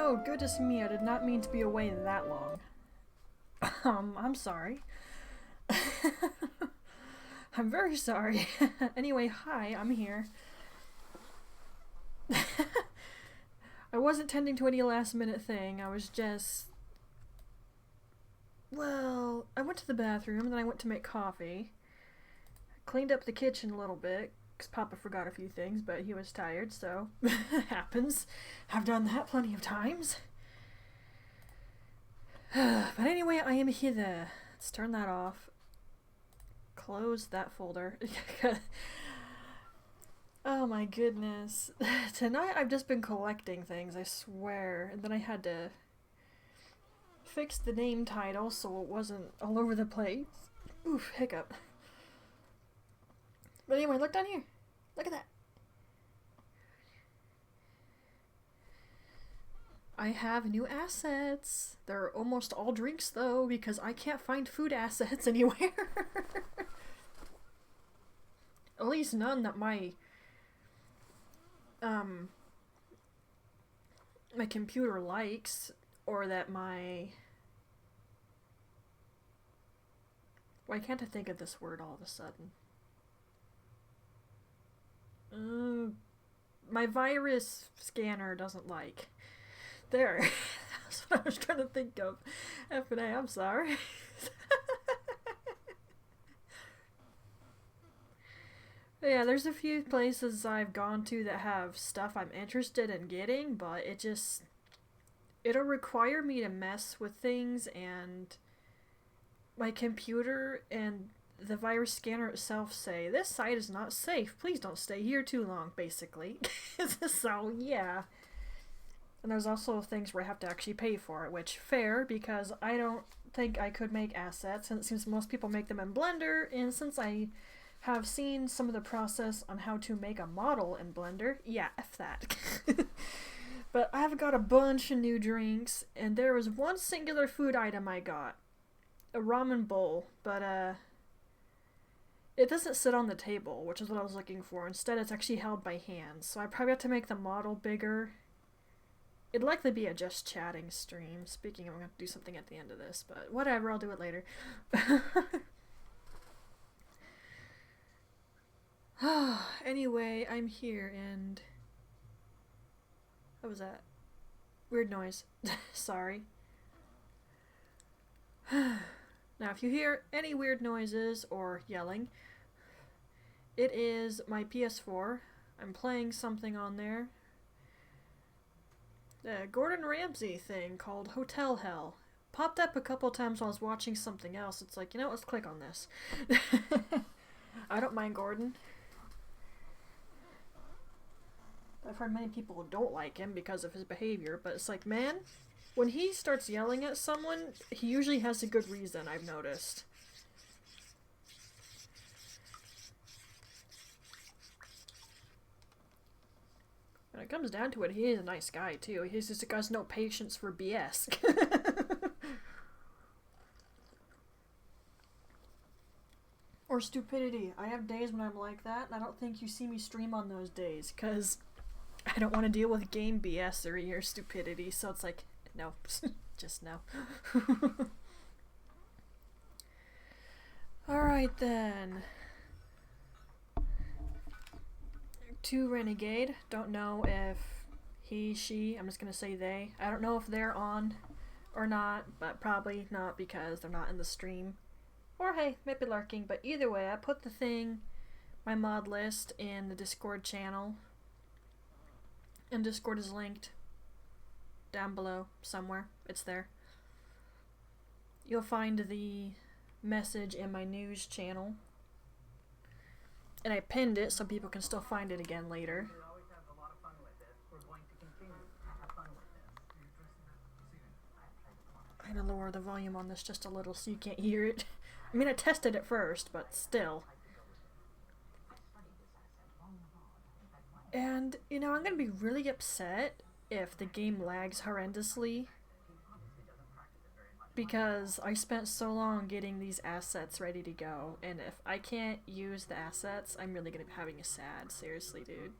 no, goodness me, I did not mean to be away that long. I'm sorry. I'm very sorry. Anyway, hi, I'm here. I wasn't tending to any last minute thing, I was just... Well, I went to the bathroom, and then I went to make coffee. Cleaned up the kitchen a little bit, because Papa forgot a few things, but he was tired, so it happens. I've done that plenty of times. But anyway, I am here. Let's turn that off. Close that folder. Oh my goodness. Tonight I've just been collecting things, I swear. And then I had to fix the name title so it wasn't all over the place. Oof, hiccup. But anyway, look down here. Look at that. I have new assets. They're almost all drinks though, because I can't find food assets anywhere. At least none that my computer likes, or that my... Why can't I think of this word all of a sudden? My virus scanner doesn't like. There. That's what I was trying to think of. F&A, I'm sorry. Yeah, there's a few places I've gone to that have stuff I'm interested in getting, but it'll require me to mess with things, and my computer and the virus scanner itself say, this site is not safe, please don't stay here too long, basically. So, yeah. And there's also things where I have to actually pay for it, which, fair, because I don't think I could make assets, and it seems most people make them in Blender, and since I have seen some of the process on how to make a model in Blender, yeah, F that. But I've got a bunch of new drinks, and there was one singular food item I got. A ramen bowl, but it doesn't sit on the table, which is what I was looking for. Instead, it's actually held by hands, so I probably have to make the model bigger. It'd likely be a just chatting stream. Speaking of, I'm going to do something at the end of this, but whatever, I'll do it later. Anyway, I'm here, and... What was that? Weird noise. Sorry. Now, if you hear any weird noises or yelling, it is my PS4. I'm playing something on there. The Gordon Ramsay thing called Hotel Hell. Popped up a couple times while I was watching something else. It's like, you know, let's click on this. I don't mind Gordon. I've heard many people don't like him because of his behavior, but it's like, man, when he starts yelling at someone, he usually has a good reason, I've noticed. When it comes down to it, he is a nice guy, too. He's just got no patience for BS. Or stupidity. I have days when I'm like that, and I don't think you see me stream on those days, because I don't want to deal with game BS or your stupidity, so it's like, no. Just no. Alright then. To Renegade. Don't know if he, she, I'm just gonna say they. I don't know if they're on or not, but probably not because they're not in the stream. Or hey, maybe lurking, but either way, I put the thing, my mod list, in the Discord channel. And Discord is linked down below somewhere. It's there. You'll find the message in my news channel. And I pinned it so people can still find it again later. I'm gonna lower the volume on this just a little so you can't hear it. I mean, I tested it first, but still. And, you know, I'm gonna be really upset if the game lags horrendously, because I spent so long getting these assets ready to go, and if I can't use the assets, I'm really gonna be having a sad, seriously, dude.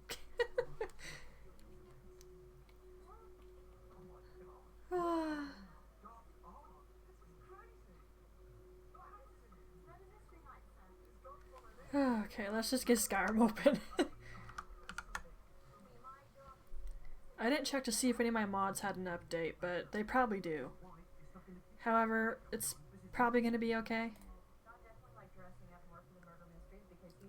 Okay, let's just get Skyrim open. I didn't check to see if any of my mods had an update, but they probably do. However, it's probably going to be okay.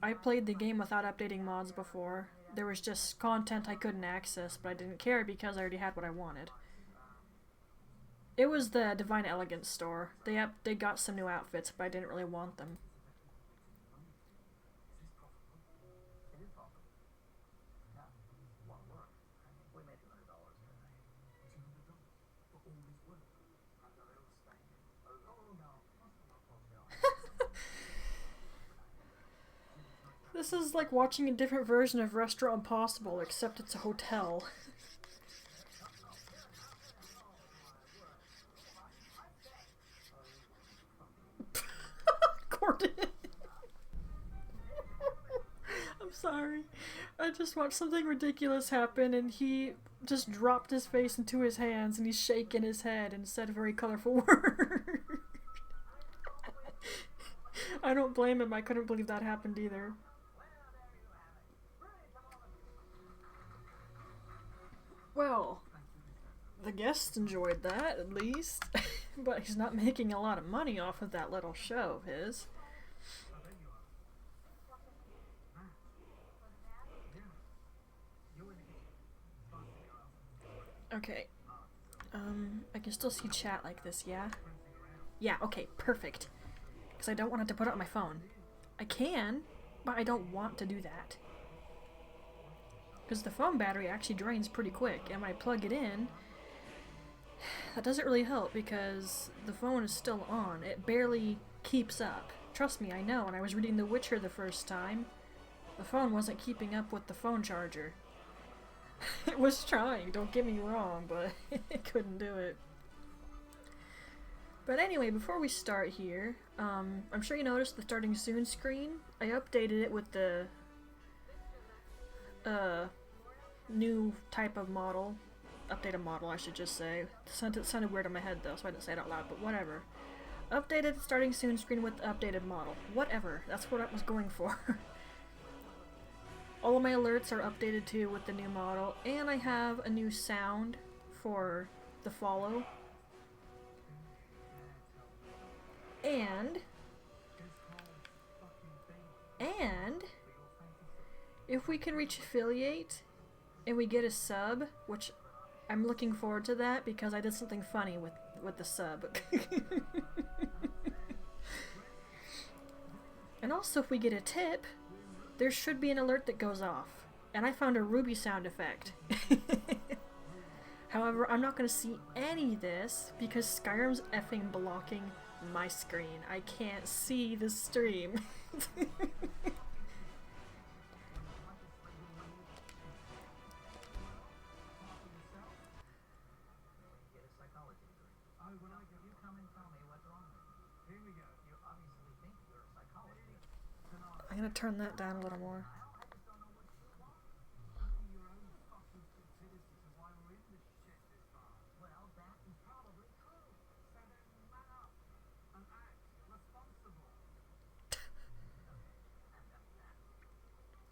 I played the game without updating mods before. There was just content I couldn't access, but I didn't care because I already had what I wanted. It was the Divine Elegance store. They got some new outfits, but I didn't really want them. This is like watching a different version of Restaurant Impossible, except it's a hotel. Gordon. I'm sorry. I just watched something ridiculous happen and he just dropped his face into his hands and he's shaking his head and said a very colorful word. I don't blame him. I couldn't believe that happened either. Well, the guests enjoyed that, at least. But he's not making a lot of money off of that little show of his. Okay. I can still see chat like this, yeah? Yeah, okay, perfect. Because I don't want to put it on my phone. I can, but I don't want to do that. Because the phone battery actually drains pretty quick, and when I plug it in, that doesn't really help because the phone is still on. It barely keeps up. Trust me, I know. When I was reading The Witcher the first time, the phone wasn't keeping up with the phone charger. It was trying, don't get me wrong, but it couldn't do it. But anyway, before we start here, I'm sure you noticed the starting soon screen. I updated it with the new type of model. Updated model, I should just say. It sounded weird in my head though, so I didn't say it out loud, but whatever. Updated starting soon screen with the updated model. Whatever, that's what I was going for. All of my alerts are updated too with the new model, and I have a new sound for the follow. And if we can reach affiliate and we get a sub, which I'm looking forward to that because I did something funny with the sub. And also if we get a tip, there should be an alert that goes off. And I found a Ruby sound effect. However, I'm not going to see any of this because Skyrim's effing blocking my screen. I can't see the stream. I'm gonna turn that down a little more.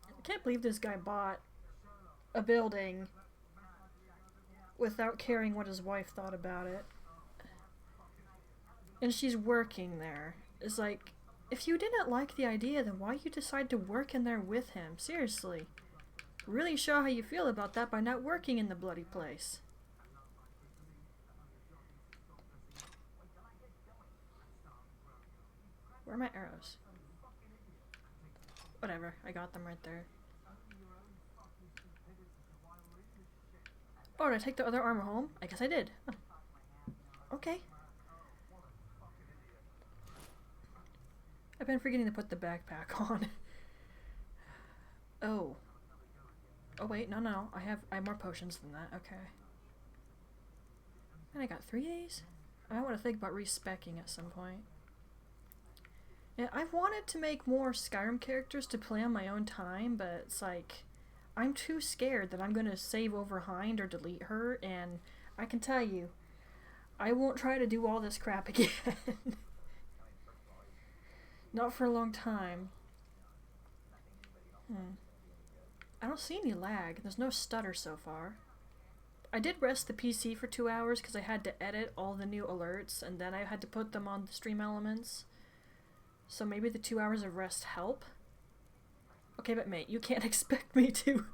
I can't believe this guy bought a building without caring what his wife thought about it. And she's working there. It's like, if you didn't like the idea, then why you decide to work in there with him? Seriously. Really show how you feel about that by not working in the bloody place. Where are my arrows? Whatever, I got them right there. Oh, did I take the other armor home? I guess I did. Huh. Okay. I've been forgetting to put the backpack on. Oh. Oh wait, no. I have more potions than that. Okay. And I got 3 of these? I want to think about respecking at some point. Yeah, I've wanted to make more Skyrim characters to play on my own time, but it's like, I'm too scared that I'm going to save over Hind or delete her, and I can tell you, I won't try to do all this crap again. Not for a long time. I don't see any lag. There's no stutter so far. I did rest the PC for 2 hours because I had to edit all the new alerts and then I had to put them on the stream elements. So maybe the 2 hours of rest help? Okay, but mate, you can't expect me to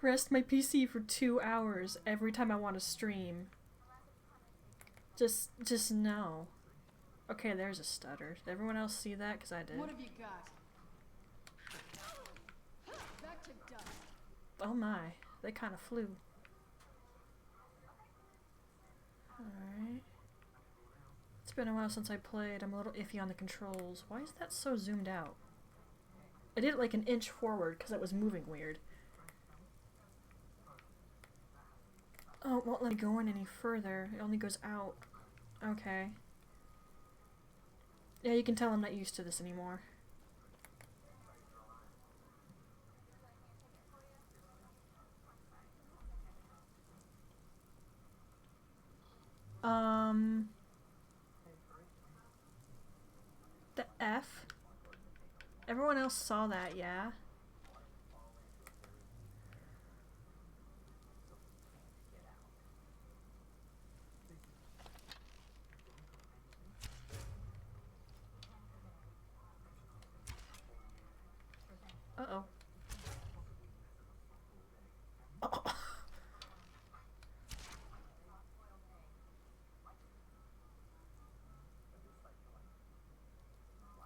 rest my PC for 2 hours every time I want to stream. Just no. Okay, there's a stutter. Did everyone else see that? Because I did. What have you got? Back to dust. Oh my, they kind of flew. Alright. It's been a while since I played. I'm a little iffy on the controls. Why is that so zoomed out? I did it like an inch forward because it was moving weird. Oh, it won't let me go in any further. It only goes out. Okay. Yeah, you can tell I'm not used to this anymore. The F? Everyone else saw that, yeah? Uh-oh. Oh.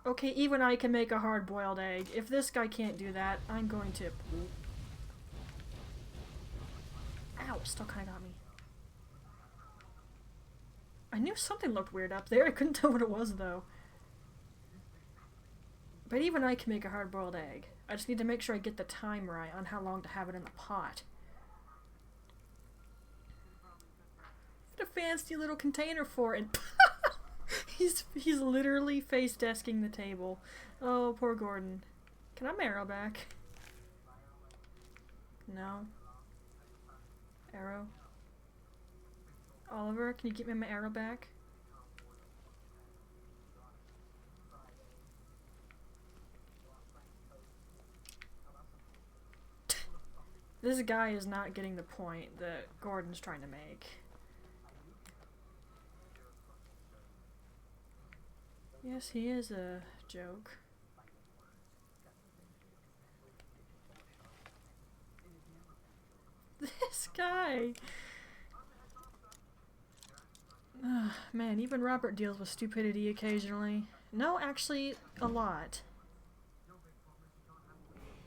Okay, even I can make a hard-boiled egg. If this guy can't do that, I'm going to... Ow, it still kinda got me. I knew something looked weird up there. I couldn't tell what it was, though. But even I can make a hard-boiled egg. I just need to make sure I get the time right on how long to have it in the pot. What a fancy little container for it. He's literally face desking the table. Oh, poor Gordon. Can I have my arrow back? No. Arrow. Oliver, can you get me my arrow back? This guy is not getting the point that Gordon's trying to make. Yes, he is a joke. This guy! Man, even Robert deals with stupidity occasionally. No, actually, a lot.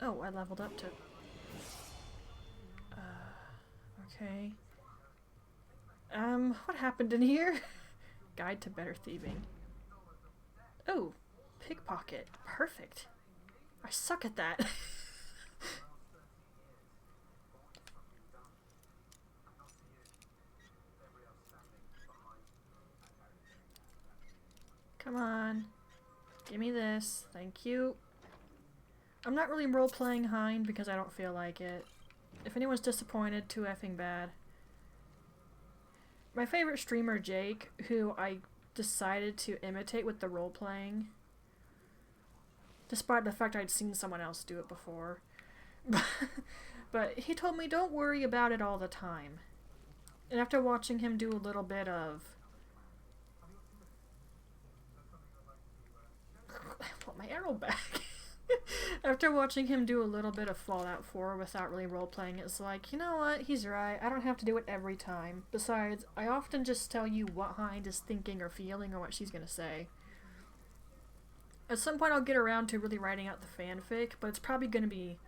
Oh, I leveled up to... okay. What happened in here? Guide to better thieving. Oh, pickpocket. Perfect. I suck at that. Come on. Give me this. Thank you. I'm not really role-playing Hind because I don't feel like it. If anyone's disappointed, too effing bad. My favorite streamer, Jake, who I decided to imitate with the role-playing, despite the fact I'd seen someone else do it before. But he told me don't worry about it all the time. And after watching him do a little bit of... I want my arrow back. After watching him do a little bit of Fallout 4 without really role-playing, it's like, you know what, he's right, I don't have to do it every time. Besides, I often just tell you what Hind is thinking or feeling or what she's gonna say. At some point I'll get around to really writing out the fanfic, but it's probably gonna be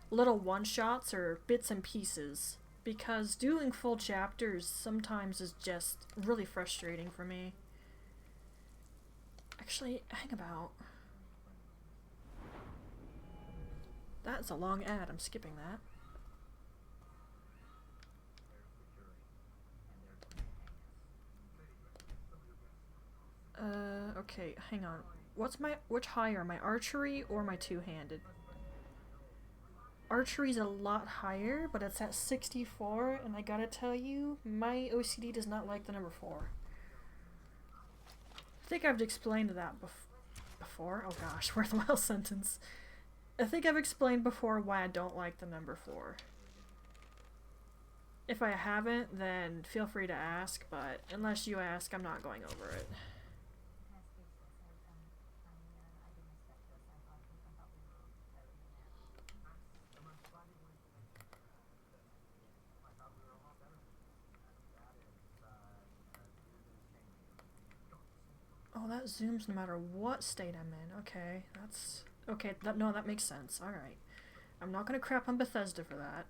little one-shots or bits and pieces, because doing full chapters sometimes is just really frustrating for me. Actually, hang about. That's a long ad, I'm skipping that. Okay, hang on. Which higher, my archery or my two-handed? archery's a lot higher, but it's at 64, and I gotta tell you, my OCD does not like the number 4. I think I've explained that before. Oh gosh, where's the last sentence? I think I've explained before why I don't like the number 4. If I haven't, then feel free to ask, but unless you ask, I'm not going over it. Oh, that zooms no matter what state I'm in. Okay, that's... Okay, no, that makes sense. Alright. I'm not gonna crap on Bethesda for that.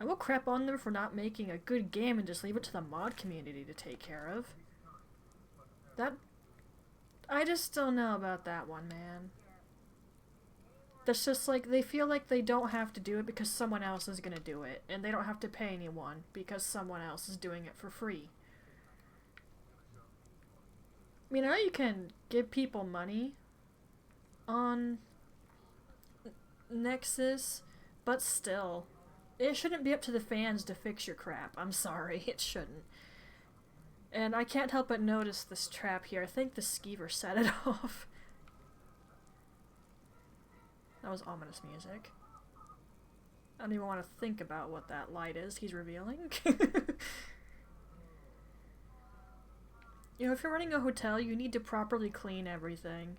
I will crap on them for not making a good game and just leave it to the mod community to take care of. That... I just don't know about that one, man. That's just like, they feel like they don't have to do it because someone else is gonna do it, and they don't have to pay anyone because someone else is doing it for free. I mean, I know you can give people money on Nexus, but still, it shouldn't be up to the fans to fix your crap. I'm sorry, it shouldn't. And I can't help but notice this trap here. I think the skeever set it off. That was ominous music. I don't even want to think about what that light is he's revealing. You know, if you're running a hotel, you need to properly clean everything.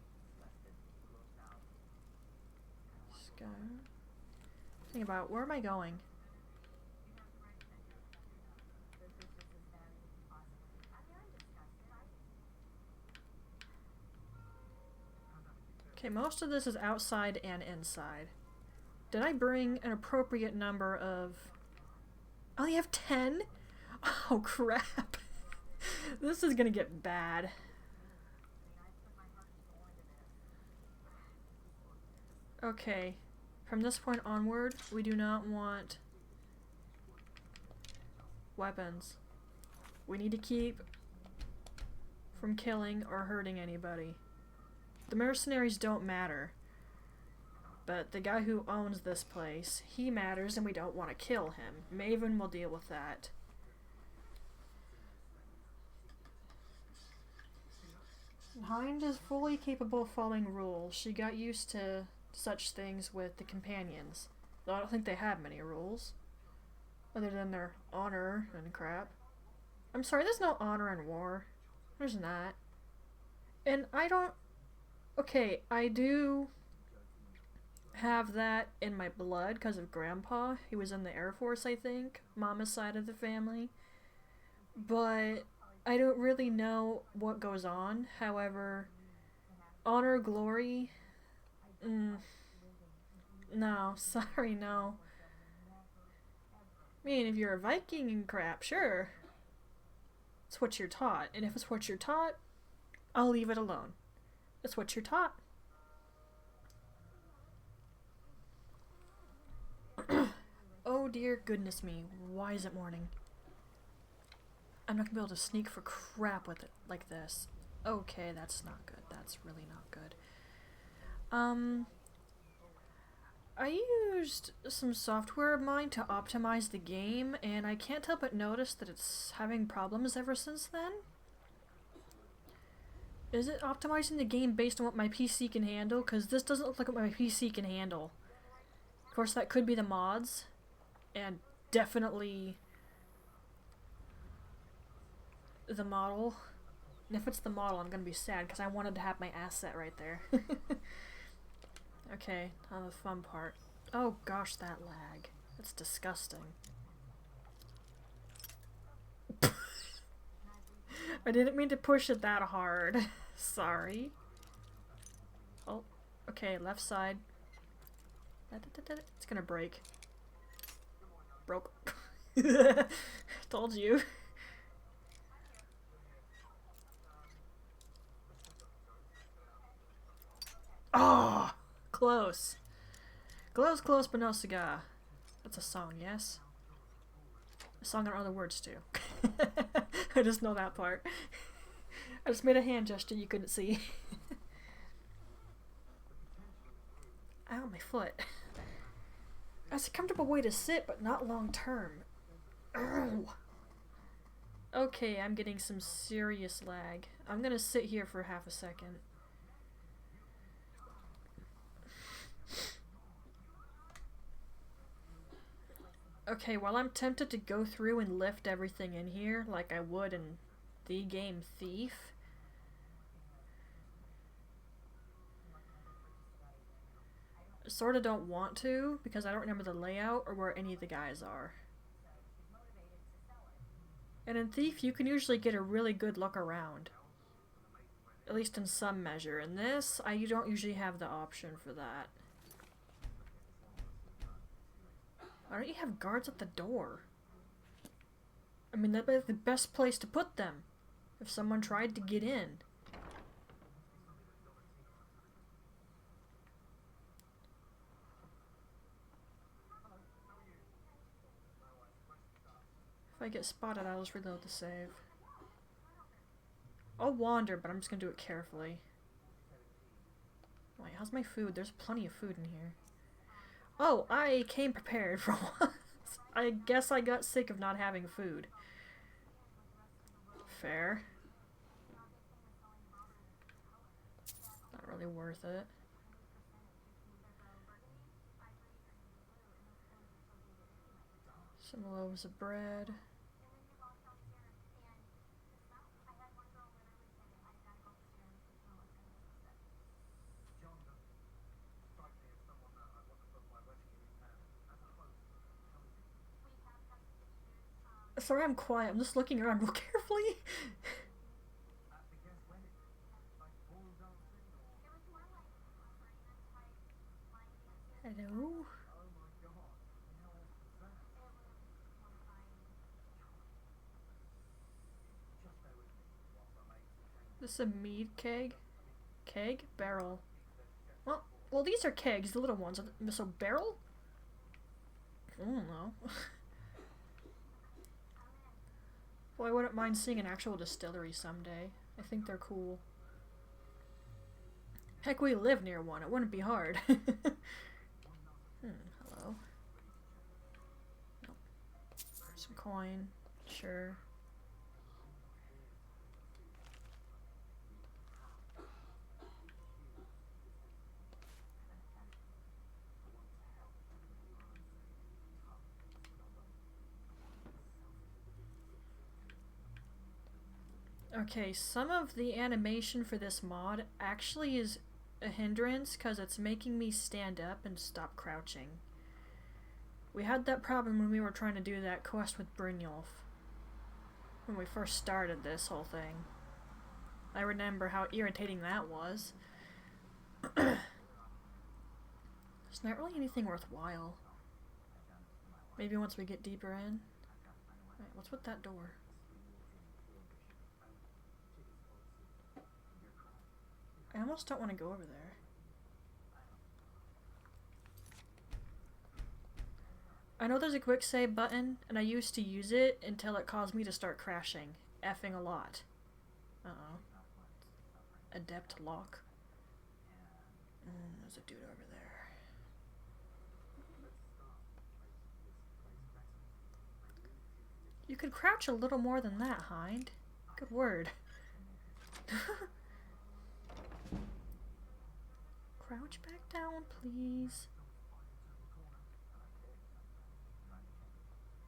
Think about, where am I going? Okay, most of this is outside and inside. Did I bring an appropriate number of... I only have 10? Oh crap. This is gonna get bad. Okay, from this point onward, we do not want weapons. We need to keep from killing or hurting anybody. The mercenaries don't matter, but the guy who owns this place, he matters and we don't want to kill him. Maven will deal with that. Hind is fully capable of following rules. She got used to such things with the companions. Though I don't think they have many rules. Other than their honor and crap. I'm sorry, there's no honor in war. There's not. And I don't... Okay, I do have that in my blood because of Grandpa. He was in the Air Force, I think. Mama's side of the family. But I don't really know what goes on. However, honor, glory... no, sorry, no. I mean, if you're a Viking and crap, sure. It's what you're taught. And if it's what you're taught, I'll leave it alone. It's what you're taught. Oh dear goodness me, why is it morning? I'm not gonna be able to sneak for crap with it like this. Okay, that's not good. That's really not good. I used some software of mine to optimize the game, and I can't help but notice that it's having problems ever since then. Is it optimizing the game based on what my PC can handle? Because this doesn't look like what my PC can handle. Of course, that could be the mods, and definitely the model. And if it's the model, I'm gonna be sad, because I wanted to have my asset right there. Okay, on the fun part. Oh gosh, that lag. That's disgusting. I didn't mean to push it that hard. Sorry. Oh, okay, left side. It's gonna break. Broke. Told you. Oh! Close. Close, but no cigar. That's a song, yes? A song and other words too. I just know that part. I just made a hand gesture you couldn't see. Ow, my foot. That's a comfortable way to sit, but not long term. Okay, I'm getting some serious lag. I'm gonna sit here for half a second. Okay, while I'm tempted to go through and lift everything in here like I would in the game Thief, I sort of don't want to because I don't remember the layout or where any of the guys are. And in Thief, you can usually get a really good look around. At least in some measure. In this, you don't usually have the option for that. Why don't you have guards at the door? I mean, that'd be the best place to put them if someone tried to get in. If I get spotted, I'll just reload the save. I'll wander, but I'm just gonna do it carefully. Wait, how's my food? There's plenty of food in here. Oh, I came prepared for once. I guess I got sick of not having food. Fair. Not really worth it. Some loaves of bread. Sorry I'm quiet, I'm just looking around real carefully. Hello? This is a mead keg? Keg? Barrel. Well, these are kegs, the little ones. So barrel? I don't know. Well, I wouldn't mind seeing an actual distillery someday. I think they're cool. Heck, we live near one. It wouldn't be hard. Hello. Nope. Some coin. Sure. Okay, some of the animation for this mod actually is a hindrance because it's making me stand up and stop crouching. We had that problem when we were trying to do that quest with Brynjolf. When we first started this whole thing. I remember how irritating that was. There's not really anything worthwhile. Maybe once we get deeper in. Wait, what's with that door? I almost don't want to go over there. I know there's a quick save button, and I used to use it until it caused me to start crashing. Effing a lot. Uh-oh. Adept lock. There's a dude over there. You could crouch a little more than that, Hind. Good word. Crouch back down, please.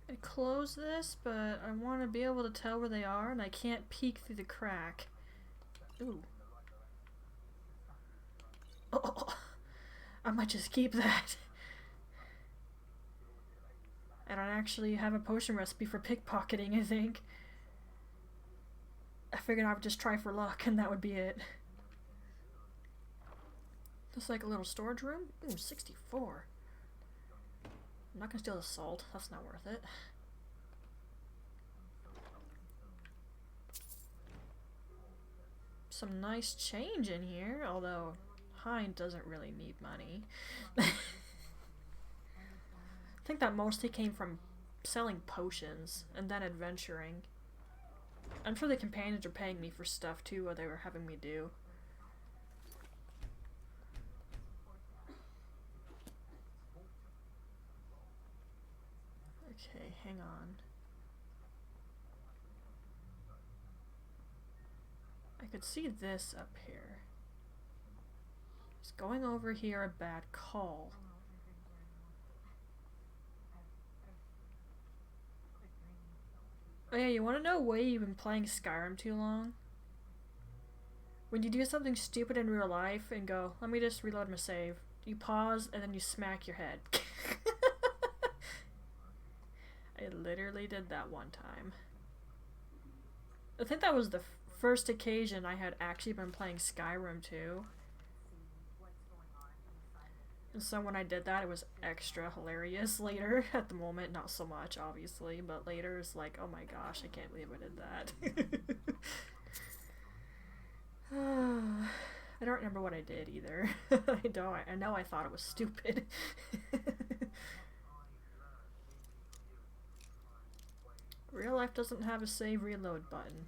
I close this, but I want to be able to tell where they are, and I can't peek through the crack. Ooh. Oh, I might just keep that. I don't actually have a potion recipe for pickpocketing, I think. I figured I would just try for luck, and that would be it. Looks like a little storage room. Ooh, 64. I'm not gonna steal the salt. That's not worth it. Some nice change in here, although Hind doesn't really need money. I think that mostly came from selling potions and then adventuring. I'm sure the companions are paying me for stuff too, what they were having me do. Okay, hang on. I could see this up here. Is going over here a bad call? Oh yeah, you wanna know why you've been playing Skyrim too long? When you do something stupid in real life and go, let me just reload my save, you pause and then you smack your head. I literally did that one time. I think that was the first occasion I had actually been playing Skyrim too. And so when I did that, it was extra hilarious later. At the moment, not so much, obviously, but later it's like, oh my gosh, I can't believe I did that. I don't remember what I did either. I don't. I know I thought it was stupid. Real life doesn't have a save reload button.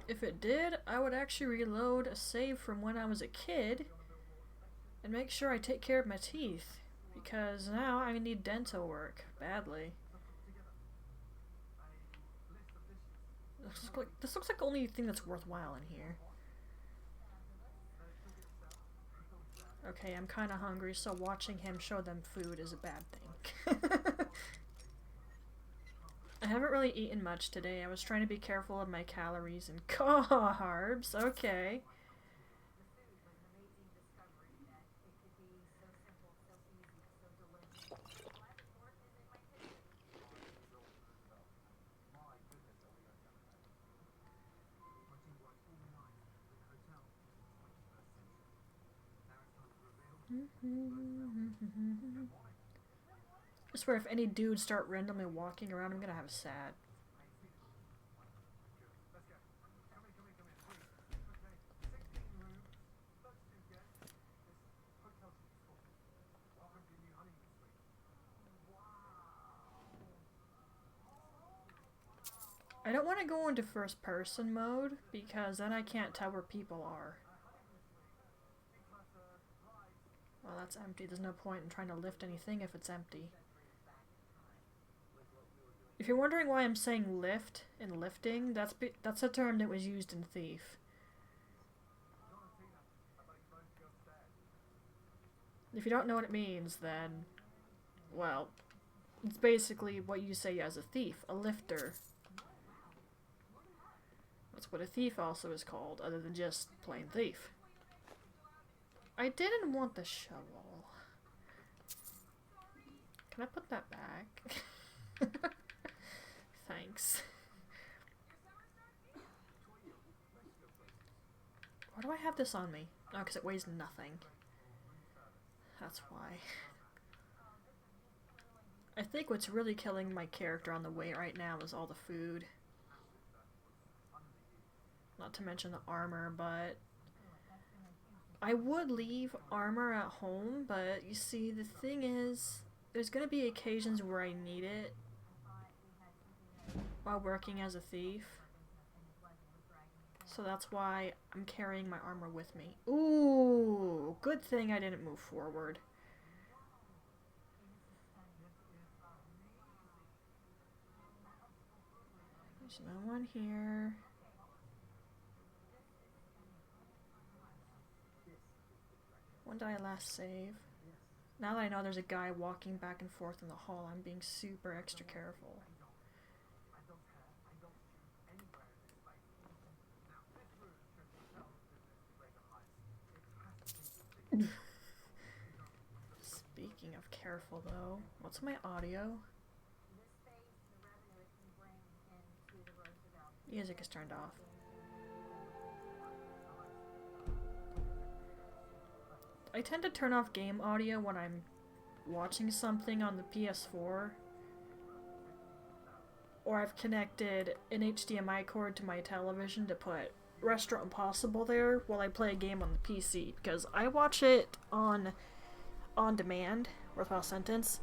If it did, I would actually reload a save from when I was a kid and make sure I take care of my teeth, because now I need dental work badly. This looks like the only thing that's worthwhile in here. Okay, I'm kinda hungry, so watching him show them food is a bad thing. I haven't really eaten much today. I was trying to be careful of my calories and carbs. Okay. I swear if any dudes start randomly walking around, I'm gonna have a sad. I don't want to go into first person mode because then I can't tell where people are. Well, that's empty. There's no point in trying to lift anything if it's empty. If you're wondering why I'm saying lift and lifting, that's a term that was used in Thief. If you don't know what it means, then, well, it's basically what you say as a thief, a lifter. That's what a thief also is called, other than just plain thief. I didn't want the shovel. Can I put that back? Thanks. Why do I have this on me? Oh, because it weighs nothing. That's why. I think what's really killing my character on the weight right now is all the food. Not to mention the armor, but I would leave armor at home, but you see, the thing is, there's gonna be occasions where I need it while working as a thief. So that's why I'm carrying my armor with me. Ooh, good thing I didn't move forward. There's no one here. When did I last save? Now that I know there's a guy walking back and forth in the hall, I'm being super extra careful. Speaking of careful though, what's my audio? Music is turned off. I tend to turn off game audio when I'm watching something on the PS4. Or I've connected an HDMI cord to my television to put Restaurant Impossible there while I play a game on the PC, because I watch it on demand, worthwhile sentence,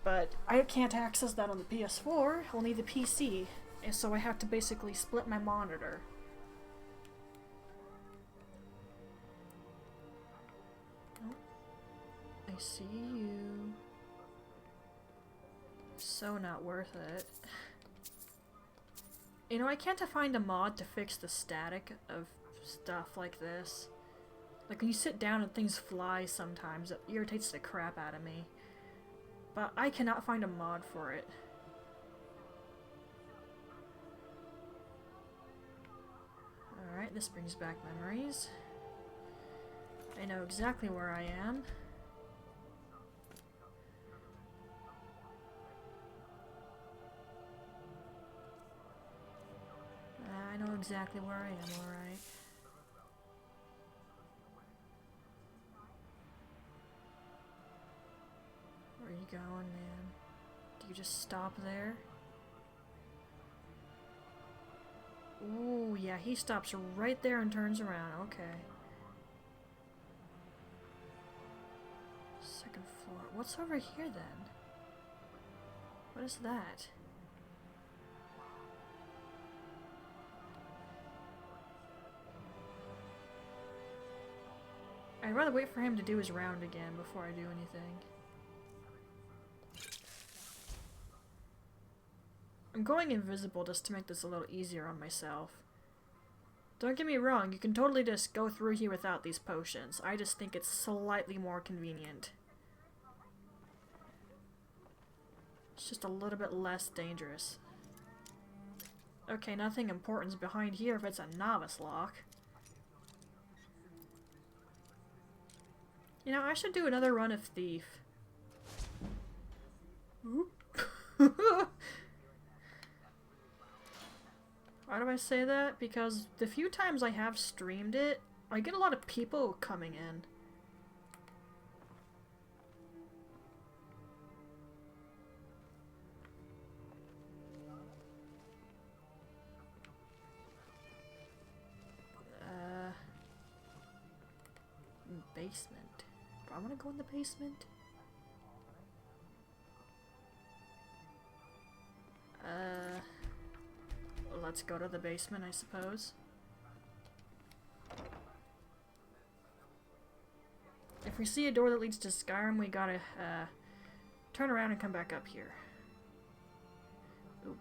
but I can't access that on the PS4, only the PC, and so I have to basically split my monitor. I see you. So not worth it. You know, I can't find a mod to fix the static of stuff like this. Like when you sit down and things fly sometimes, it irritates the crap out of me. But I cannot find a mod for it. Alright, this brings back memories. I know exactly where I am. I know exactly where I am, alright. Where are you going, man? Do you just stop there? Ooh, yeah, he stops right there and turns around. Okay. Second floor. What's over here, then? What is that? I'd rather wait for him to do his round again before I do anything. I'm going invisible just to make this a little easier on myself. Don't get me wrong, you can totally just go through here without these potions. I just think it's slightly more convenient. It's just a little bit less dangerous. Okay, nothing important's behind here if it's a novice lock. You know, I should do another run of Thief. Why do I say that? Because the few times I have streamed it, I get a lot of people coming in. Basement. Do I want to go in the basement? Let's go to the basement, I suppose. If we see a door that leads to Skyrim, we gotta, turn around and come back up here. Oop.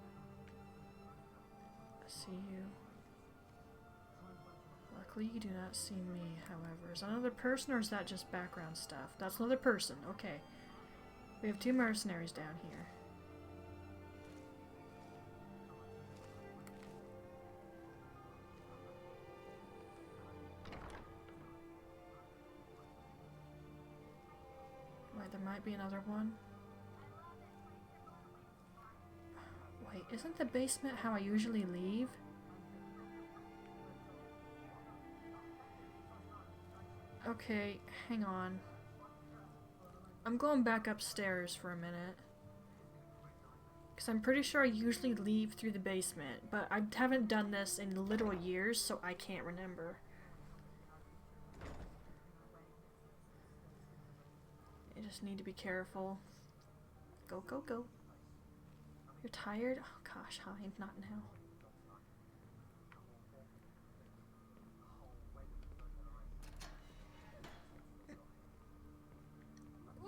I see you. Luckily, you do not see me, however. Is that another person, or is that just background stuff? That's another person. Okay. We have 2 mercenaries down here. Wait, there might be another one. Wait, isn't the basement how I usually leave? Okay, hang on. I'm going back upstairs for a minute. Because I'm pretty sure I usually leave through the basement, but I haven't done this in literal years, so I can't remember. I just need to be careful. Go, go, go. You're tired? Oh gosh, hi, not now.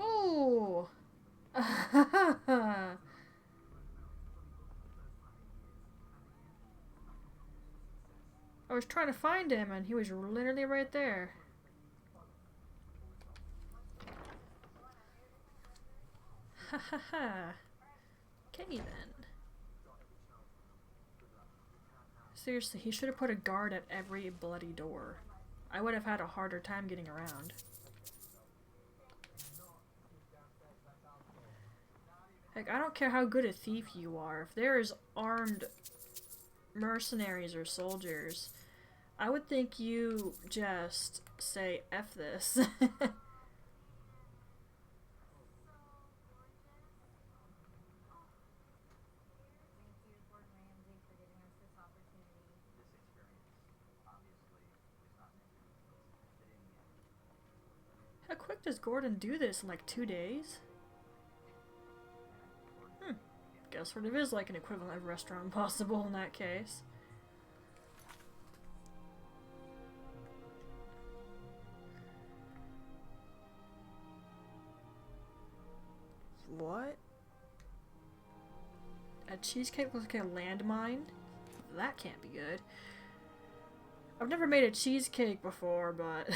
Oh! I was trying to find him and he was literally right there. Ha ha ha. Okay then. Seriously, he should have put a guard at every bloody door. I would have had a harder time getting around. Heck, I don't care how good a thief you are. If there is armed mercenaries or soldiers, I would think you just say F this. How quick does Gordon do this in like 2 days? Guess sort of is like an equivalent of Restaurant Impossible in that case. cheesecake looks like a landmine. That can't be good. I've never made a cheesecake before, but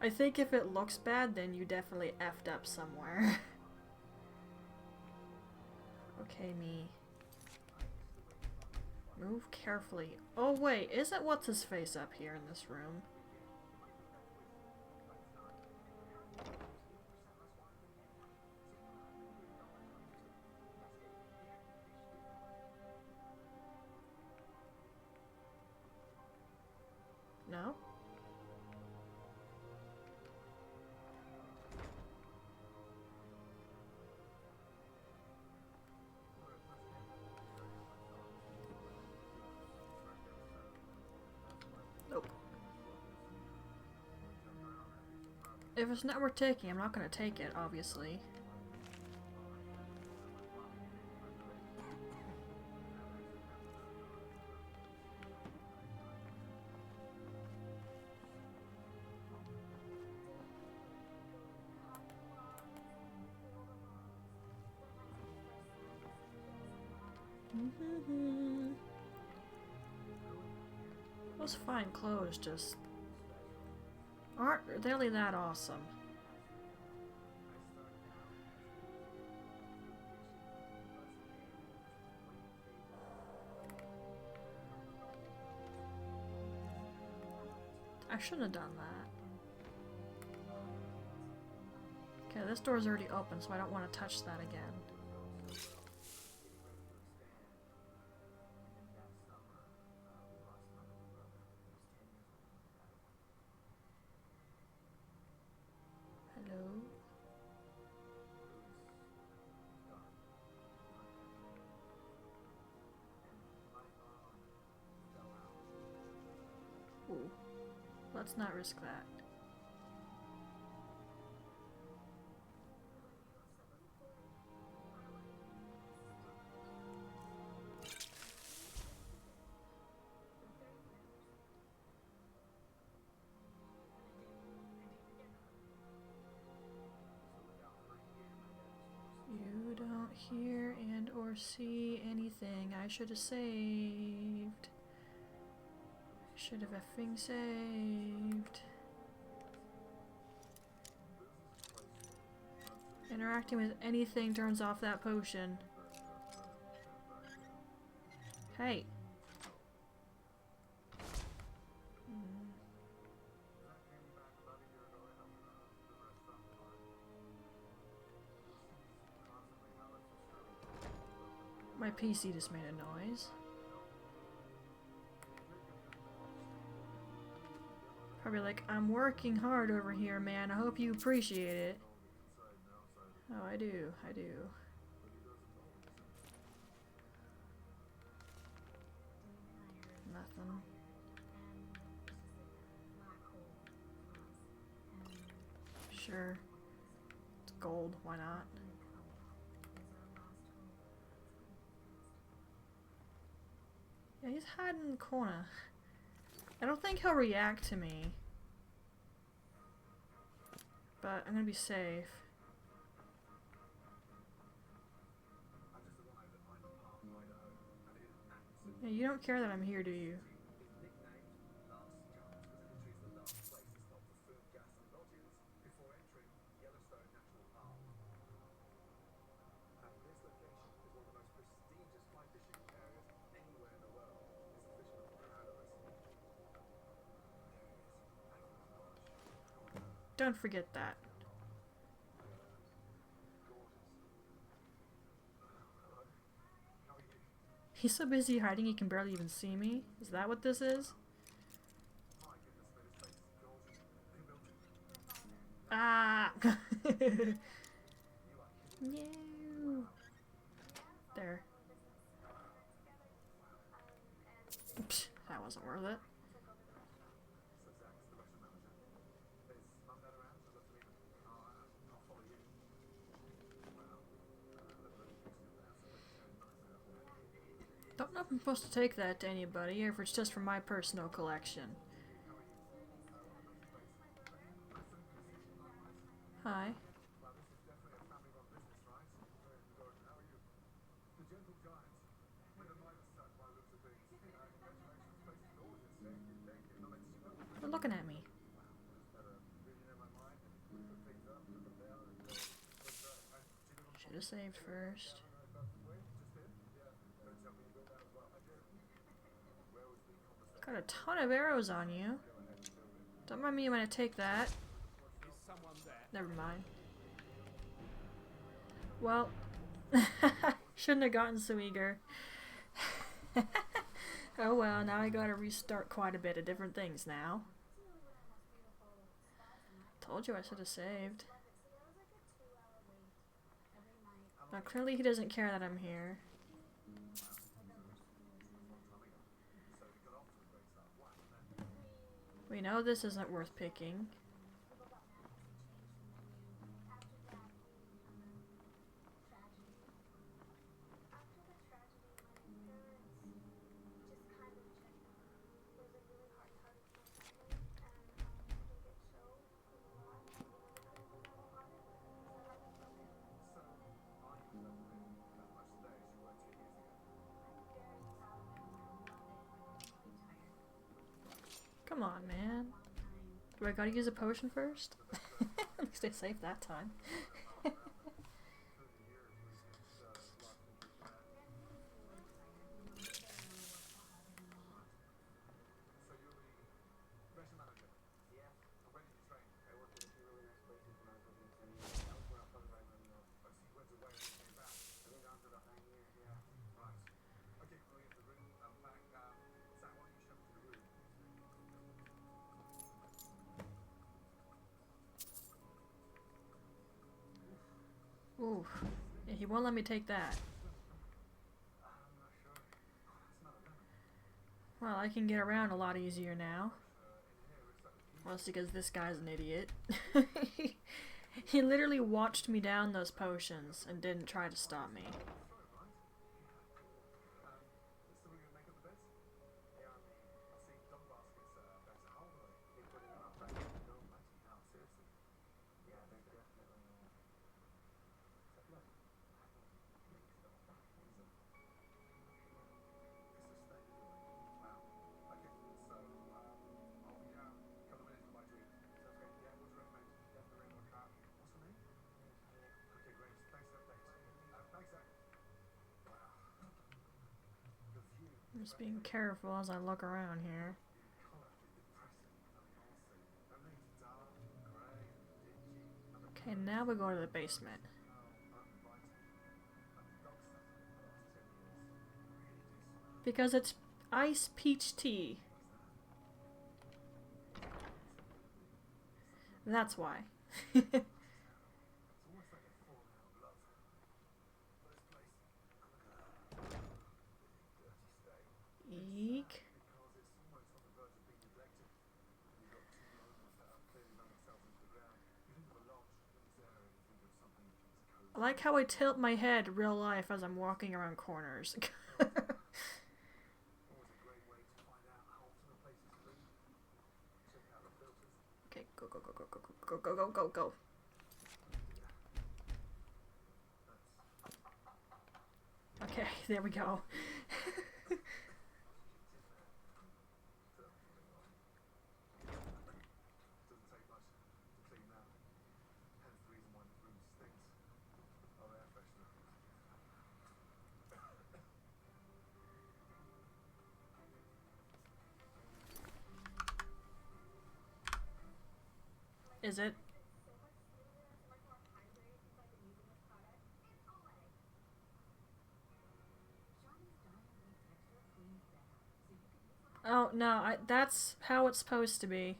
I think if it looks bad, then you definitely effed up somewhere. Okay, me. Move carefully. Oh wait, isn't what's-his-face up here in this room? No? Nope. If it's not worth taking, I'm not gonna take it, obviously. Those fine clothes just aren't really that awesome. I shouldn't have done that. Okay, this door's already open, so I don't want to touch that again. Hello? Ooh. Let's not risk that. You don't hear and or see anything I should have saved. Should have effing saved. Interacting with anything turns off that potion. Hey. My PC just made a noise. Probably like, I'm working hard over here, man. I hope you appreciate it. Oh, I do. I do. Nothing. Sure. It's gold. Why not? Yeah, he's hiding in the corner. I don't think he'll react to me. But I'm gonna be safe. Yeah, you don't care that I'm here, do you? Don't forget that. He's so busy hiding he can barely even see me. Is that what this is? Ah! No. There. Psh, that wasn't worth it. Don't know if I'm supposed to take that to anybody, or if it's just for my personal collection. Hi. have saved first. Got a ton of arrows on you. Don't mind me when I take that. Never mind. Well, shouldn't have gotten so eager. Oh well, now I gotta restart quite a bit of different things now. Told you I should have saved. Now clearly he doesn't care that I'm here. We know this isn't worth picking. Come on, man. Do I gotta use a potion first? At least I saved that time. Ooh, yeah, he won't let me take that. Well, I can get around a lot easier now. Mostly because this guy's an idiot. He literally watched me down those potions and didn't try to stop me. I'm just being careful as I look around here. Okay, now we go to the basement. Because it's ice peach tea. That's why. Eek. I like how I tilt my head real life as I'm walking around corners. Okay, go, go, go, go, go, go, go, go, go, go. Okay, there we go. Is it? Oh, no, that's how it's supposed to be.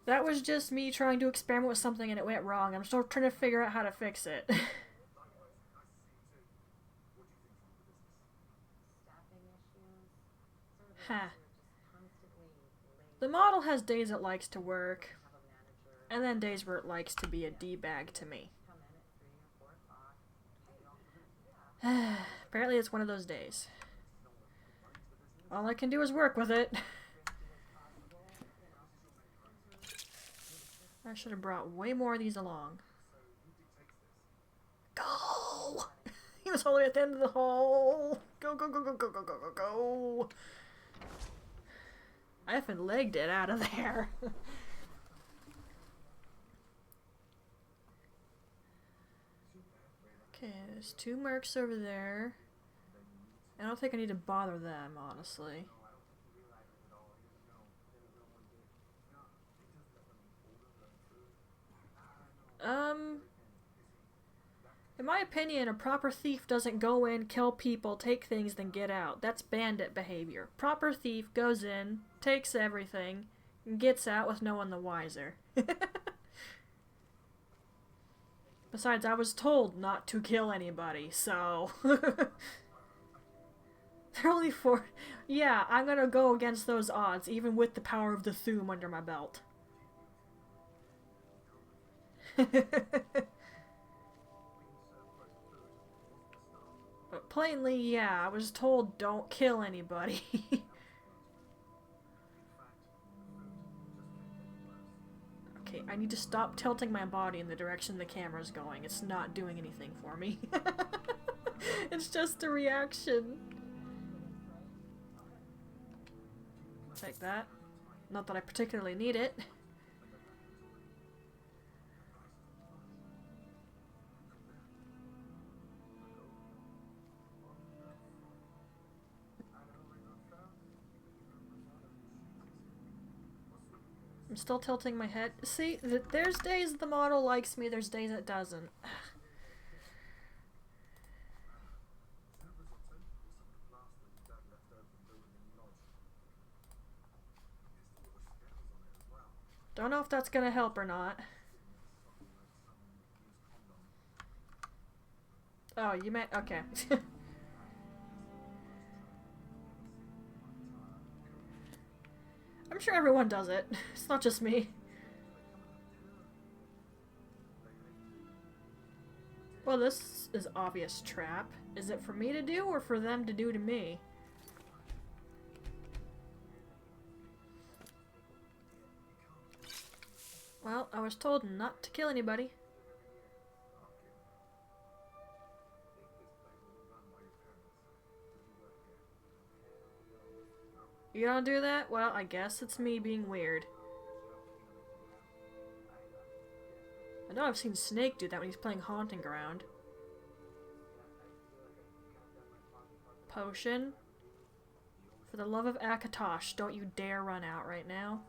That was just me trying to experiment with something and it went wrong. I'm still trying to figure out how to fix it. Huh. The model has days it likes to work, and then days where it likes to be a D-bag to me. Apparently it's one of those days. All I can do is work with it. I should have brought way more of these along. Go! He was all the way at the end of the hole. Go, go, go, go, go, go, go, go, go. I effing legged it out of there. There's two mercs over there. I don't think I need to bother them, honestly. In my opinion, a proper thief doesn't go in, kill people, take things, then get out. That's bandit behavior. Proper thief goes in, takes everything, and gets out with no one the wiser. Besides, I was told not to kill anybody, so... They're only four... Yeah, I'm gonna go against those odds, even with the power of the Thum under my belt. But plainly, yeah, I was told don't kill anybody. Okay, I need to stop tilting my body in the direction the camera's going. It's not doing anything for me. It's just a reaction. Take that. Not that I particularly need it. I'm still tilting my head. See, there's days the model likes me, there's days it doesn't. Don't know if that's gonna help or not. Oh, you meant... okay. I'm sure everyone does it. It's not just me. Well, this is obvious trap. Is it for me to do or for them to do to me? Well, I was told not to kill anybody. You don't do that? Well, I guess it's me being weird. I know I've seen Snake do that when he's playing Haunting Ground. Potion. For the love of Akatosh, don't you dare run out right now.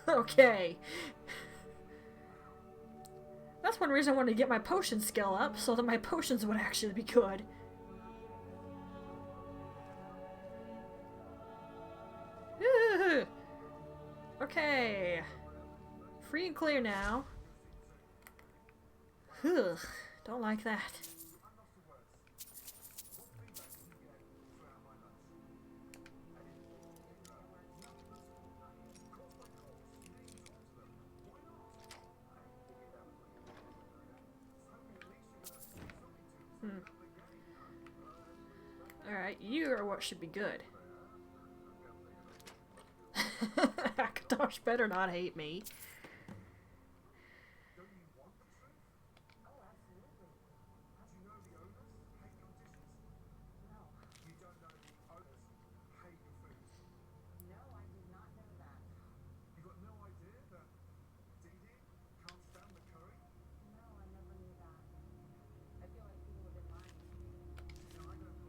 Okay. That's one reason I wanted to get my potion skill up, so that my potions would actually be good. Okay. Free and clear now. Ugh, don't like that. Alright, you are what should be good. Akatosh better not hate me.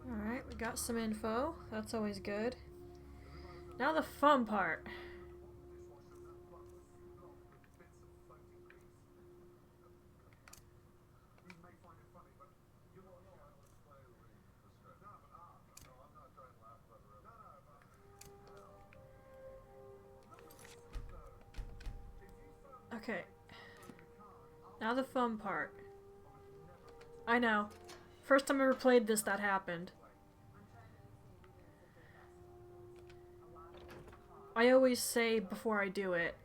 Alright, we got some info. That's always good. Now the fun part. Okay. Now the fun part. I know. First time I ever played this, that happened. I always say before I do it,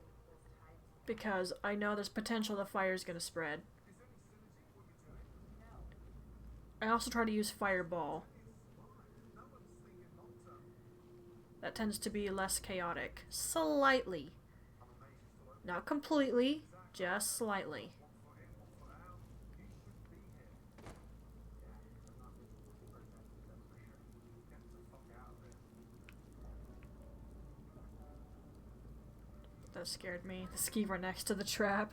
because I know there's potential the fire's gonna spread. I also try to use Fireball. That tends to be less chaotic. Slightly. Not completely, just slightly. That scared me. The skeever next to the trap.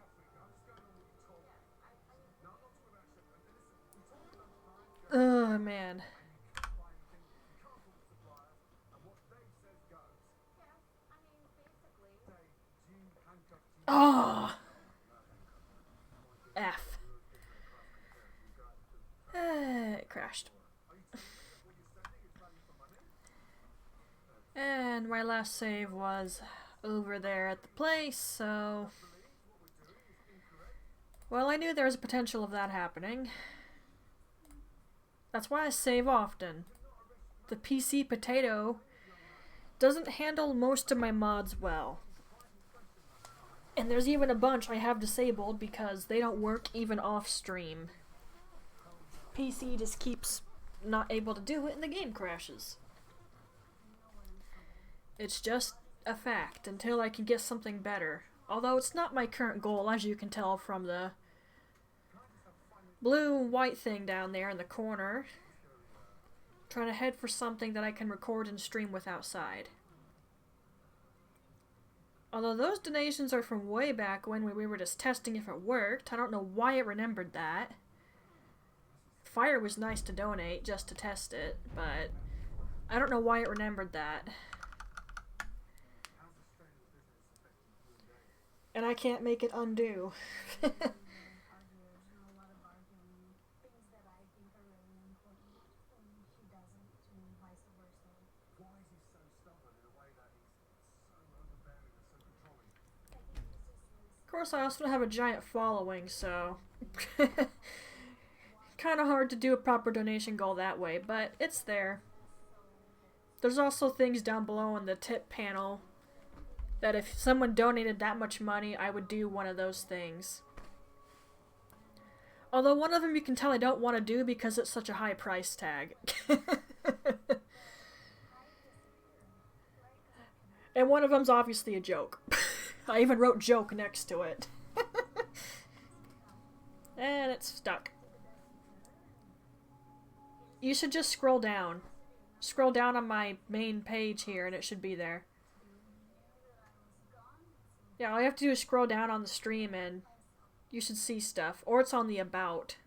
man. Oh! F. It crashed. And my last save was over there at the place, so... Well, I knew there was a potential of that happening. That's why I save often. The PC potato doesn't handle most of my mods well. And there's even a bunch I have disabled because they don't work even off stream. PC just keeps not able to do it and the game crashes. It's just a fact until I can get something better. Although it's not my current goal, as you can tell from the blue and white thing down there in the corner. Trying to head for something that I can record and stream with outside. Although those donations are from way back when we were just testing if it worked. I don't know why it remembered that. Fire was nice to donate just to test it, but I don't know why it remembered that. And I can't make it undo. Of course, I also don't have a giant following, so... kind of hard to do a proper donation goal that way, but it's there. There's also things down below in the tip panel that if someone donated that much money, I would do one of those things. Although one of them you can tell I don't want to do because it's such a high price tag. And one of them's obviously a joke. I even wrote joke next to it. And it's stuck. You should just scroll down. Scroll down on my main page here and it should be there. Yeah, all you have to do is scroll down on the stream and you should see stuff. Or it's on the about.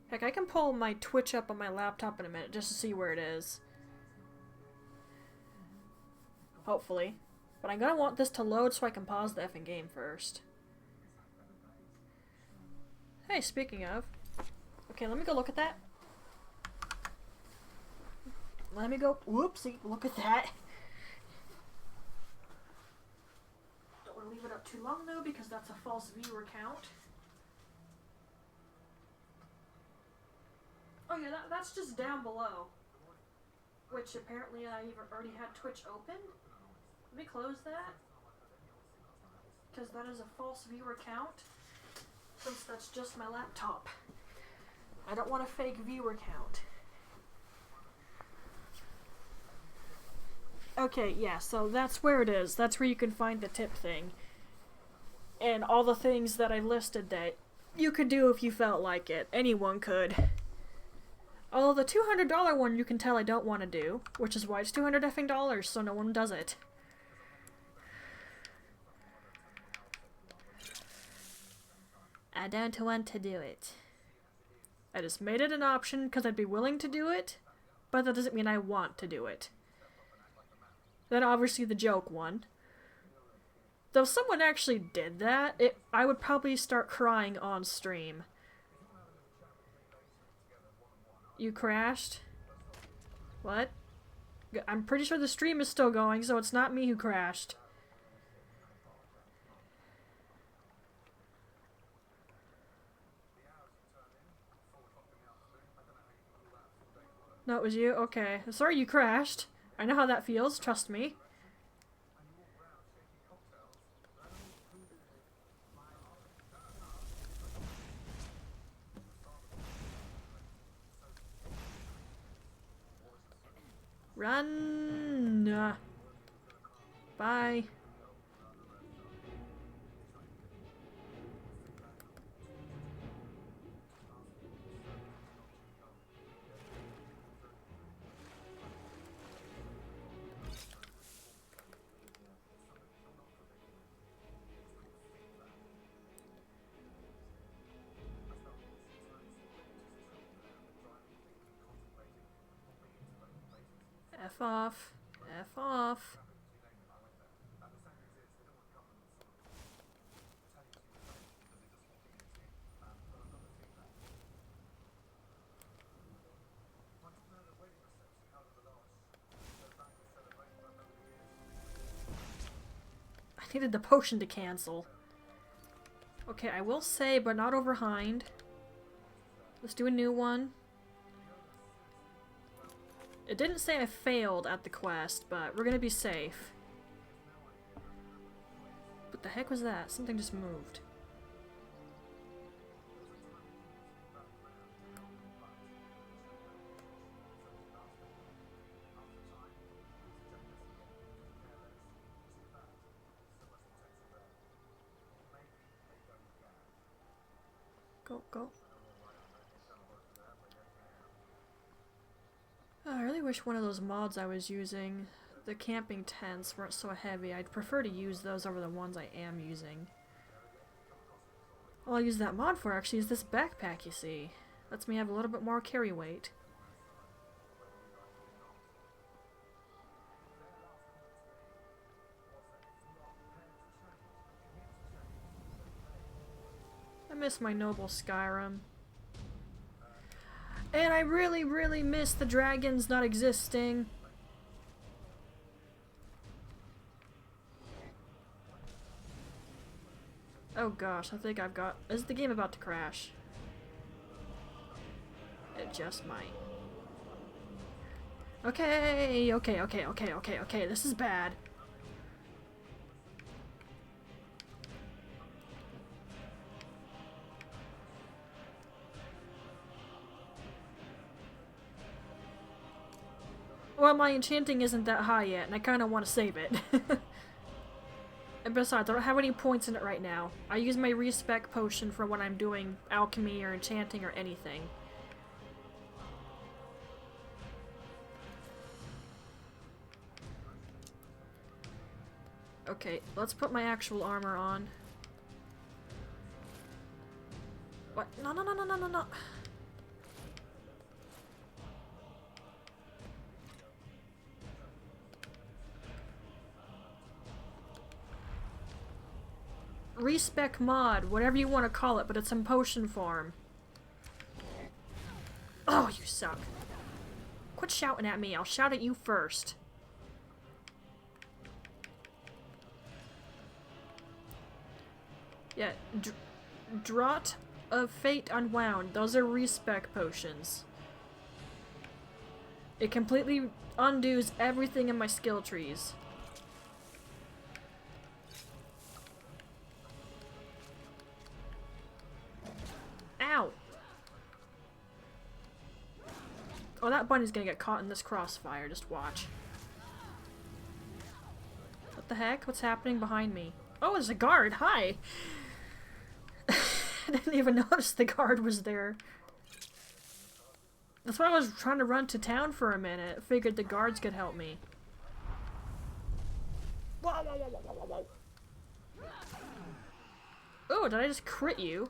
Heck, I can pull my Twitch up on my laptop in a minute just to see where it is. Hopefully. But I'm gonna want this to load so I can pause the effing game first. Hey, speaking of. Okay, let me go look at that. Let me go. Whoopsie, look at that. Don't want to leave it up too long though because that's a false viewer count. Oh yeah, that's just down below. Which apparently I even already had Twitch open. Let me close that. Because that is a false viewer count. Since that's just my laptop. I don't want a fake viewer count. Okay, yeah, so that's where it is. That's where you can find the tip thing. And all the things that I listed that you could do if you felt like it. Anyone could. Although the $200 one you can tell I don't want to do, which is why it's $200 effing dollars, so no one does it. I don't want to do it. I just made it an option because I'd be willing to do it, but that doesn't mean I want to do it. Then obviously the joke one. Though if someone actually did that, I would probably start crying on stream. You crashed? What? I'm pretty sure the stream is still going, so it's not me who crashed. No, it was you? Okay. Sorry you crashed. I know how that feels, trust me. Run! Bye. F off. F off. I needed the potion to cancel. Okay, I will say, but not over Hind. Let's do a new one. It didn't say I failed at the quest, but we're gonna be safe. What the heck was that? Something just moved. Go, go. Oh, I really wish one of those mods I was using, the camping tents, weren't so heavy. I'd prefer to use those over the ones I am using. All I'll use that mod for actually is this backpack, you see. Lets me have a little bit more carry weight. I miss my noble Skyrim. And I really, really miss the dragons not existing. Oh gosh, I think I've got... Is the game about to crash? It just might. Okay, okay, this is bad. Well, my enchanting isn't that high yet, and I kind of want to save it. And besides, I don't have any points in it right now. I use my respec potion for when I'm doing alchemy or enchanting or anything. Okay, let's put my actual armor on. What? No, no, no, no, no, no, no. Respec mod, whatever you want to call it, but it's in potion form. Oh, you suck. Quit shouting at me, I'll shout at you first. Yeah, Draught of Fate Unwound, those are respec potions. It completely undoes everything in my skill trees. Ow! Oh, that bunny's gonna get caught in this crossfire, just watch. What the heck? What's happening behind me? Oh, there's a guard! Hi! I didn't even notice the guard was there. That's why I was trying to run to town for a minute. Figured the guards could help me. Oh, did I just crit you?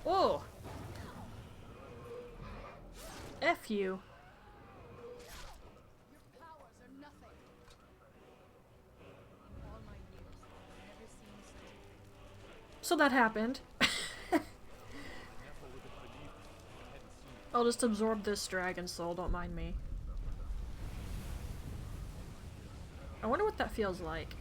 Oh! F you. So that happened. I'll just absorb this dragon soul, don't mind me. I wonder what that feels like.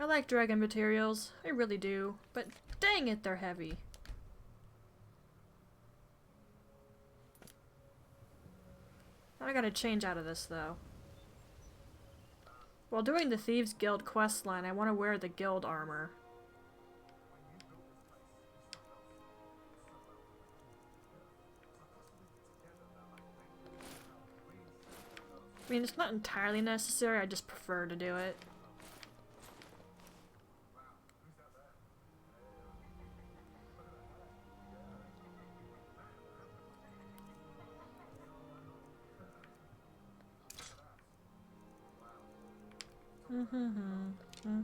I like dragon materials, I really do, but dang it, they're heavy. I gotta change out of this, though. While doing the Thieves Guild questline, I want to wear the guild armor. I mean, it's not entirely necessary, I just prefer to do it. Mm-hmm.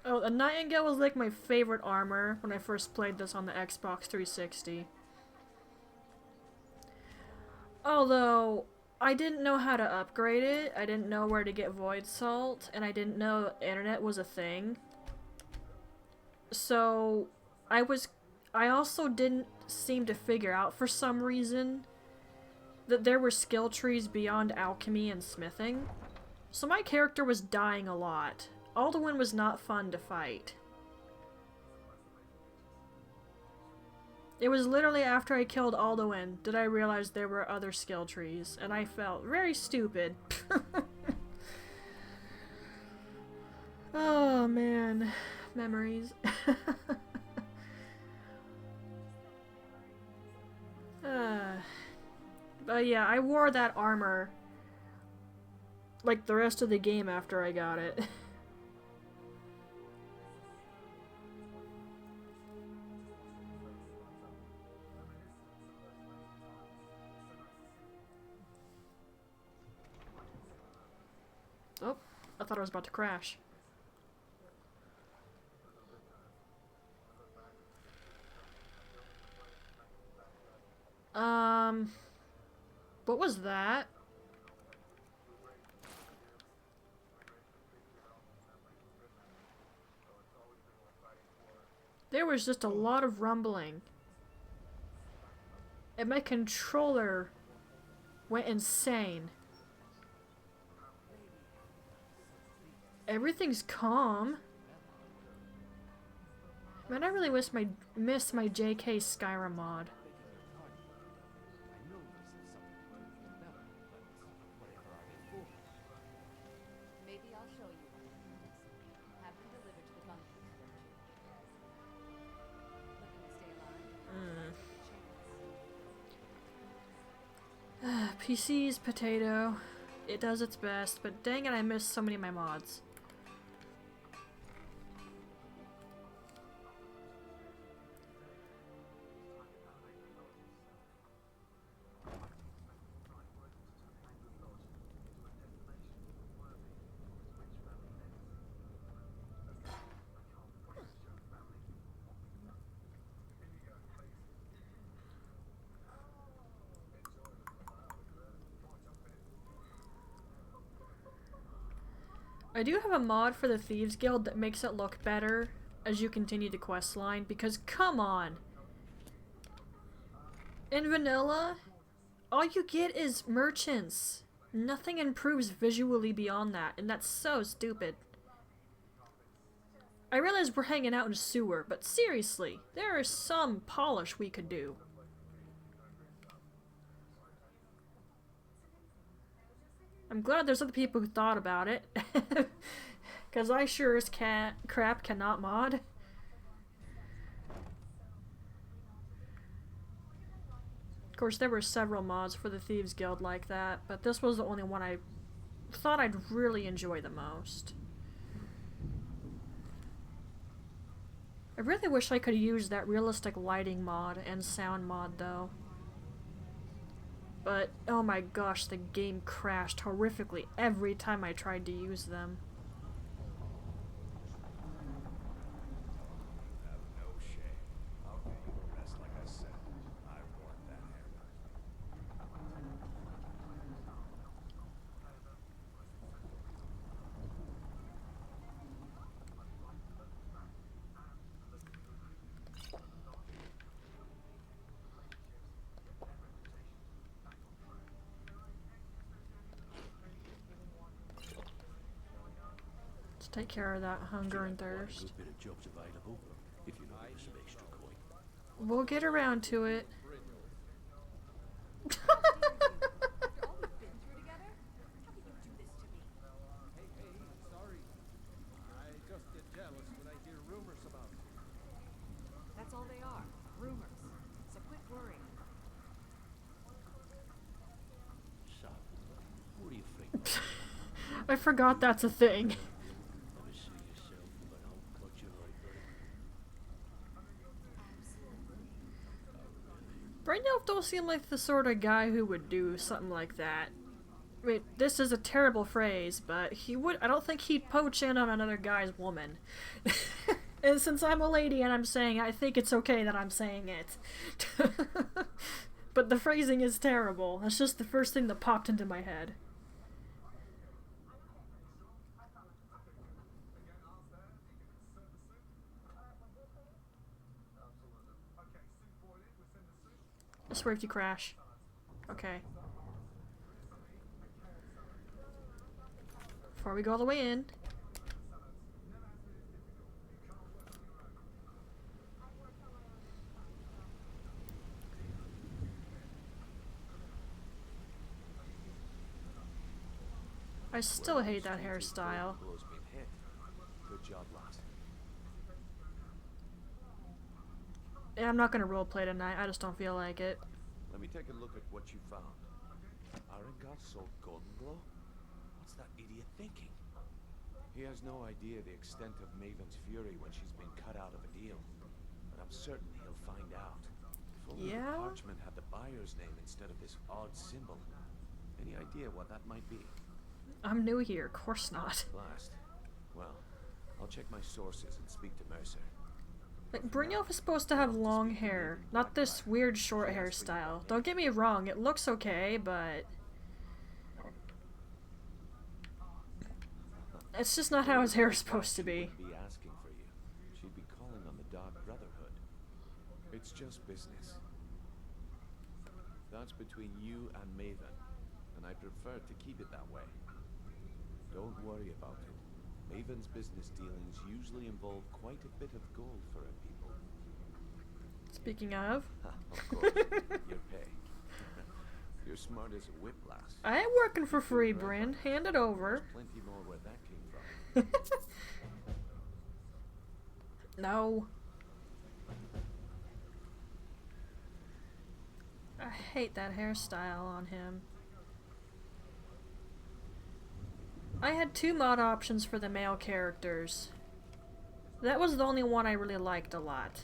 Oh, a Nightingale was like my favorite armor when I first played this on the Xbox 360. Although, I didn't know how to upgrade it, I didn't know where to get Void Salt, and I didn't know internet was a thing. So, I also didn't seem to figure out for some reason that there were skill trees beyond alchemy and smithing. So my character was dying a lot. Alduin was not fun to fight. It was literally after I killed Alduin that I realized there were other skill trees, and I felt very stupid. Oh man, memories. But yeah, I wore that armor like the rest of the game after I got it. Oh, I thought I was about to crash. What was that? There was just a lot of rumbling. And my controller went insane. Everything's calm. Man, I really miss my JK Skyrim mod. Maybe I'll show you. Have them delivered to the bunkers, don't you? Looking to stay alive? PC's potato. It does its best, but dang it, I missed so many of my mods. I do have a mod for the Thieves Guild that makes it look better as you continue the quest line, because come on! In vanilla, all you get is merchants. Nothing improves visually beyond that, and that's so stupid. I realize we're hanging out in a sewer, but seriously, there is some polish we could do. I'm glad there's other people who thought about it. Because I sure as crap cannot mod. Of course, there were several mods for the Thieves Guild like that, but this was the only one I thought I'd really enjoy the most. I really wish I could use that realistic lighting mod and sound mod, though. But, oh my gosh, the game crashed horrifically every time I tried to use them. Have no shame. I'll get you a rest like I said. I want that hammer. Let's take care of that hunger and thirst. Good bit of jobs available, if you're looking for some extra coin. We'll get around to it. After all we've been through together? How can you do this to me? Hey, sorry. I just get jealous when I hear rumors about you. That's all they are. Rumors. So quit worrying. So, what do you think? I forgot that's a thing. Never see yourself with an old codger like that? Absolutely. Oh, really? Brynjolf don't seem like the sort of guy who would do something like that. I mean, this is a terrible phrase, but he would. I don't think he'd poach in on another guy's woman. And since I'm a lady and I'm saying it, I think it's okay that I'm saying it. But the phrasing is terrible. That's just the first thing that popped into my head. I swear if you crash. Okay. Before we go all the way in. I still hate that hairstyle. Good job, lass. Yeah, I'm not gonna roleplay tonight. I just don't feel like it. Let me take a look at what you found. Arengar sold Golden Glow? What's that idiot thinking? He has no idea the extent of Maven's fury when she's been cut out of a deal. But I'm certain he'll find out. If only Yeah? the parchment had the buyer's name instead of this odd symbol. Any idea what that might be? I'm new here. Of course not. Last. Well, I'll check my sources and speak to Mercer. Like, Brynjolf is supposed to have long hair, not this weird short hairstyle. Don't get me wrong, it looks okay, but... it's just not how his hair is supposed to be. She'd be asking for you. She'd be calling on the Dark Brotherhood. It's just business. That's between you and Maven, and I prefer to keep it that way. Don't worry about it. Maven's business dealings usually involve quite a bit of gold for her people. Speaking of... Of course, your pay. You're smart as a whiplash. I am working for free, Bryn. Hand it over. There's plenty more where that came from. No. I hate that hairstyle on him. I had 2 mod options for the male characters. That was the only one I really liked a lot.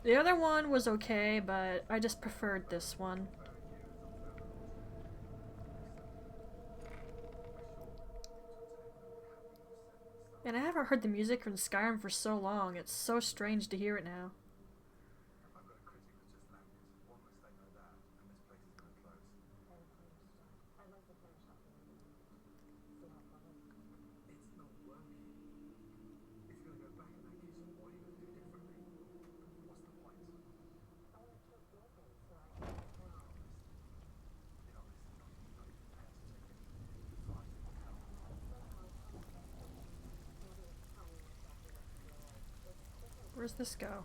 The other one was okay, but I just preferred this one. And I haven't heard the music from Skyrim for so long, it's so strange to hear it now. Where's this go?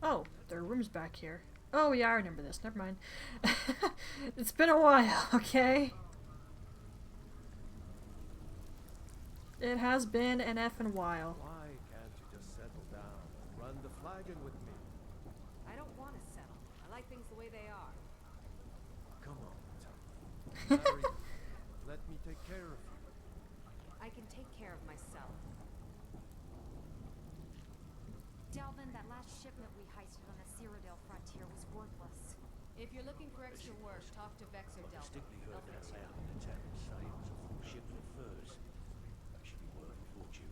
Oh, there are rooms back here. Oh yeah, I remember this. Never mind. It's been a while, okay? It has been an effing while. Why can't you just settle down and run the flagon with me? I don't want to settle. I like things the way they are. Come on, tell me. Marry me. Let me take care of you. I can take care of myself. Delvin, that last shipment we heisted on the Cyrodiil frontier was worthless. If you're looking for extra work, talk to Vex or I Delvin. distinctly heard They'll that fix you. loud in the tavern say it was a full shipment of furs. That should be worth a fortune.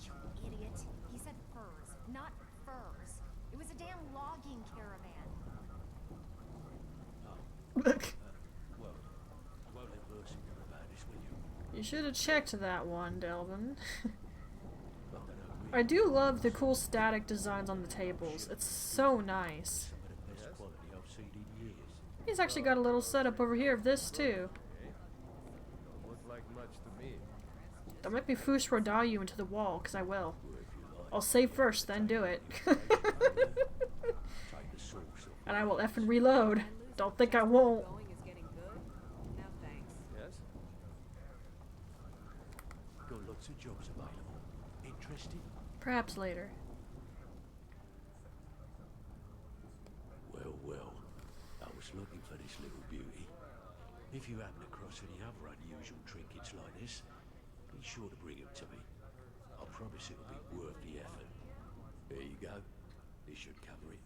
You idiot. He said furs, not furs. It was a damn logging caravan. Oh, well, I won't let Mercy know about this, will you? You should have checked that one, Delvin. I don't know, I do love the cool static designs on the tables. It's so nice. some of the best quality I've seen in years. He's actually got a little setup over here of this too. Don't look like much to me. Don't make me Foosh Rodal you into the wall, because I will. Or if you like, I'll save first, then do it. take the sauce off. And I will effing reload. Don't think I won't. Going is getting good. No thanks. Yes? Got lots of jobs available. Interested? Perhaps later. Well, well, I was looking for this little beauty. If you happen across any other unusual trinkets like this, be sure to bring him to me. I promise it'll be worth the effort. There you go. This should cover it.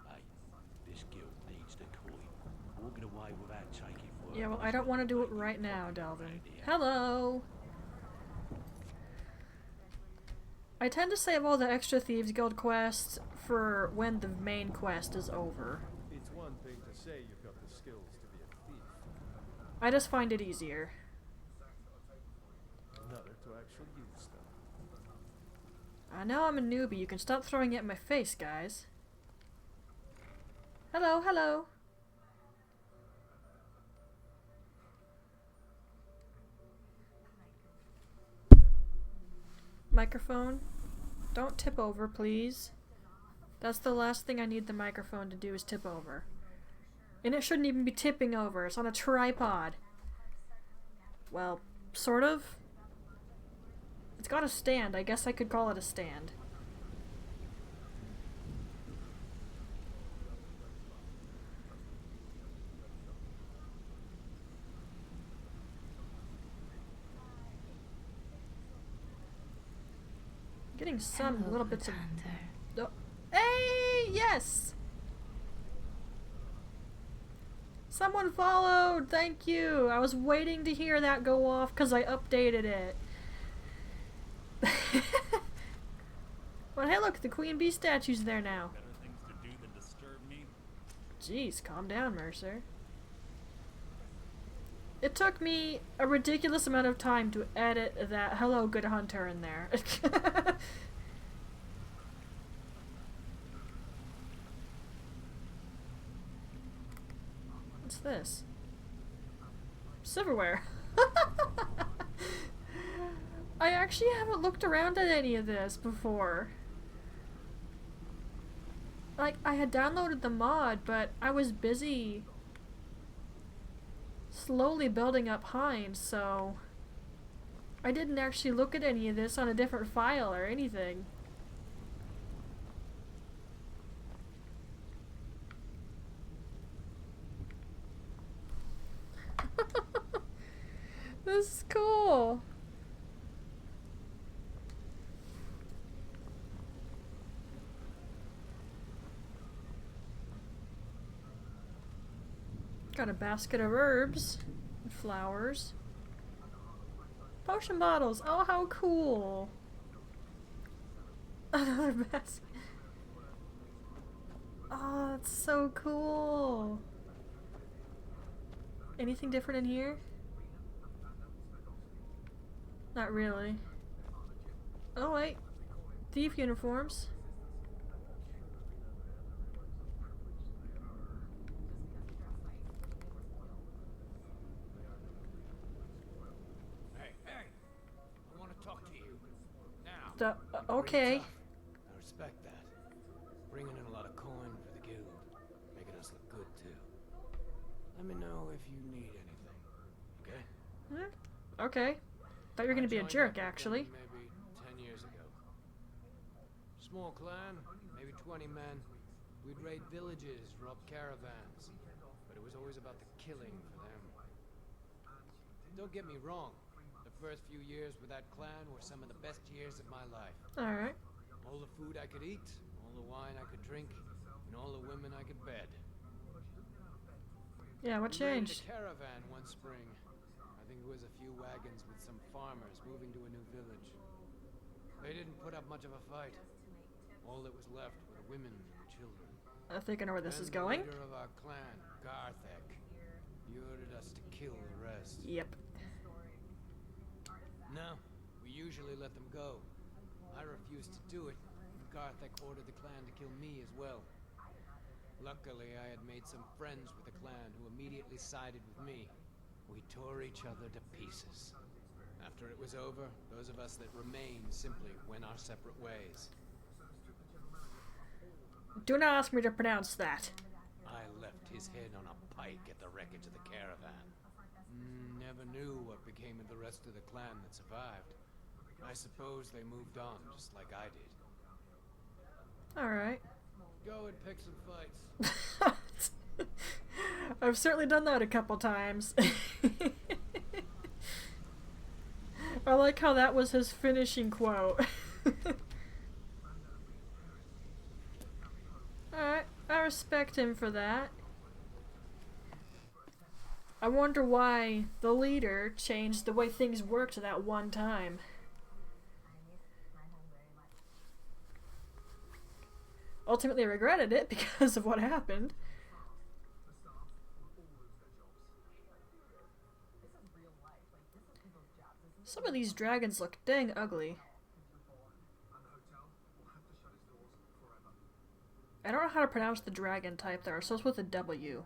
Hey, this guild needs the coin. Walking away without taking work. Yeah, well, I don't want to do it right now, Delvin. Hello! I tend to save all the extra Thieves Guild quests for when the main quest is over. It's one thing to say you've got the skills to be a thief, I just find it easier. another to actually use them. I know I'm a newbie. You can stop throwing it in my face, guys. Hello, hello. Microphone, don't tip over, please. That's the last thing I need the microphone to do is tip over. And it shouldn't even be tipping over. It's on a tripod. Well, sort of. It's got a stand. I guess I could call it a stand. Getting some Hello, little bits of... Hunter. Oh. Hey! Yes! Someone followed! Thank you! I was waiting to hear that go off because I updated it. Well, hey look, the Queen Bee statue's there now. Better things to do than disturb me. Jeez, calm down, Mercer. It took me a ridiculous amount of time to edit that "Hello, good hunter" in there. What's this? Silverware. I actually haven't looked around at any of this before. Like, I had downloaded the mod, but I was busy slowly building up Himes, so I didn't actually look at any of this on a different file or anything. This is cool. Got a basket of herbs and flowers. Potion bottles. Oh, how cool. Another basket. Oh, that's so cool. Anything different in here? Not really. Oh, wait. Thief uniforms. Hey, I want to talk to you. Now. Okay. I respect that. Bringing in a lot of coin for the guild. Making us look good, too. Let me know if you need anything. Okay? Okay. Thought you were gonna be a I joined jerk, up with them actually. Maybe 10 years ago. Small clan, maybe 20 men. We'd raid villages, rob caravans. But it was always about the killing for them. Don't get me wrong. The first few years with that clan were some of the best years of my life. Alright. All the food I could eat, all the wine I could drink, and all the women I could bed. Yeah, what We raided changed? a caravan one spring. I think it was a few wagons with some farmers moving to a new village. They didn't put up much of a fight. All that was left were the women and children. I think I know where this is And going. the leader of our clan, Garthek, he ordered us to kill the rest. Yep. No, we usually let them go. I refused to do it, and Garthek ordered the clan to kill me as well. Luckily, I had made some friends with the clan who immediately sided with me. We tore each other to pieces. After it was over, those of us that remained simply went our separate ways. Do not ask me to pronounce that. I left his head on a pike at the wreckage of the caravan. Never knew what became of the rest of the clan that survived. I suppose they moved on, just like I did. Alright. Go and pick some fights. I've certainly done that a couple times. I like how that was his finishing quote. Alright, I respect him for that. I wonder why the leader changed the way things worked that one time. Ultimately regretted it because of what happened. Some of these dragons look dang ugly. I don't know how to pronounce the dragon type there, so it's with a W.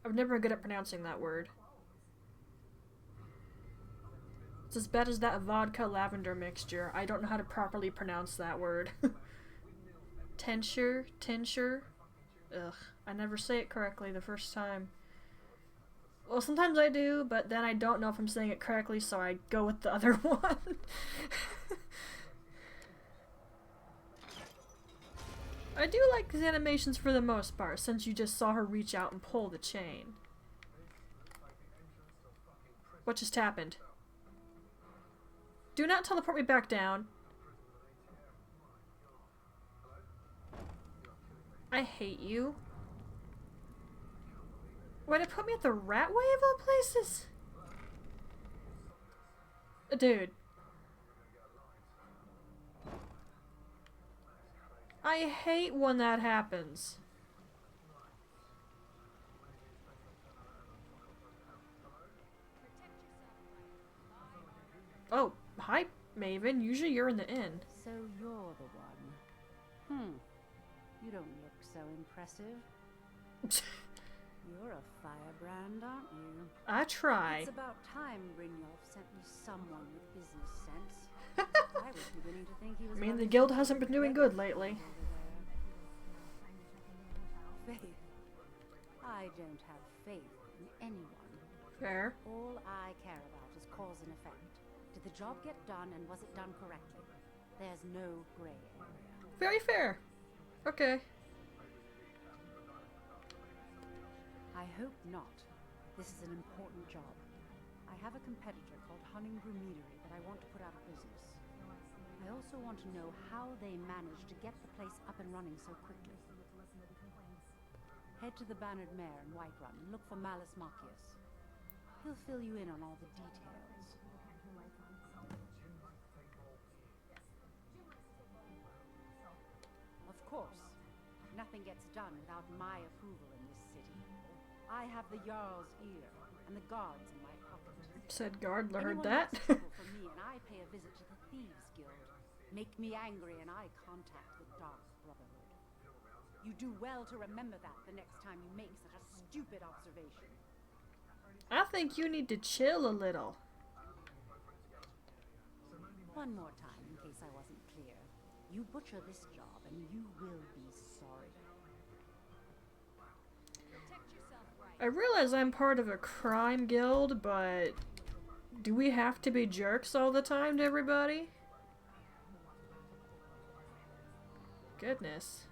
I'm never good at pronouncing that word. It's as bad as that vodka lavender mixture. I don't know how to properly pronounce that word. Tincture? Tincture? Ugh, I never say it correctly the first time. Well, sometimes I do, but then I don't know if I'm saying it correctly, so I go with the other one. I do like these animations for the most part, since you just saw her reach out and pull the chain. What just happened? Do not teleport me back down. I hate you. Why'd it put me at the rat way of all places? Dude. I hate when that happens. Oh, hi, Maven. Usually you're in the inn. So you're the one. You don't look so impressive. You're a firebrand, aren't you? I try. It's about time Brynjolf sent me someone with business sense. I was beginning to think he was. I mean, the guild hasn't been doing good lately. Faith. I don't have faith in anyone. Fair. All I care about is cause and effect. Did the job get done, and was it done correctly? There's no gray area. Very fair. Okay. I hope not. This is an important job. I have a competitor called Hunningbrew Meadery that I want to put out of business. I also want to know how they managed to get the place up and running so quickly. Head to the Bannered Mare in Whiterun and look for Malus Marcius. He'll fill you in on all the details. Of course, nothing gets done without my approval in this city. I have the Jarl's ear and the guards in my pocket. Said Gardler heard Anyone that. less trouble for me, and I pay a visit to the Thieves Guild. Make me angry, and I contact the Dark Brotherhood. You do well to remember that the next time you make such a stupid observation. I think you need to chill a little. One more time, in case I wasn't clear. You butcher this job, and you will be sorry. I realize I'm part of a crime guild, but do we have to be jerks all the time to everybody? Goodness.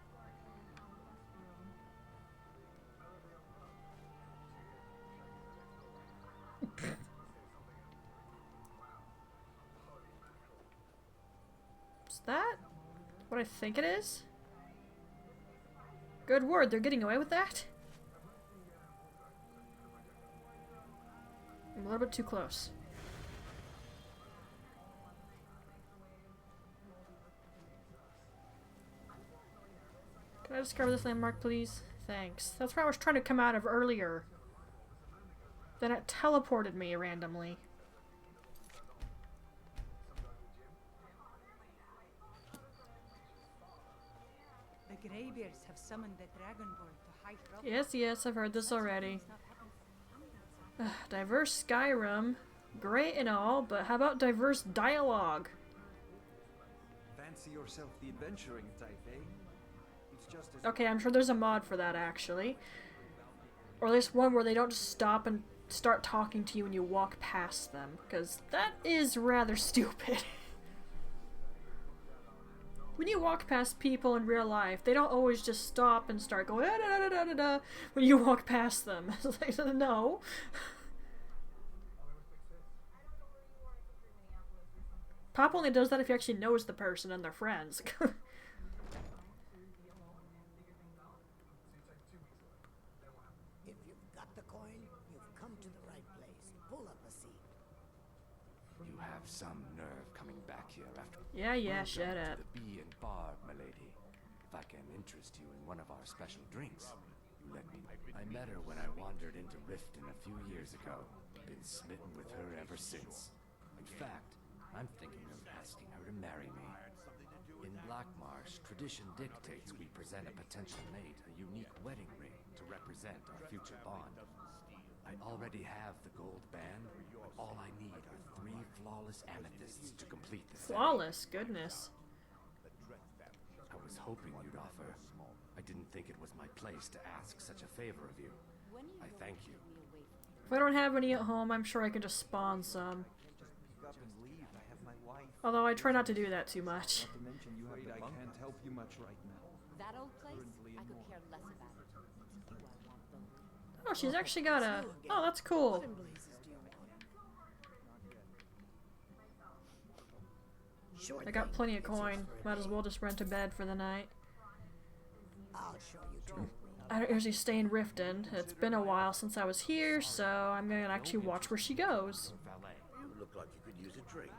Is that what I think it is? Good word, they're getting away with that? I'm a little bit too close. Can I discover this landmark, please? Thanks. That's where I was trying to come out of earlier. Then it teleported me randomly. The Greybeards have summoned the Dragonborn to high trouble. Yes, I've heard this already. Diverse Skyrim. Great and all, but how about diverse dialogue? Fancy yourself the adventuring type, eh? It's just as Okay, I'm sure there's a mod for that, actually. Or at least one where they don't just stop and start talking to you when you walk past them, because that is rather stupid. When you walk past people in real life, they don't always just stop and start going da da da da da when you walk past them. It's like, no. Pop only does that if he actually knows the person and they're friends. If you've got the coin, you've come to the right place. Pull up a seat. You have some nerve coming back here after. Yeah, Welcome shut up. to the Bee and Bar, milady. If I can interest you in one of our special drinks, you let me. I met her when I wandered into Riften a few years ago. Been smitten with her ever since. In fact, I'm thinking of asking her to marry me. In Blackmarsh, tradition dictates we present a potential mate a unique wedding ring to represent our future bond. I already have the gold band, but all I need are 3 flawless amethysts to complete the set. Flawless, goodness. I was hoping you'd offer. I didn't think it was my place to ask such a favor of you. I thank you. If I don't have any at home, I'm sure I could just spawn some. Up and leave. I have my wife. Although I try not to do that too much. Not to mention you have the I can't help you much right now. That old place? I could care less about it. Do I want them? Oh, she's actually got a... Oh, that's cool. What in blazes do you want? Sure I got thing. plenty of It's yours coin. for a Might as day. well just rent a bed for the night. I'll show you to a room. I don't usually stay in Riften. It's been a while since I was here, so I'm gonna actually watch where she goes. Valet. You look like you could use a drink.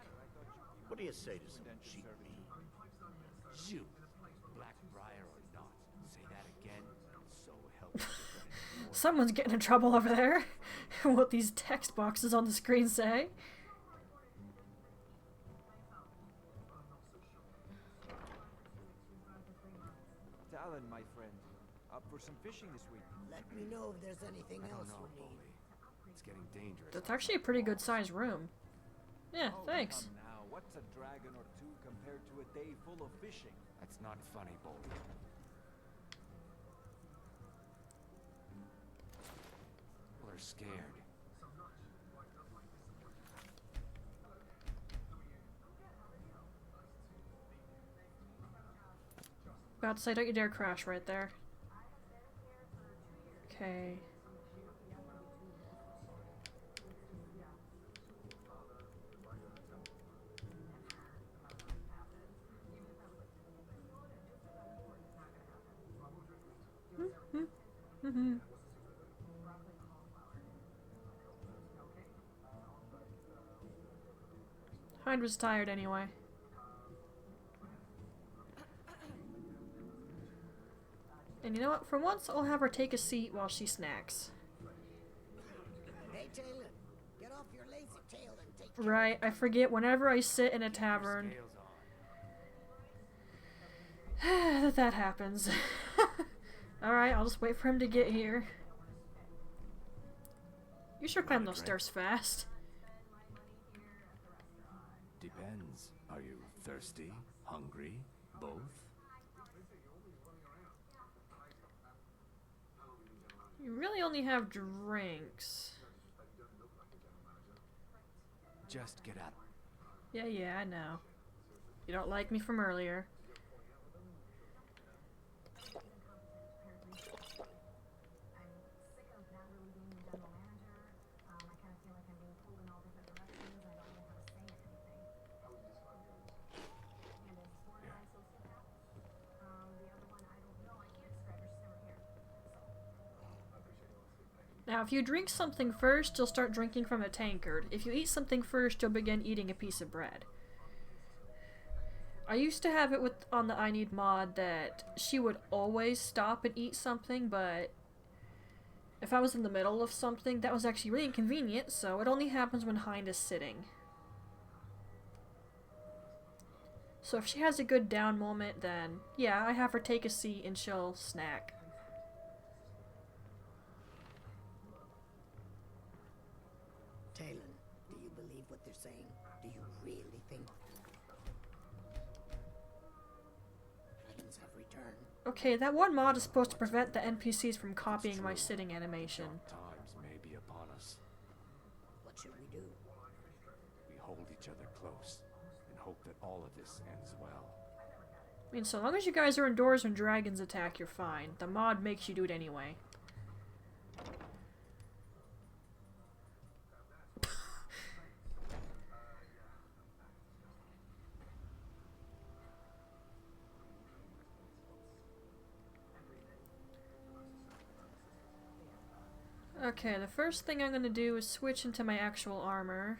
What do you say to some cheap meat? Shoot. Blackbriar or not. Say that again. So help me. Someone's getting in trouble over there. What these text boxes on the screen say. Talon, my friend. Up for some fishing this week. Let me know if there's anything I don't else know, you need. Bully. It's getting dangerous. That's actually a pretty good sized room. Yeah, Oh, thanks. Come now. What's a dragon or two compared to a day full of fishing? That's not funny, Bully. People are scared. About to say, don't you dare crash right there. Okay. Hind was tired anyway. And you know what? For once, I'll have her take a seat while she snacks. Hey, Taylor, get off your lazy tail and take Right, I forget whenever I sit in a tavern Scales on. that that happens. Alright, I'll just wait for him to get here. You sure climb those stairs fast. Depends. Are you thirsty? Hungry? Both? You really only have drinks. Just get up. Yeah, I know. You don't like me from earlier. Now, if you drink something first, you'll start drinking from a tankard. If you eat something first, you'll begin eating a piece of bread. I used to have it with on the I Need mod that she would always stop and eat something, but if I was in the middle of something, that was actually really inconvenient, so it only happens when Hind is sitting. So if she has a good down moment, then yeah, I have her take a seat and she'll snack. Talon, do you believe what they're saying? Do you really think dragons have returned? Okay, that one mod is supposed to prevent the NPCs from copying my sitting animation. Times may be upon us. What should we do? We hold each other close and hope that all of this ends well. I mean, so long as you guys are indoors when dragons attack, you're fine. The mod makes you do it anyway. Okay, the first thing I'm gonna do is switch into my actual armor.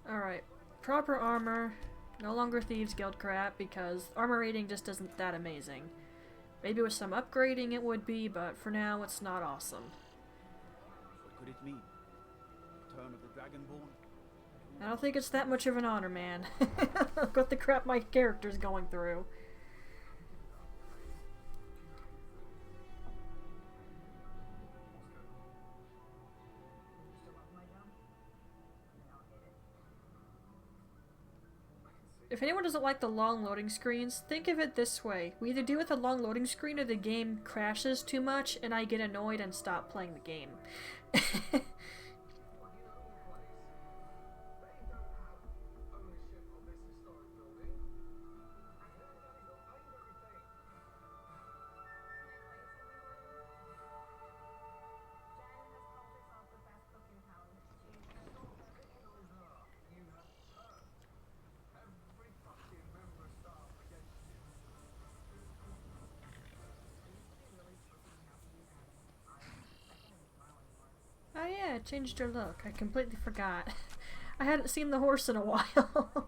Alright, proper armor. No longer Thieves Guild crap, because armor rating just isn't that amazing. Maybe with some upgrading it would be, but for now it's not awesome. What could it mean? Return of the Dragonborn? I don't think it's that much of an honor, man. Look what the crap my character's going through. If anyone doesn't like the long loading screens, think of it this way. We either deal with a long loading screen or the game crashes too much and I get annoyed and stop playing the game. Oh yeah, it changed your look. I completely forgot. I hadn't seen the horse in a while.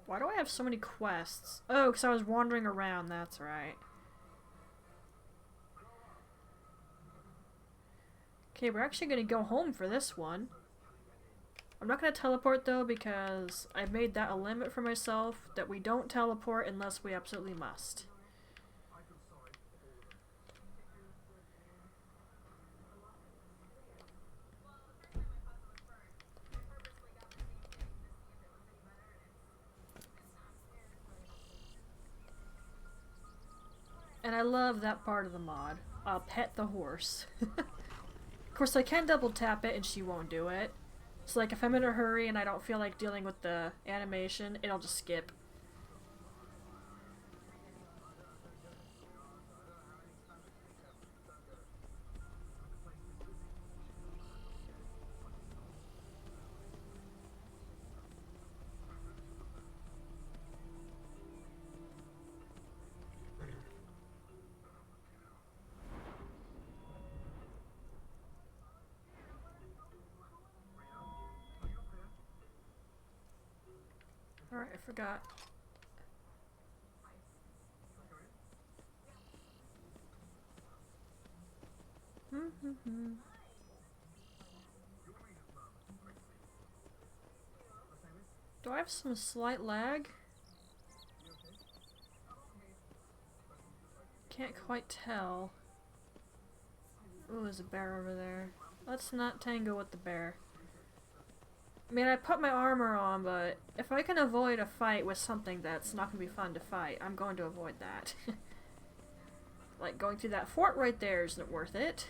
Why do I have so many quests? Oh, because I was wandering around, that's right. Okay, we're actually going to go home for this one. I'm not going to teleport though because I've made that a limit for myself that we don't teleport unless we absolutely must. And I love that part of the mod. I'll pet the horse. Of course I can double tap it and she won't do it. So like if I'm in a hurry and I don't feel like dealing with the animation, it'll just skip. Alright, I forgot. Do I have some slight lag? Can't quite tell. Ooh, there's a bear over there. Let's not tango with the bear. I mean, I put my armor on, but if I can avoid a fight with something that's not going to be fun to fight, I'm going to avoid that. Like, going through that fort right there isn't worth it.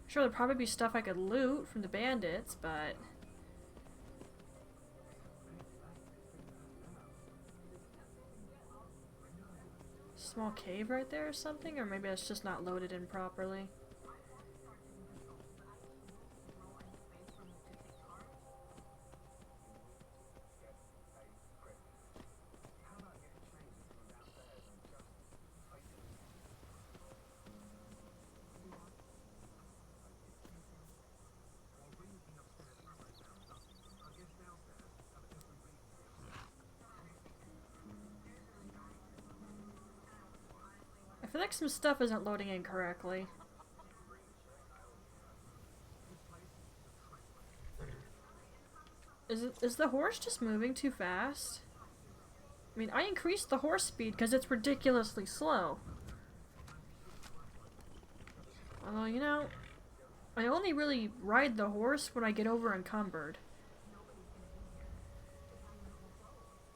Sure, there'd probably be stuff I could loot from the bandits, but... Small cave right there or something? Or maybe it's just not loaded in properly. I feel like some stuff isn't loading in correctly. Is the horse just moving too fast? I mean, I increased the horse speed because it's ridiculously slow. Although, you know, I only really ride the horse when I get over encumbered.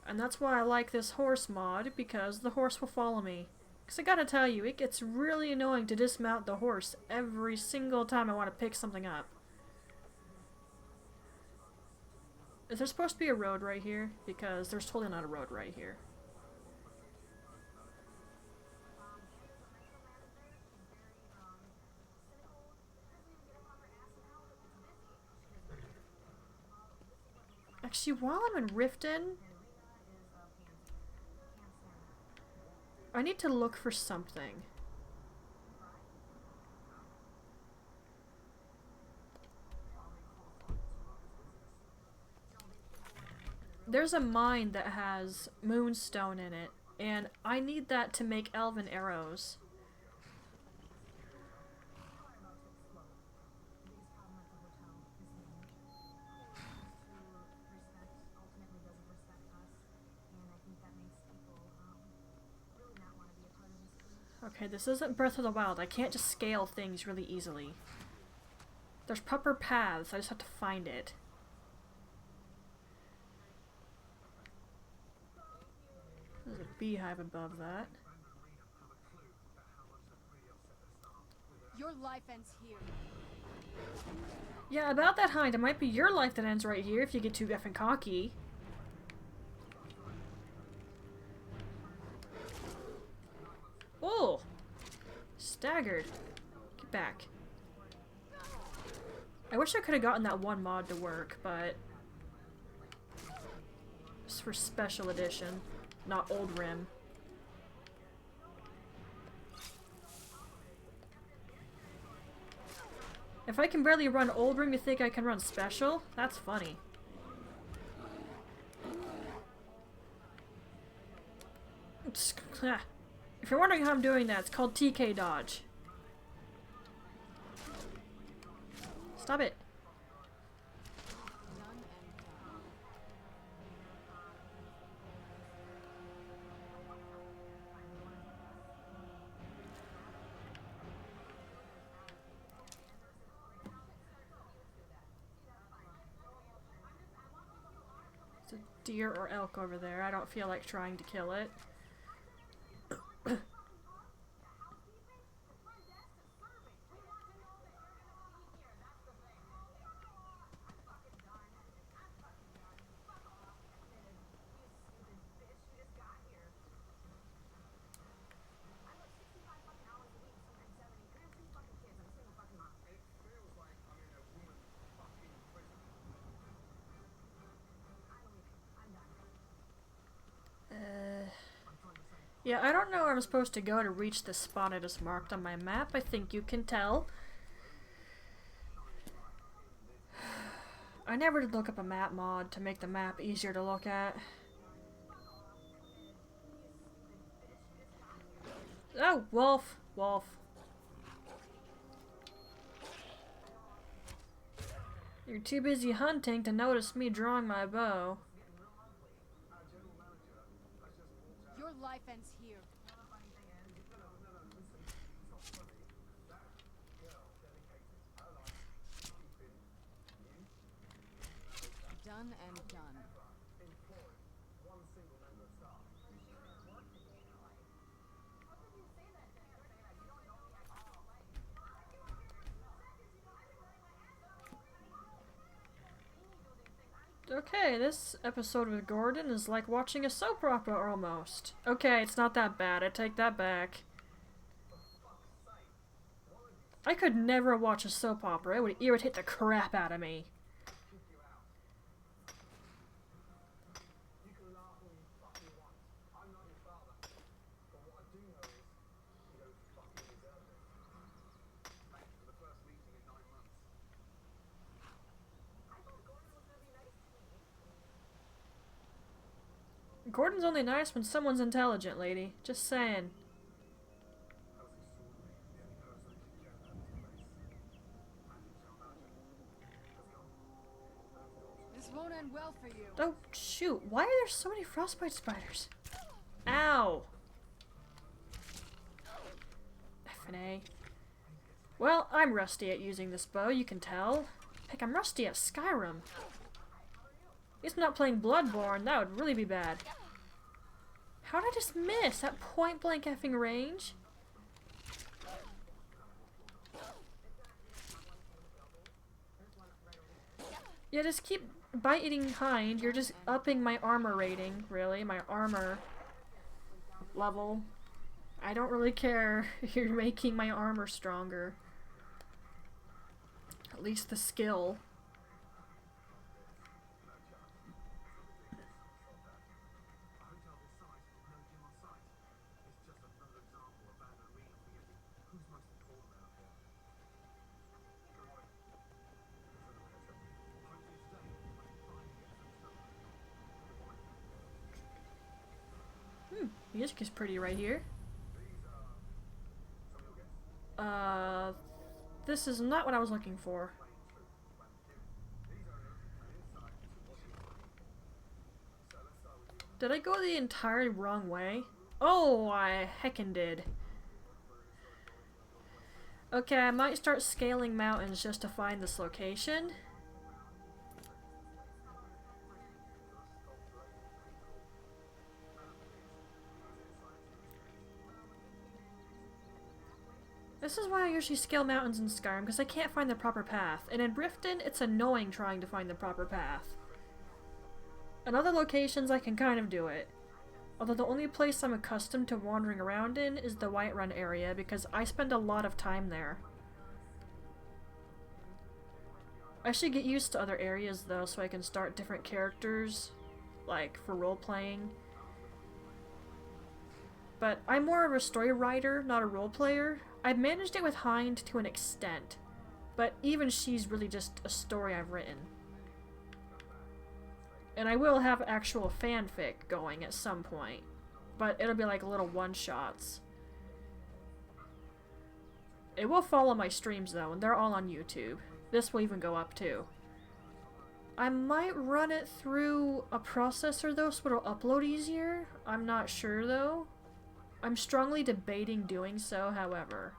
And that's why I like this horse mod, because the horse will follow me. Because I gotta tell you, it gets really annoying to dismount the horse every single time I want to pick something up. Is there supposed to be a road right here? Because there's totally not a road right here. Actually, while I'm in Riften, I need to look for something. There's a mine that has moonstone in it, and I need that to make elven arrows. Okay, this isn't Breath of the Wild. I can't just scale things really easily. There's proper paths, I just have to find it. There's a beehive above that. Your life ends here. Yeah, about that height, it might be your life that ends right here if you get too effing cocky. Oh! Staggered. Get back. I wish I could have gotten that one mod to work, but it's for special edition, not old rim. If I can barely run old rim, you think I can run special? That's funny. If you're wondering how I'm doing that, it's called TK dodge. Stop it. It's a deer or elk over there. I don't feel like trying to kill it. Yeah, I don't know where I'm supposed to go to reach the spot I just marked on my map. I think you can tell. I never did look up a map mod to make the map easier to look at. Oh, wolf! Wolf. You're too busy hunting to notice me drawing my bow. Your life ends here. Done and done. Okay, this episode with Gordon is like watching a soap opera almost. Okay, it's not that bad. I take that back. I could never watch a soap opera. It would irritate the crap out of me. Gordon's only nice when someone's intelligent, lady. Just saying. This won't end well for you. Oh, shoot. Why are there so many frostbite spiders? Ow! F&A. Well, I'm rusty at using this bow, you can tell. Heck, I'm rusty at Skyrim. At least I'm not playing Bloodborne, that would really be bad. How did I just miss? At point blank effing range? Yeah, just keep biting behind. You're just upping my armor rating, really. My armor level. I don't really care. You're making my armor stronger. At least the skill. Music is pretty right here. This is not what I was looking for. Did I go the entire wrong way? Oh, I heckin' did. Okay, I might start scaling mountains just to find this location. This is why I usually scale mountains in Skyrim, because I can't find the proper path. And in Riften, it's annoying trying to find the proper path. In other locations, I can kind of do it. Although the only place I'm accustomed to wandering around in is the Whiterun area, because I spend a lot of time there. I should get used to other areas, though, so I can start different characters, like, for role-playing. But I'm more of a story writer, not a role player. I've managed it with Hind to an extent, but even she's really just a story I've written. And I will have actual fanfic going at some point, but it'll be like little one-shots. It will follow my streams though, and they're all on YouTube. This will even go up too. I might run it through a processor though, so it'll upload easier. I'm not sure though. I'm strongly debating doing so, however.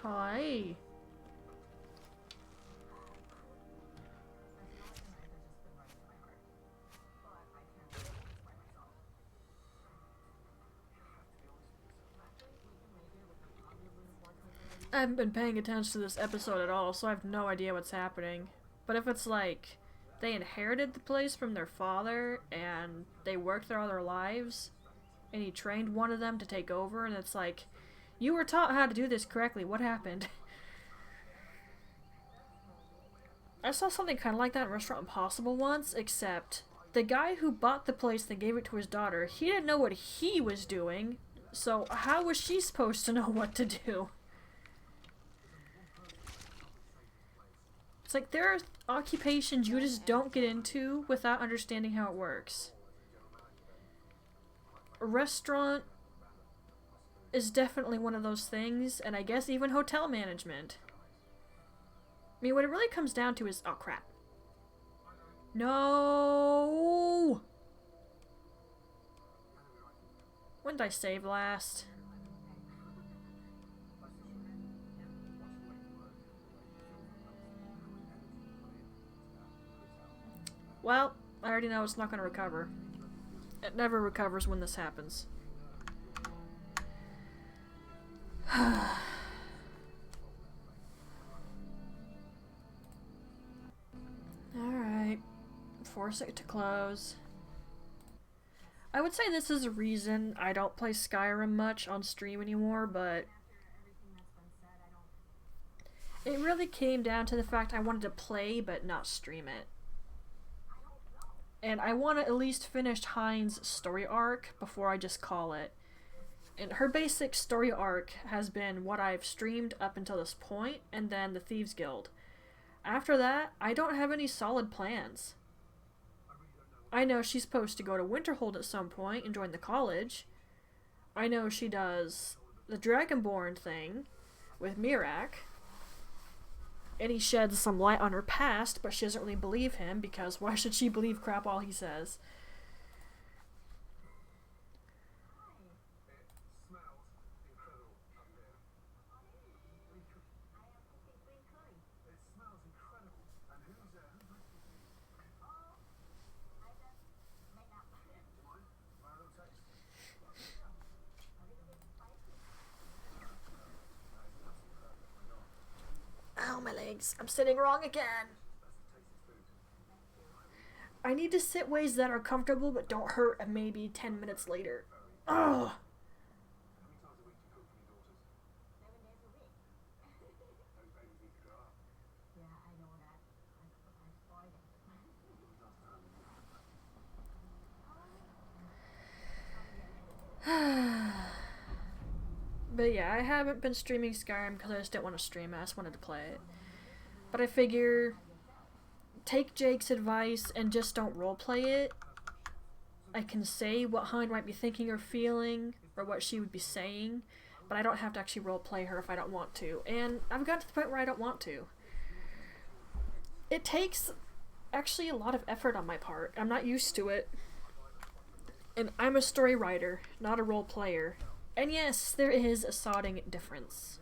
Hi. I haven't been paying attention to this episode at all, so I have no idea what's happening. But if it's like, they inherited the place from their father, and they worked there all their lives, and he trained one of them to take over, and it's like, you were taught how to do this correctly, what happened? I saw something kind of like that in Restaurant Impossible once, except the guy who bought the place and gave it to his daughter, he didn't know what he was doing, so how was she supposed to know what to do? It's like, there are occupations you just don't get into without understanding how it works. A restaurant is definitely one of those things, and I guess even hotel management. I mean, what it really comes down to is... oh, crap. No! When did I save last? Well, I already know it's not going to recover. It never recovers when this happens. Alright. Force it to close. I would say this is a reason I don't play Skyrim much on stream anymore, but It really came down to the fact I wanted to play but not stream it. And I want to at least finish Hein's story arc before I just call it. And her basic story arc has been what I've streamed up until this point, and then the Thieves Guild. After that, I don't have any solid plans. I know she's supposed to go to Winterhold at some point and join the college. I know she does the Dragonborn thing with Mirak. And he sheds some light on her past, but she doesn't really believe him, because why should she believe crap all he says? Ow, my legs. I'm sitting wrong again. I need to sit ways that are comfortable but don't hurt maybe 10 minutes later. Ugh. But yeah, I haven't been streaming Skyrim because I just didn't want to stream it. I just wanted to play it. But I figure, take Jake's advice and just don't roleplay it. I can say what Hein might be thinking or feeling, or what she would be saying, but I don't have to actually roleplay her if I don't want to. And I've got to the point where I don't want to. It takes actually a lot of effort on my part. I'm not used to it. And I'm a story writer, not a role player. And yes, there is a sodding difference.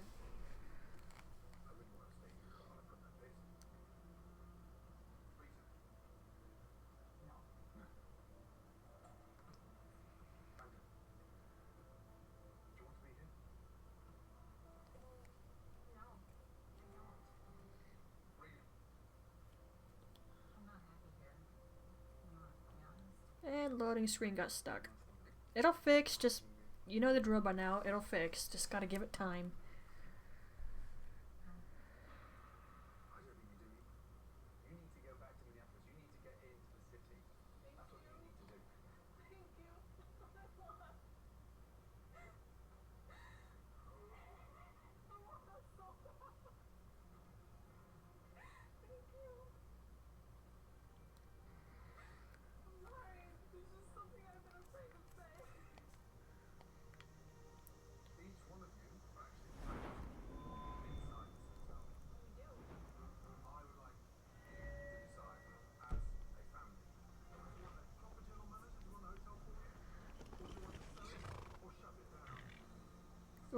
And loading screen got stuck. It'll fix, just, you know the drill by now, it'll fix, just gotta give it time.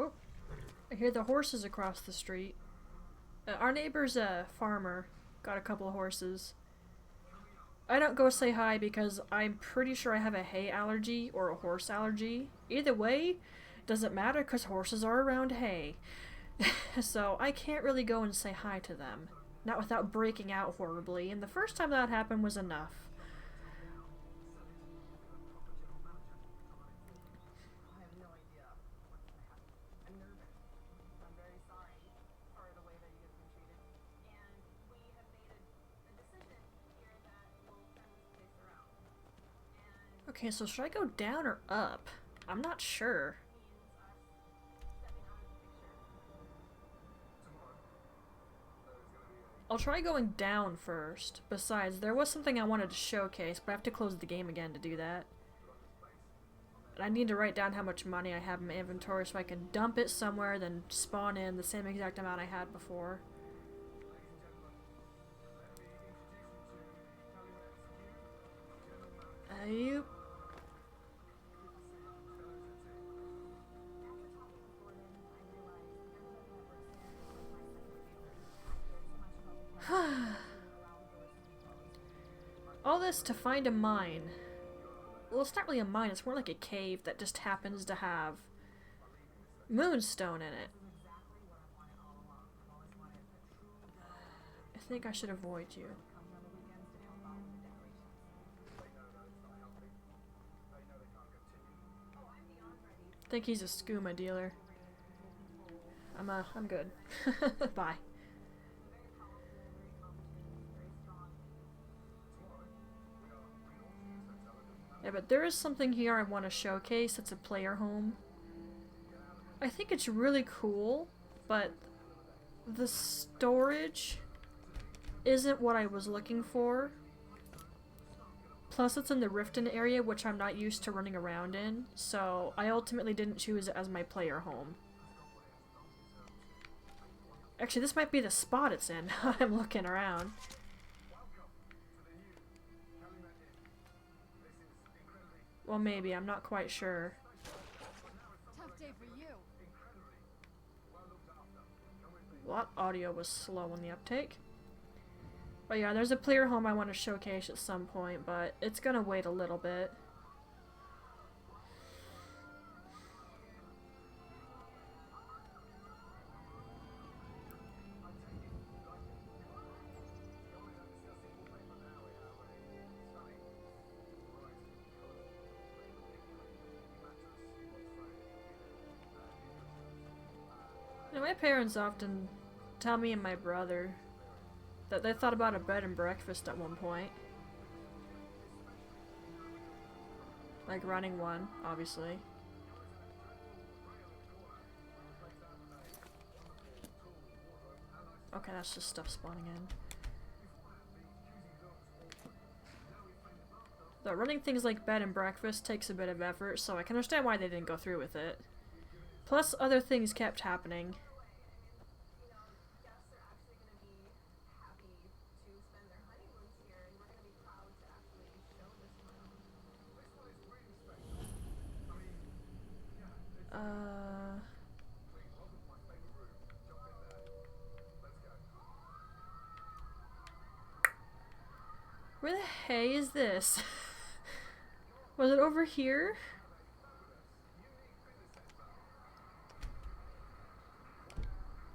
Oh, I hear the horses across the street. Our neighbor's a farmer. Got a couple of horses. I don't go say hi because I'm pretty sure I have a hay allergy or a horse allergy. Either way, doesn't matter because horses are around hay. So I can't really go and say hi to them. Not without breaking out horribly, and the first time that happened was enough. Okay, so should I go down or up? I'm not sure. I'll try going down first. Besides, there was something I wanted to showcase, but I have to close the game again to do that. And I need to write down how much money I have in my inventory so I can dump it somewhere, then spawn in the same exact amount I had before. Ayup. All this to find a mine. Well, it's not really a mine, it's more like a cave that just happens to have moonstone in it. I think I should avoid you. I think he's a skooma dealer. I'm good. Bye. Yeah, but there is something here I want to showcase. It's a player home. I think it's really cool, but the storage isn't what I was looking for. Plus it's in the Riften area, which I'm not used to running around in, so I ultimately didn't choose it as my player home. Actually, this might be the spot it's in. I'm looking around. Well, maybe. I'm not quite sure. Tough day for you. Well, that audio was slow on the uptake. But yeah, there's a player home I want to showcase at some point, but it's gonna wait a little bit. You know, my parents often tell me and my brother that they thought about a bed and breakfast at one point. Like running one, obviously. Okay, that's just stuff spawning in. Though running things like bed and breakfast takes a bit of effort, so I can understand why they didn't go through with it. Plus, other things kept happening. Where the hey is this? Was it over here?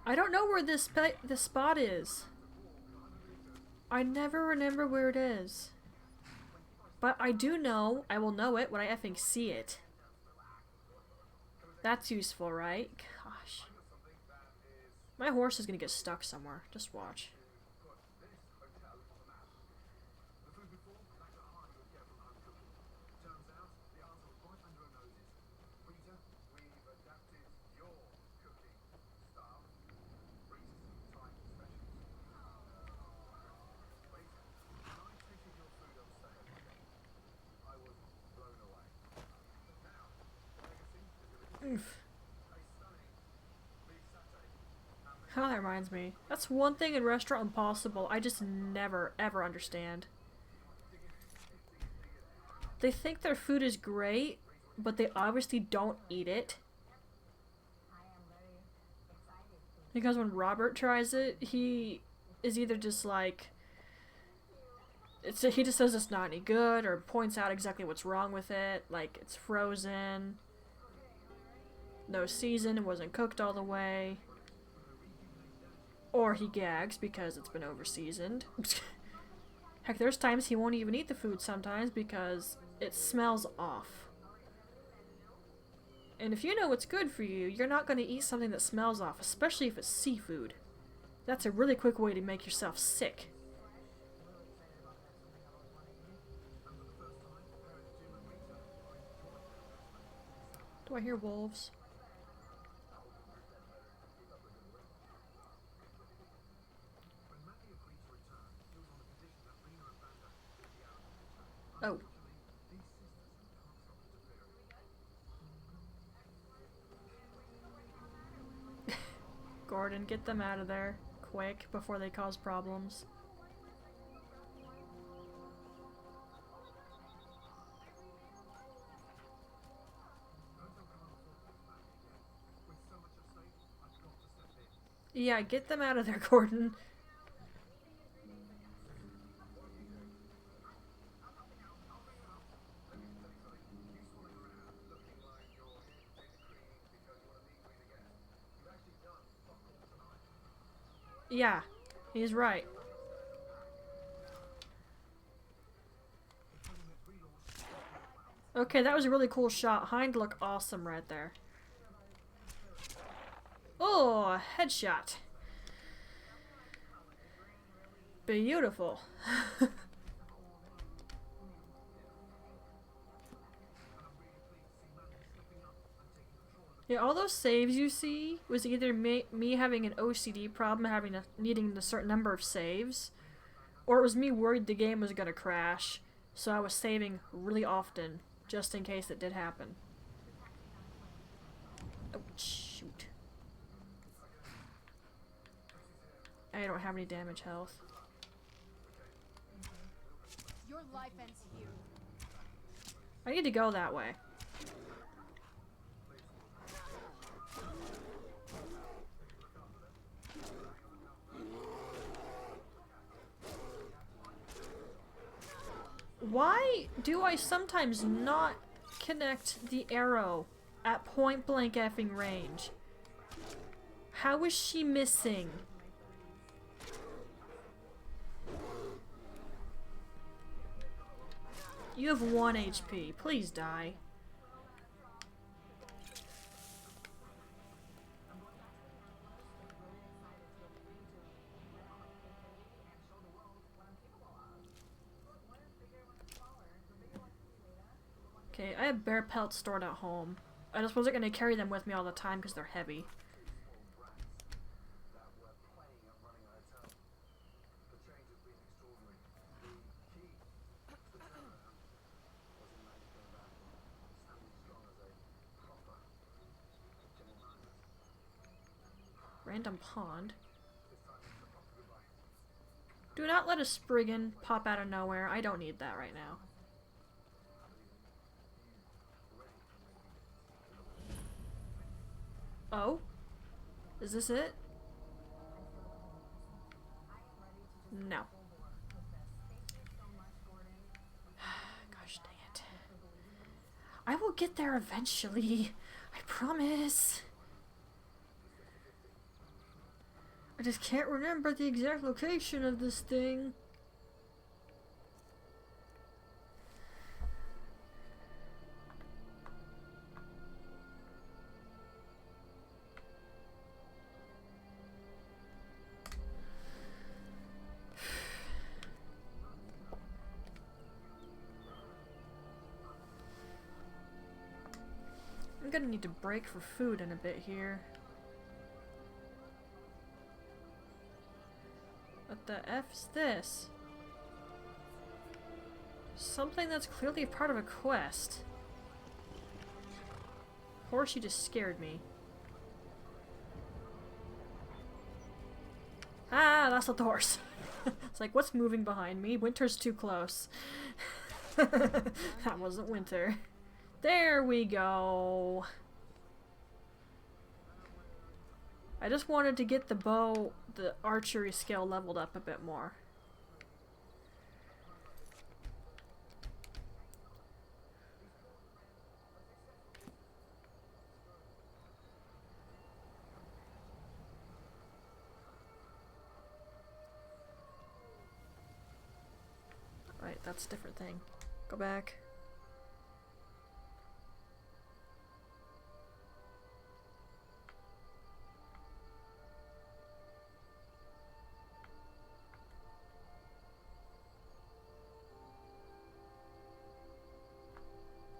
I don't know where this spot is. I never remember where it is. But I do know, I will know it when I effing see it. That's useful, right? Gosh. My horse is gonna get stuck somewhere. Just watch. Oof. Oh, that reminds me. That's one thing in Restaurant Impossible I just never, ever understand. They think their food is great, but they obviously don't eat it. Because when Robert tries it, he is either just like... he just says it's not any good, or points out exactly what's wrong with it. Like, it's frozen. No season, it wasn't cooked all the way. Or he gags because it's been over-seasoned. Heck, there's times he won't even eat the food sometimes because it smells off. And if you know what's good for you, you're not going to eat something that smells off, especially if it's seafood. That's a really quick way to make yourself sick. Do I hear wolves? Oh. Gordon, get them out of there. Quick, before they cause problems. Yeah, get them out of there, Gordon. Yeah, he's right. Okay, that was a really cool shot. Hind look awesome right there. Oh, headshot. Beautiful. Yeah, all those saves you see was either me having an OCD problem, needing a certain number of saves, or it was me worried the game was gonna crash, so I was saving really often, just in case it did happen. Oh, shoot. I don't have any damage health. Your life ends here. I need to go that way. Why do I sometimes not connect the arrow at point blank effing range? How is she missing? You have 1 HP. Please die. Okay, I have bear pelts stored at home. I just wasn't going to carry them with me all the time because they're heavy. Random pond. Do not let a Spriggan pop out of nowhere. I don't need that right now. Oh? Is this it? No. Gosh dang it. I will get there eventually. I promise. I just can't remember the exact location of this thing. I'm gonna need to break for food in a bit here. What the F is this? Something that's clearly a part of a quest. Horse, you just scared me. Ah, that's not the horse. It's like, what's moving behind me? Winter's too close. That wasn't winter. There we go. I just wanted to get the bow, the archery skill leveled up a bit more. Right, that's a different thing. Go back.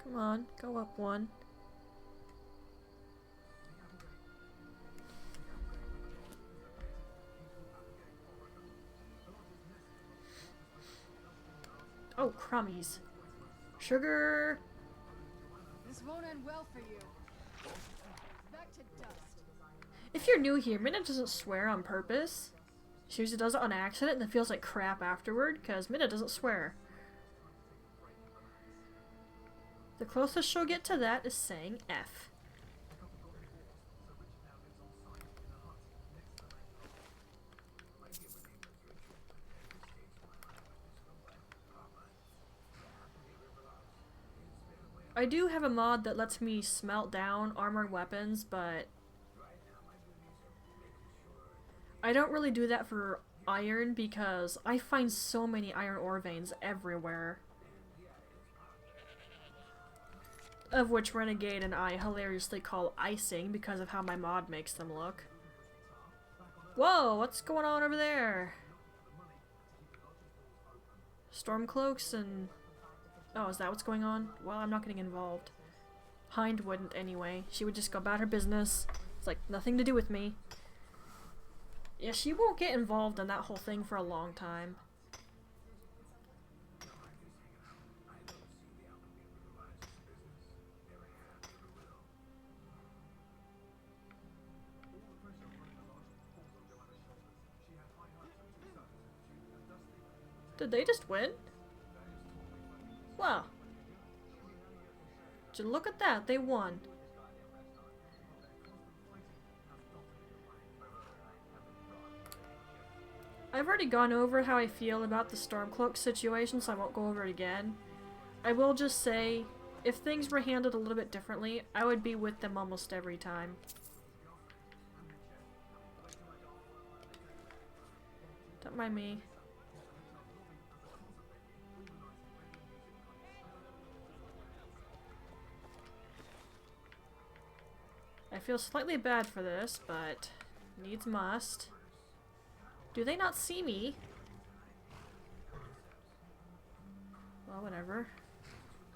Come on, go up one. Oh, crummies. Sugar! This won't end well for you. Back to dust. If you're new here, Minna doesn't swear on purpose. She usually does it on accident and then feels like crap afterward, because Minna doesn't swear. The closest she'll get to that is saying F. I do have a mod that lets me smelt down armored weapons, but I don't really do that for iron because I find so many iron ore veins everywhere. Of which Renegade and I hilariously call icing because of how my mod makes them look. Whoa, what's going on over there? Stormcloaks and... Oh, is that what's going on? Well, I'm not getting involved. Hind wouldn't anyway. She would just go about her business. It's like, nothing to do with me. Yeah, she won't get involved in that whole thing for a long time. Did they just win? Wow. Just look at that, they won. I've already gone over how I feel about the Stormcloak situation, so I won't go over it again. I will just say, if things were handled a little bit differently, I would be with them almost every time. Don't mind me. I feel slightly bad for this, but needs must. Do they not see me? Well, whatever.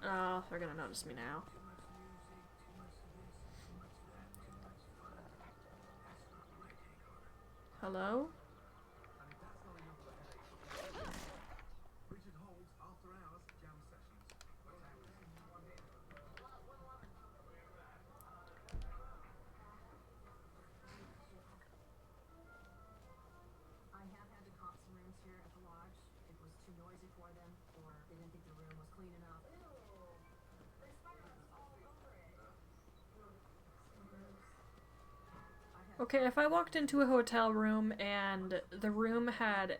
Oh, they're gonna notice me now. Hello? Okay, if I walked into a hotel room and the room had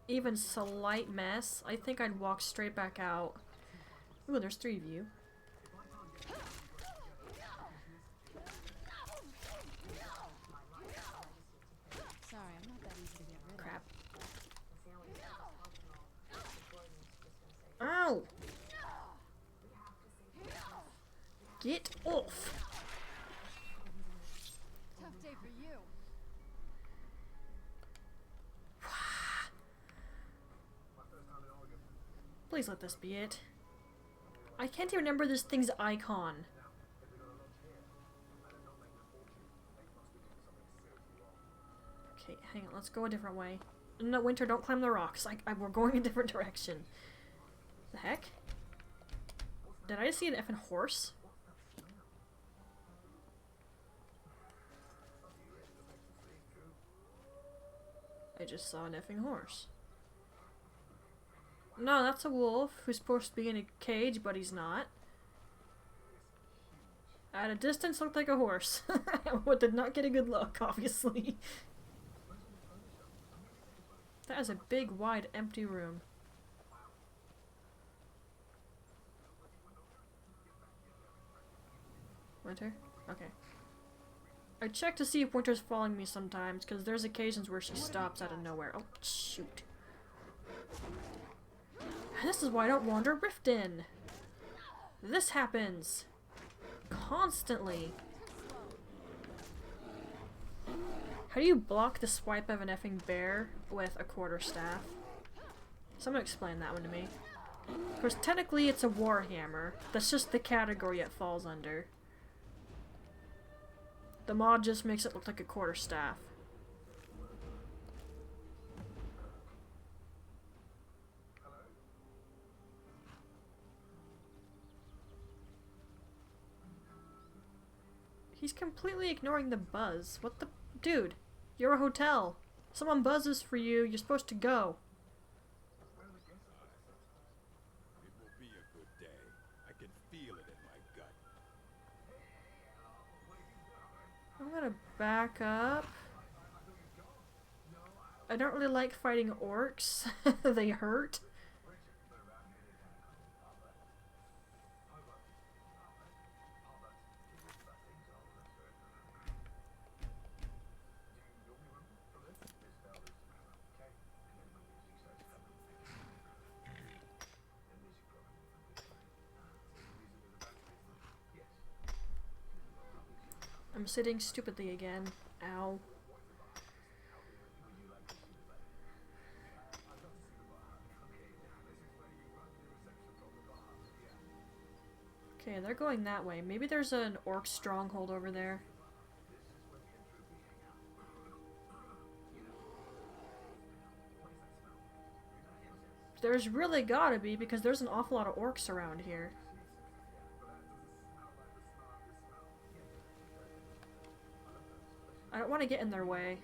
even slight mess, I think I'd walk straight back out. Ooh, there's 3 of you. Sorry, I'm not that easy to get rid of. Crap. Ow! Get off! Tough day for you. Please let this be it. I can't even remember this thing's icon. Okay, hang on, let's go a different way. No, Winter, don't climb the rocks. We're going a different direction. The heck? Did I just see an effing horse? I just saw an effing horse. No, that's a wolf who's supposed to be in a cage, but he's not. At a distance, looked like a horse. What did not get a good look, obviously. That is a big, wide, empty room. Winter? Okay. I check to see if Winter's following me sometimes, because there's occasions where she stops out of nowhere. Oh, shoot. This is why I don't wander Riften. This happens. Constantly. How do you block the swipe of an effing bear with a quarterstaff? Someone explain that one to me. Of course, technically it's a warhammer. That's just the category it falls under. The mod just makes it look like a quarterstaff. He's completely ignoring the buzz. What the... Dude, you're a hotel. Someone buzzes for you, you're supposed to go. It will be a good day. I can feel it in my gut. I'm gonna back up. I don't really like fighting orcs. They hurt. I'm sitting stupidly again. Ow. Okay, Okay, they're going that way. Maybe there's an orc stronghold over there. There's really gotta be, because there's an awful lot of orcs around here. I don't want to get in their way.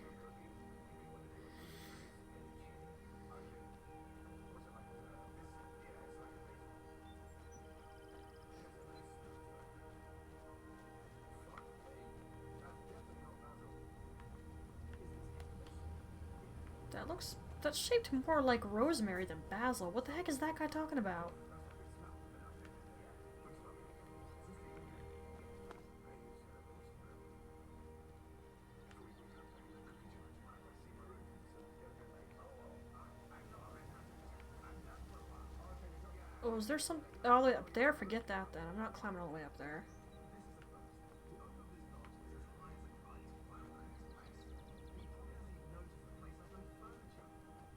That's shaped more like rosemary than basil. What the heck is that guy talking about? Oh, is there some all the way up there? Forget that then. I'm not climbing all the way up there.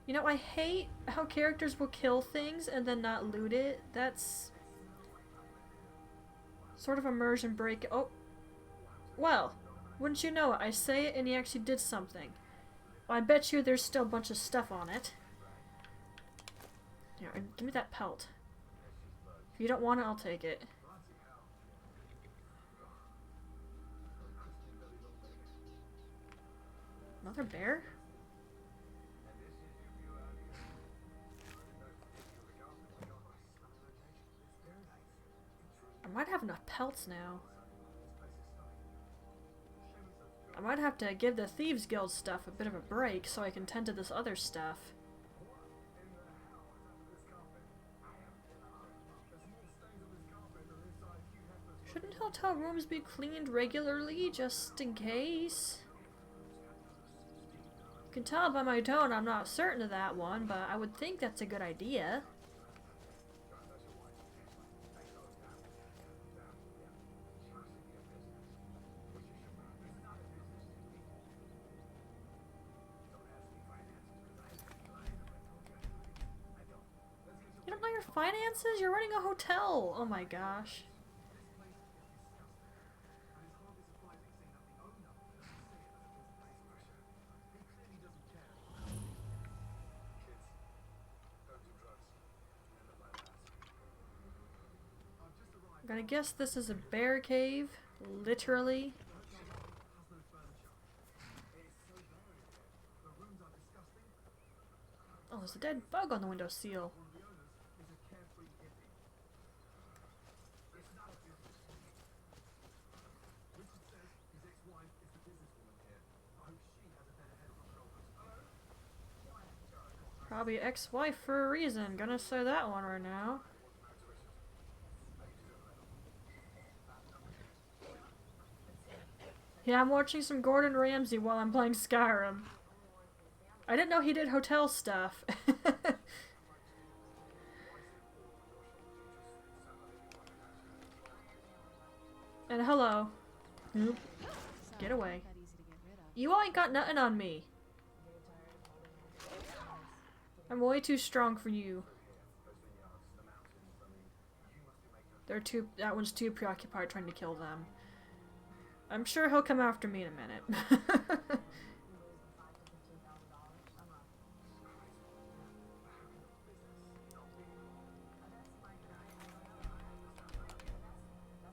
You know, I hate how characters will kill things and then not loot it. That's sort of immersion break. Oh, well, wouldn't you know it? I say it and he actually did something. Well, I bet you there's still a bunch of stuff on it. Here, give me that pelt. If you don't want it, I'll take it. Another bear? I might have enough pelts now. I might have to give the Thieves Guild stuff a bit of a break so I can tend to this other stuff. Shouldn't hotel rooms be cleaned regularly, just in case? You can tell by my tone I'm not certain of that one, but I would think that's a good idea. You don't know your finances? You're running a hotel! Oh my gosh. I'm gonna guess this is a bear cave, literally. Oh, there's a dead bug on the windowsill. Probably ex-wife for a reason. Gonna say that one right now. Yeah, I'm watching some Gordon Ramsay while I'm playing Skyrim. I didn't know he did hotel stuff. And hello. Nope. Get away. You all ain't got nothing on me. I'm way too strong for you. That one's too preoccupied trying to kill them. I'm sure he'll come after me in a minute.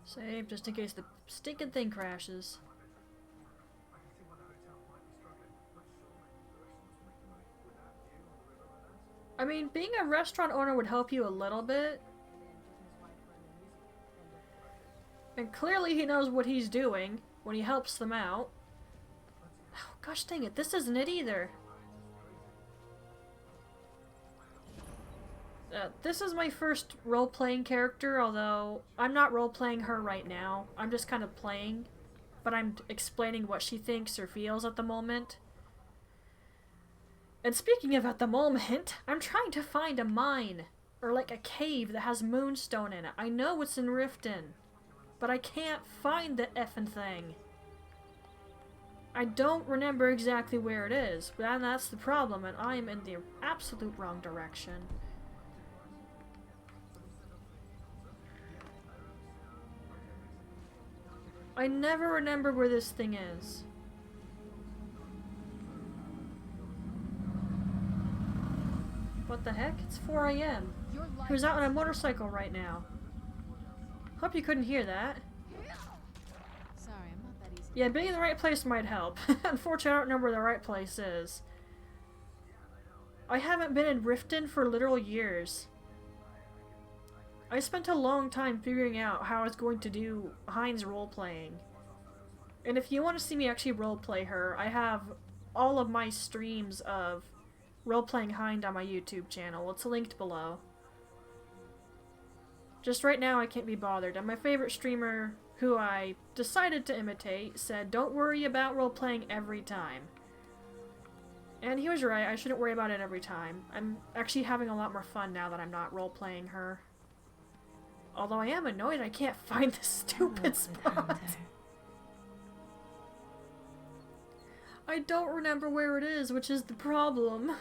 Save just in case the stinking thing crashes. I mean, being a restaurant owner would help you a little bit. And clearly he knows what he's doing when he helps them out. Oh, gosh dang it, this isn't it either. This is my first role-playing character, although I'm not role-playing her right now. I'm just kind of playing, but I'm explaining what she thinks or feels at the moment. And speaking of at the moment, I'm trying to find a mine, or like a cave that has moonstone in it. I know it's in Riften, but I can't find the effing thing. I don't remember exactly where it is, and that's the problem, and I am in the absolute wrong direction. I never remember where this thing is. What the heck? It's 4 a.m. Who's out on a motorcycle right now? Hope you couldn't hear that. Sorry, I'm not that easy. Yeah, being in the right place might help. Unfortunately, I don't know where the right place is. I haven't been in Riften for literal years. I spent a long time figuring out how I was going to do Hein's role-playing. And if you want to see me actually roleplay her, I have all of my streams of role-playing Hind on my YouTube channel. It's linked below. Just right now I can't be bothered, and my favorite streamer, who I decided to imitate, said, "Don't worry about role-playing every time." And he was right, I shouldn't worry about it every time. I'm actually having a lot more fun now that I'm not role-playing her. Although I am annoyed I can't find the stupid spot. I don't remember where it is, which is the problem.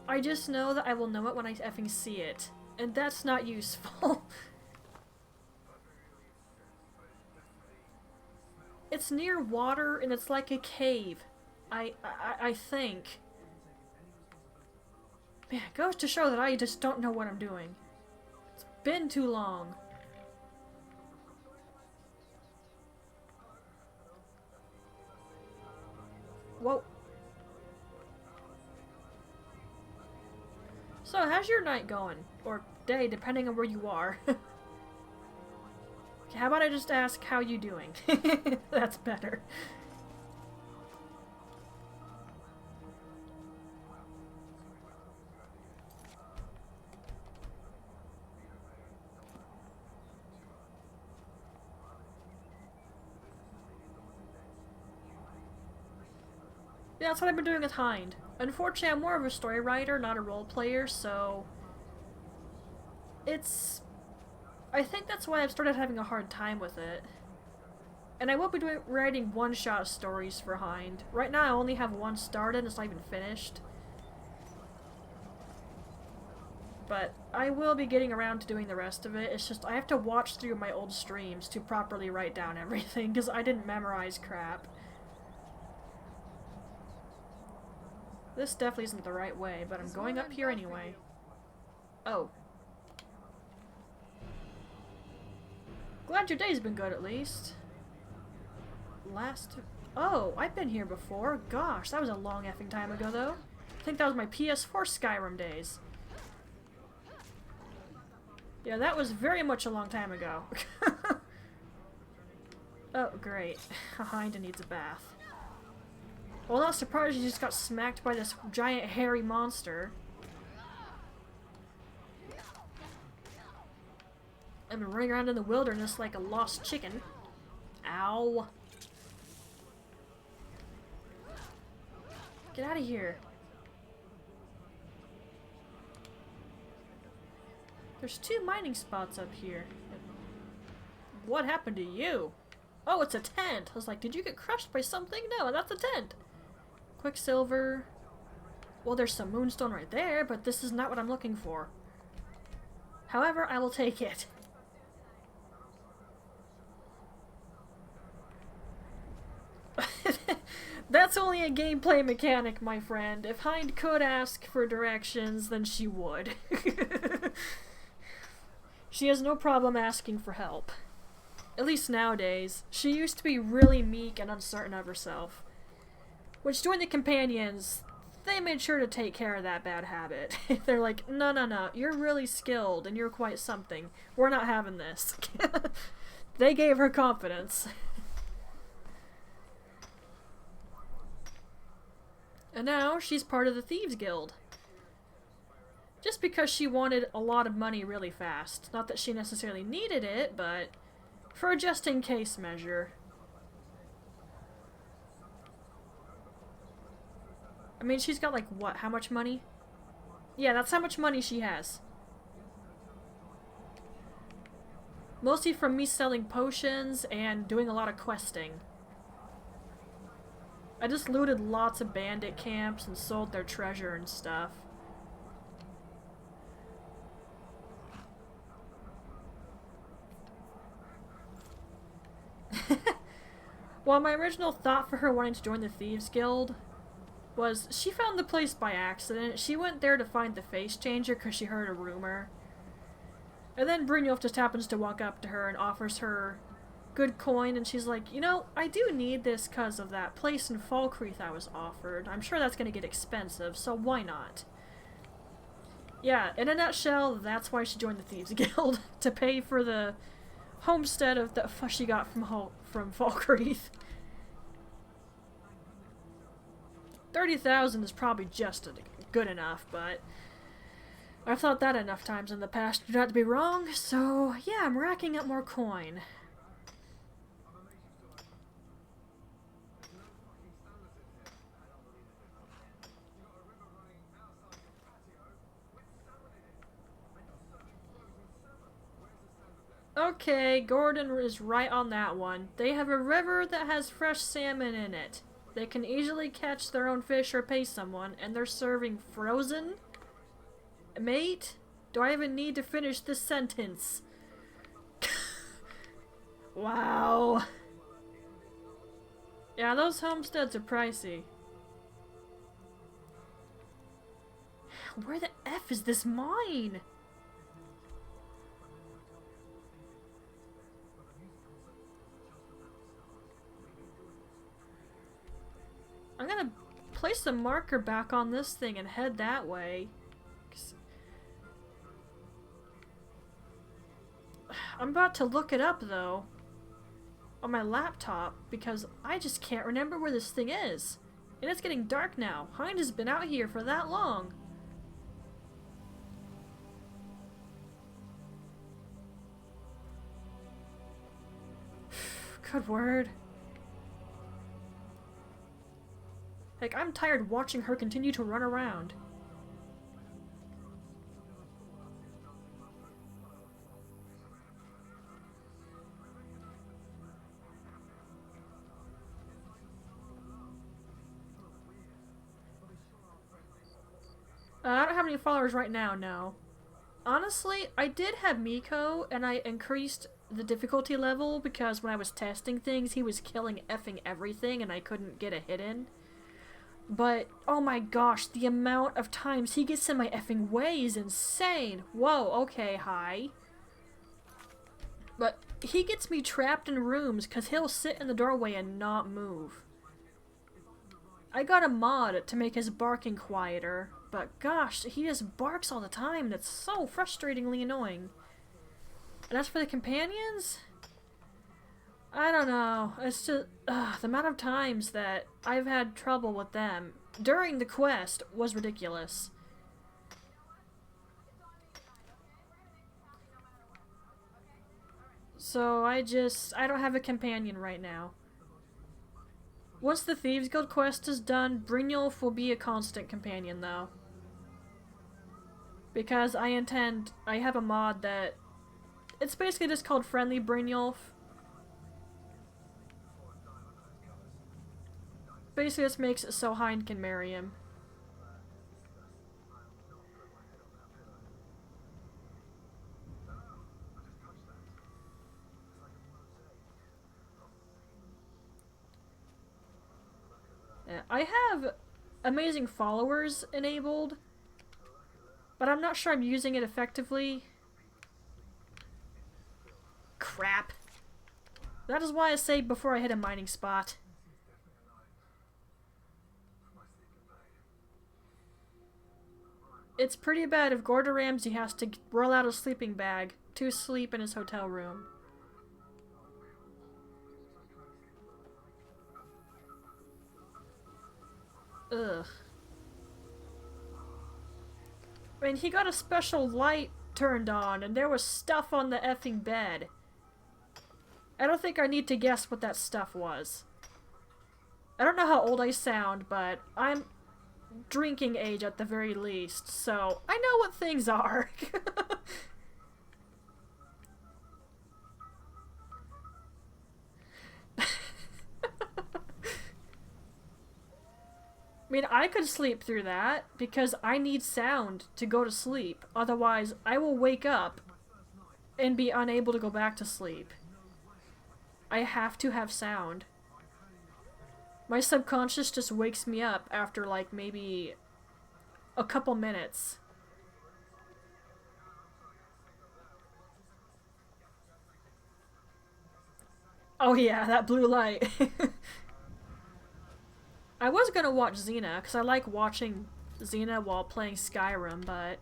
I just know that I will know it when I effing see it. And that's not useful. It's near water and it's like a cave. I think. Man, it goes to show that I just don't know what I'm doing. It's been too long. Whoa. So, how's your night going? Or day, depending on where you are. Okay, how about I just ask how you doing? That's better. Yeah, that's what I've been doing with Hind. Unfortunately, I'm more of a story writer, not a role player, so it's... I think that's why I've started having a hard time with it. And I will be writing one-shot stories for Hind. Right now I only have one started and it's not even finished. But I will be getting around to doing the rest of it. It's just I have to watch through my old streams to properly write down everything because I didn't memorize crap. This definitely isn't the right way, but I'm going up here anyway. Oh. Glad your day's been good, at least. Oh, I've been here before. Gosh, that was a long effing time ago, though. I think that was my PS4 Skyrim days. Yeah, that was very much a long time ago. Oh, great. Hind needs a bath. Well, not surprised he just got smacked by this giant hairy monster. I've been running around in the wilderness like a lost chicken. Ow. Get out of here. There's 2 mining spots up here. What happened to you? Oh, it's a tent! I was like, did you get crushed by something? No, that's a tent! Quicksilver. Well, there's some moonstone right there, but this is not what I'm looking for. However, I will take it. That's only a gameplay mechanic, my friend. If Hind could ask for directions, then she would. She has no problem asking for help. At least nowadays. She used to be really meek and uncertain of herself. When she joined the companions, they made sure to take care of that bad habit. They're like, no, no, no, you're really skilled and you're quite something. We're not having this. They gave her confidence. And now she's part of the Thieves Guild. Just because she wanted a lot of money really fast. Not that she necessarily needed it, but for a just-in-case measure. I mean, she's got like, what, how much money? Yeah, that's how much money she has. Mostly from me selling potions and doing a lot of questing. I just looted lots of bandit camps and sold their treasure and stuff. Well, my original thought for her wanting to join the Thieves Guild was she found the place by accident. She went there to find the face changer because she heard a rumor. And then Brynjolf just happens to walk up to her and offers her good coin, and she's like, you know, I do need this because of that place in Falkreath I was offered. I'm sure that's going to get expensive, so why not? Yeah, in a nutshell, that's why she joined the Thieves Guild, to pay for the homestead of the fuss she got from Falkreath. 30,000 is probably just good enough, but I've thought that enough times in the past not to be wrong, so yeah, I'm racking up more coin. Okay, Gordon is right on that one. They have a river that has fresh salmon in it. They can easily catch their own fish or pay someone, and they're serving frozen? Mate? Do I even need to finish this sentence? Wow. Yeah, those homesteads are pricey. Where the F is this mine? I'm gonna place the marker back on this thing and head that way. I'm about to look it up though on my laptop because I just can't remember where this thing is. And it's getting dark now. Hind has been out here for that long. Good word. Like, I'm tired watching her continue to run around. I don't have any followers right now, no. Honestly, I did have Miko, and I increased the difficulty level because when I was testing things, he was killing effing everything and I couldn't get a hit in. But, oh my gosh, the amount of times he gets in my effing way is insane. Whoa, okay, hi. But he gets me trapped in rooms because he'll sit in the doorway and not move. I got a mod to make his barking quieter, but gosh, he just barks all the time and it's so frustratingly annoying. And as for the companions, I don't know. It's just the amount of times that I've had trouble with them during the quest was ridiculous. So I don't have a companion right now. Once the Thieves Guild quest is done, Brynjolf will be a constant companion though. Because I have a mod that it's basically just called Friendly Brynjolf. Basically, this makes it so Hind can marry him. Yeah, I have amazing followers enabled, but I'm not sure I'm using it effectively. Crap. That is why I say before I hit a mining spot. It's pretty bad if Gordon Ramsay has to roll out a sleeping bag to sleep in his hotel room. Ugh. I mean, he got a special light turned on and there was stuff on the effing bed. I don't think I need to guess what that stuff was. I don't know how old I sound, but I'm drinking age at the very least, so I know what things are. I mean, I could sleep through that because I need sound to go to sleep. Otherwise, I will wake up and be unable to go back to sleep. I have to have sound. My subconscious just wakes me up after like maybe a couple minutes. Oh yeah, that blue light. I was gonna watch Xena, because I like watching Xena while playing Skyrim, but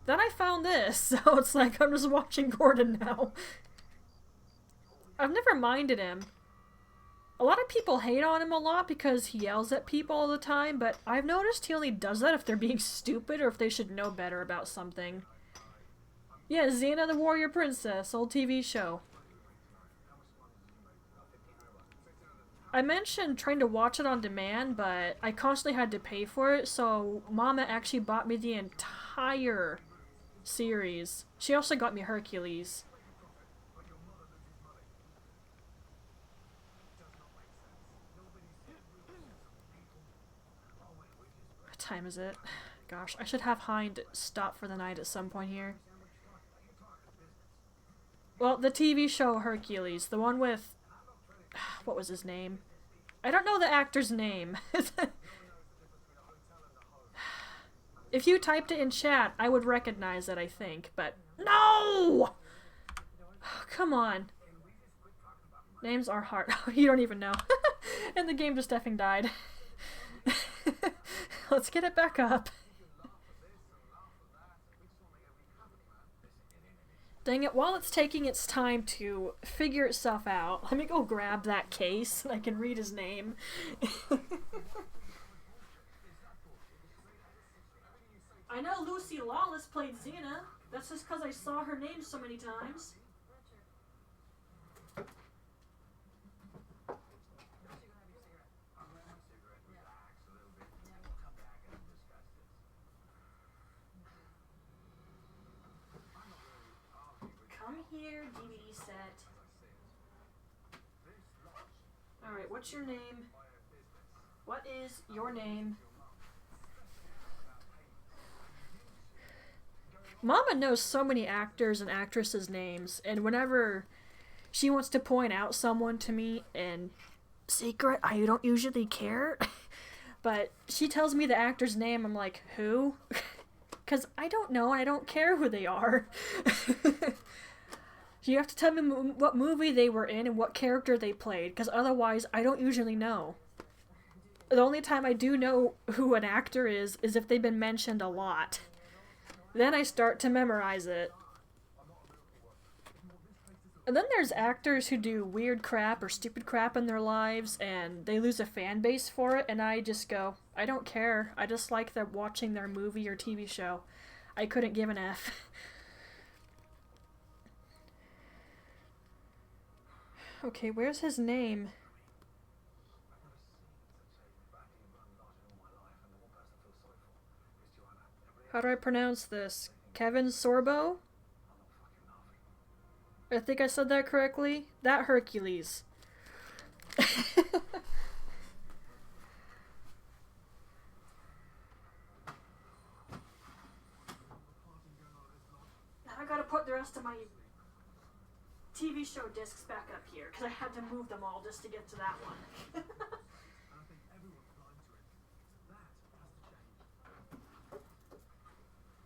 then I found this, so it's like I'm just watching Gordon now. I've never minded him. A lot of people hate on him a lot because he yells at people all the time, but I've noticed he only does that if they're being stupid or if they should know better about something. Yeah, Xena the Warrior Princess, old TV show. I mentioned trying to watch it on demand, but I constantly had to pay for it, so Mama actually bought me the entire series. She also got me Hercules. What time is it? Gosh, I should have Hind stop for the night at some point here. Well, the TV show Hercules, the one with... what was his name? I don't know the actor's name. If you typed it in chat, I would recognize it, I think, but... No! Oh, come on. Names are hard. You don't even know. And the game just effing died. Let's get it back up. Dang it, while it's taking its time to figure itself out, let me go grab that case and I can read his name. I know Lucy Lawless played Xena. That's just because I saw her name so many times. Come here, DVD set. Alright, what's your name? What is your name? Mama knows so many actors and actresses' names, and whenever she wants to point out someone to me in secret, I don't usually care, but she tells me the actor's name, I'm like, who? Because I don't know, and I don't care who they are. You have to tell me what movie they were in and what character they played, because otherwise I don't usually know. The only time I do know who an actor is if they've been mentioned a lot. Then I start to memorize it. And then there's actors who do weird crap or stupid crap in their lives and they lose a fan base for it, and I just go, I don't care. I just like them watching their movie or TV show. I couldn't give an F. Okay, where's his name? How do I pronounce this? Kevin Sorbo? I think I said that correctly. That Hercules. Now I gotta put the rest of my TV show discs back up here, because I had to move them all just to get to that one.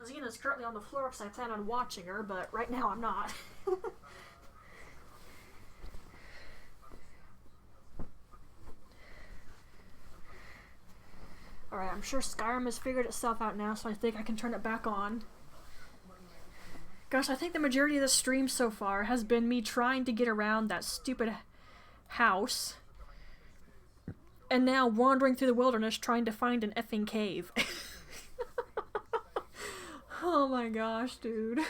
Xena's currently on the floor because I plan on watching her, but right now I'm not. Alright, I'm sure Skyrim has figured itself out now, so I think I can turn it back on. Gosh, I think the majority of the stream so far has been me trying to get around that stupid house, and now wandering through the wilderness trying to find an effing cave. Oh my gosh, dude.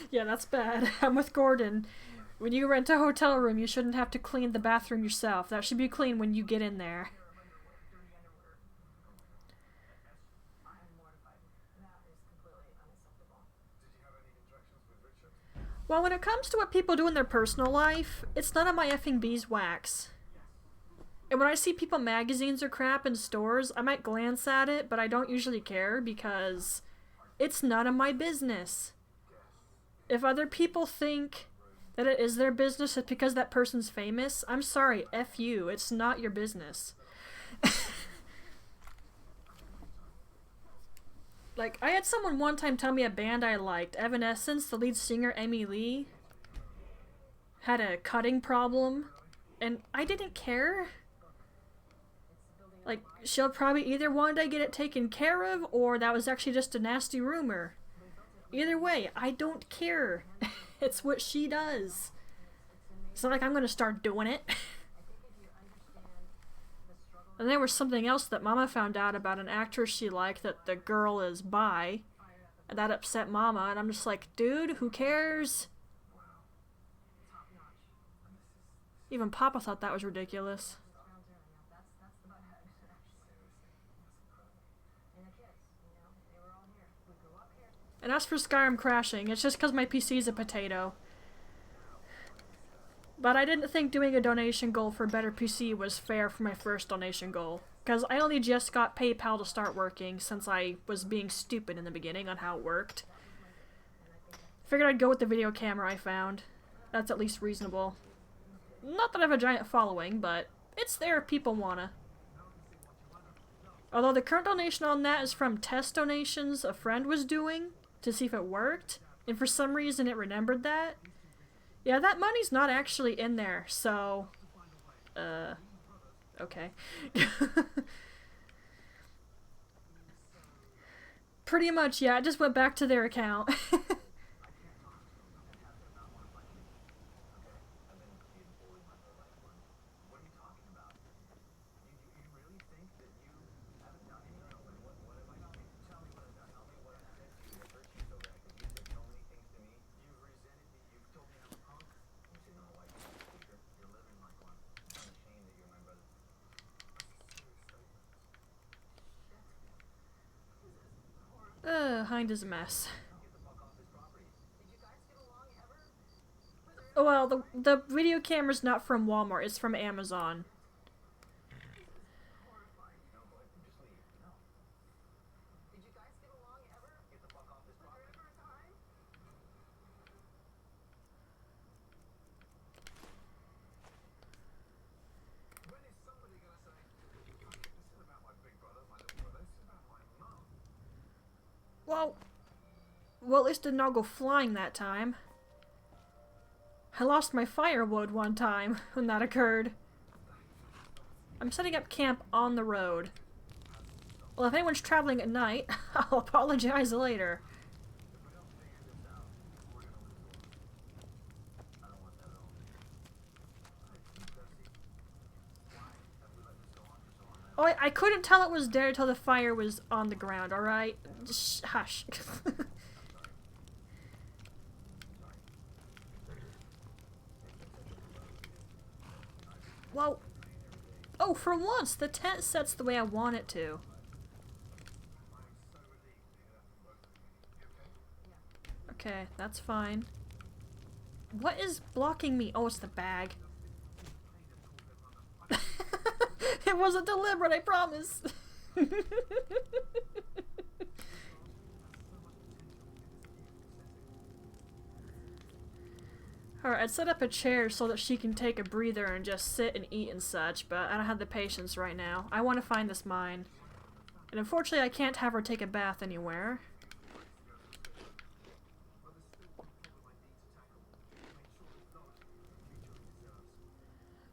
Yeah, that's bad. I'm with Gordon. When you rent a hotel room, you shouldn't have to clean the bathroom yourself. That should be clean when you get in there. Well, when it comes to what people do in their personal life, it's none of my effing beeswax. And when I see people magazines or crap in stores, I might glance at it, but I don't usually care because it's none of my business. If other people think that it is their business because that person's famous, I'm sorry, F you, it's not your business. Like, I had someone one time tell me a band I liked, Evanescence, the lead singer, Amy Lee, had a cutting problem, and I didn't care. Like, she'll probably either want to get it taken care of, or that was actually just a nasty rumor. Either way, I don't care. It's what she does. It's not like I'm gonna start doing it. And there was something else that Mama found out about an actress she liked, that the girl is bi. And that upset Mama, and I'm just like, dude, who cares? Even Papa thought that was ridiculous. And as for Skyrim crashing, it's just because my PC's a potato. But I didn't think doing a donation goal for a better PC was fair for my first donation goal. Because I only just got PayPal to start working since I was being stupid in the beginning on how it worked. Figured I'd go with the video camera I found. That's at least reasonable. Not that I have a giant following, but it's there if people wanna. Although the current donation on that is from test donations a friend was doing to see if it worked, and for some reason it remembered that. Yeah, that money's not actually in there, so... okay. Pretty much, yeah, it just went back to their account. Hind is a mess. Oh, well, the video camera's not from Walmart, it's from Amazon. Well, at least did not go flying that time. I lost my firewood one time when that occurred. I'm setting up camp on the road. Well, if anyone's traveling at night, I'll apologize later. Oh, I couldn't tell it was dead until the fire was on the ground, alright? Hush. Well, oh, for once, the tent sets the way I want it to. Okay, that's fine. What is blocking me? Oh, it's the bag. It wasn't deliberate, I promise. Alright, I'd set up a chair so that she can take a breather and just sit and eat and such, but I don't have the patience right now. I want to find this mine. And unfortunately, I can't have her take a bath anywhere.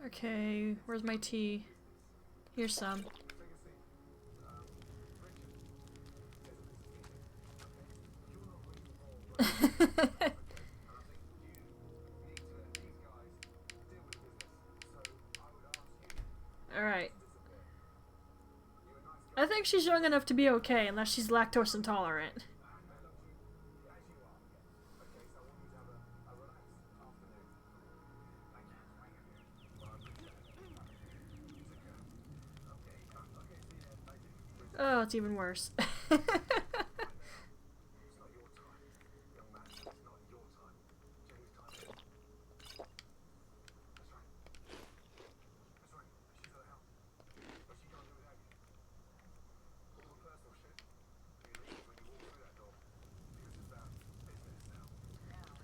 Okay, where's my tea? Here's some. Alright. I think she's young enough to be okay, unless she's lactose intolerant. Oh, it's even worse.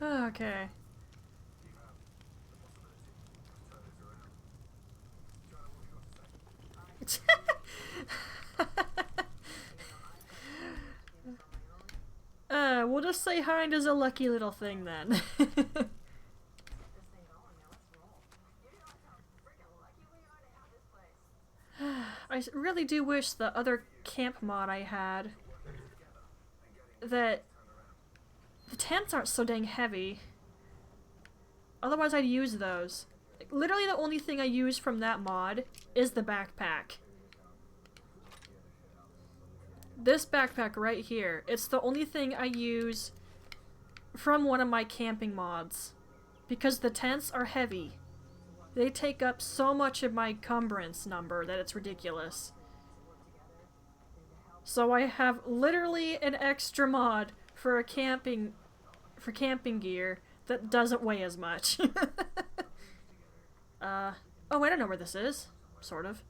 Okay. We'll just say Hind is a lucky little thing then. I really do wish the other camp mod I had that the tents aren't so dang heavy. Otherwise I'd use those. Like, literally the only thing I use from that mod is the backpack. This backpack right here, it's the only thing I use from one of my camping mods. Because the tents are heavy. They take up so much of my cumbrance number that it's ridiculous. So I have literally an extra mod for camping gear that doesn't weigh as much. Oh, I don't know where this is. Sort of.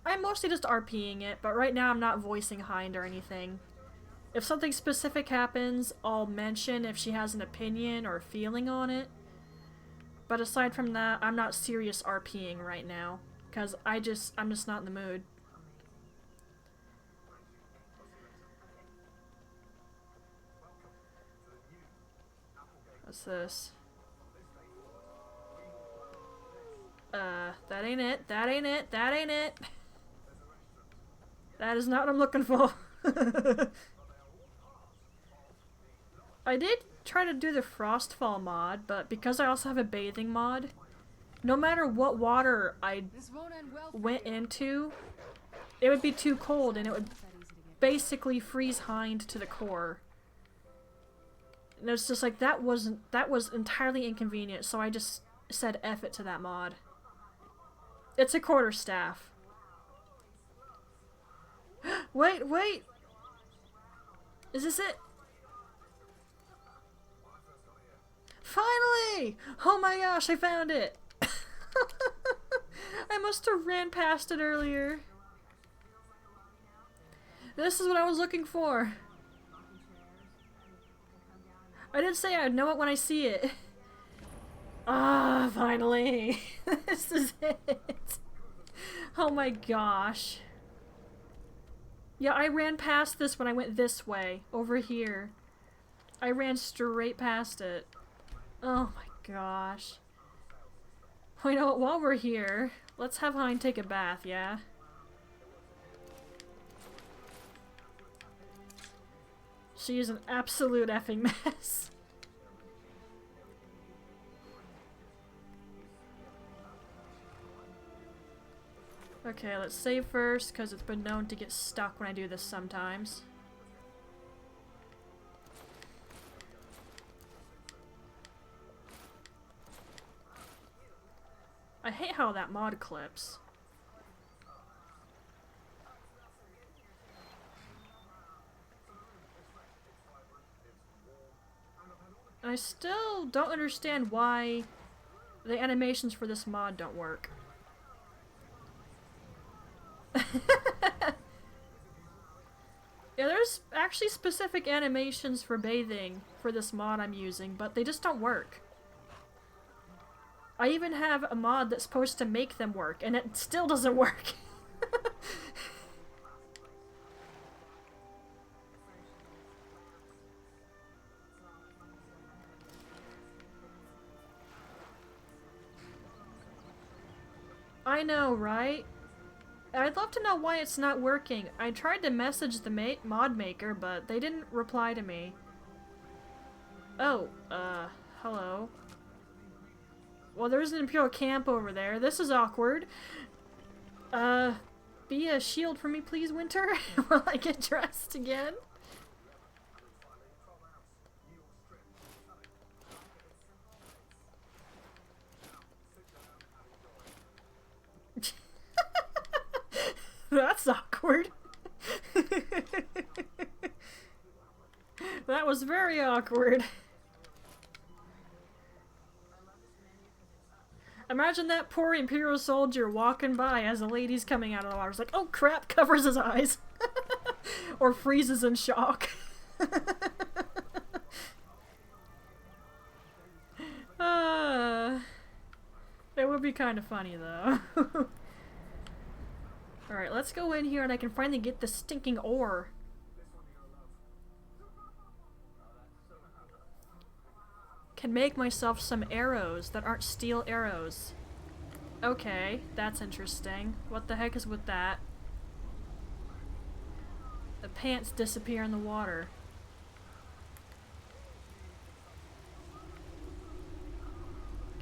I'm mostly just RPing it, but right now I'm not voicing Hind or anything. If something specific happens, I'll mention if she has an opinion or a feeling on it. But aside from that, I'm not serious RPing right now, because I'm just not in the mood. What's this? That ain't it. That ain't it. That ain't it. That is not what I'm looking for. I did try to do the Frostfall mod, but because I also have a bathing mod, no matter what water I went into, it would be too cold and it would basically freeze Hind to the core. And it's just like, that was entirely inconvenient, so I just said F it to that mod. It's a quarterstaff. Wait, wait! Is this it? Finally! Oh my gosh, I found it! I must have ran past it earlier. This is what I was looking for. I did say I'd know it when I see it. Ah, finally! This is it! Oh my gosh. Yeah, I ran past this when I went this way, over here. I ran straight past it. Oh my gosh. Well, you know what, while we're here, let's have Hind take a bath, yeah? She is an absolute effing mess. Okay, let's save first, because it's been known to get stuck when I do this sometimes. I hate how that mod clips. And I still don't understand why the animations for this mod don't work. Yeah, there's actually specific animations for bathing for this mod I'm using, but they just don't work. I even have a mod that's supposed to make them work, and it still doesn't work. I know, right? I'd love to know why it's not working. I tried to message the mod maker, but they didn't reply to me. Oh, hello. Well, there's an Imperial camp over there. This is awkward. Be a shield for me, please, Winter, while I get dressed again. That's awkward. That was very awkward. Imagine that poor Imperial soldier walking by as a lady's coming out of the water. It's like, oh crap, covers his eyes. Or freezes in shock. It would be kind of funny though. Alright, let's go in here and I can finally get the stinking ore. Can make myself some arrows that aren't steel arrows. Okay, that's interesting. What the heck is with that? The pants disappear in the water.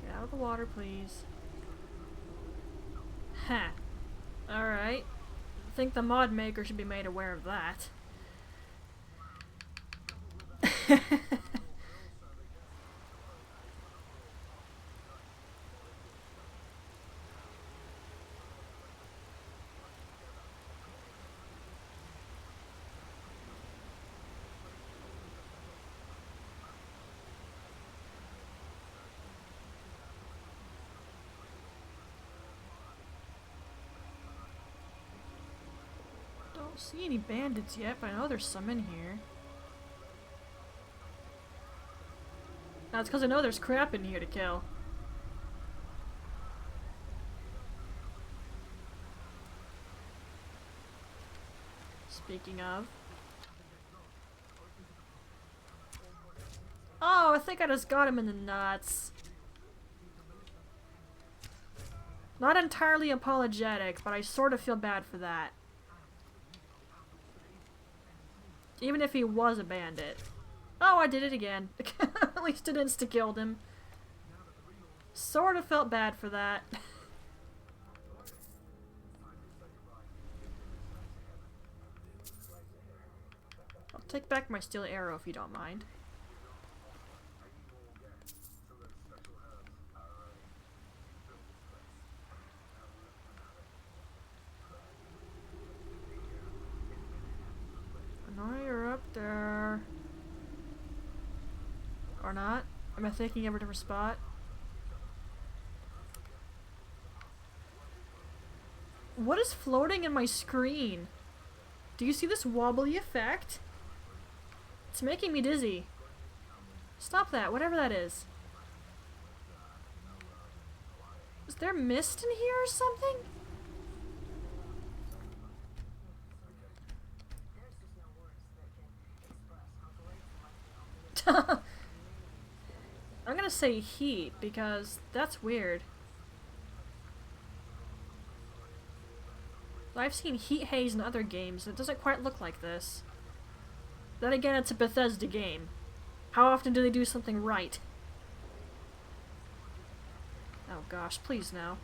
Get out of the water, please. Huh. Alright. I think the mod maker should be made aware of that. Don't see any bandits yet, but I know there's some in here. That's because I know there's crap in here to kill. Speaking of. Oh, I think I just got him in the nuts. Not entirely apologetic, but I sort of feel bad for that. Even if he was a bandit. Oh, I did it again. At least it insta-killed him. Sort of felt bad for that. I'll take back my steel arrow if you don't mind. I know you're up there. Or not? Am I thinking of a different spot? What is floating in my screen? Do you see this wobbly effect? It's making me dizzy. Stop that, whatever that is. Is there mist in here or something? I'm gonna say heat because that's weird. I've seen heat haze in other games and it doesn't quite look like this. Then again, it's a Bethesda game. How often do they do something right? Oh gosh, please no.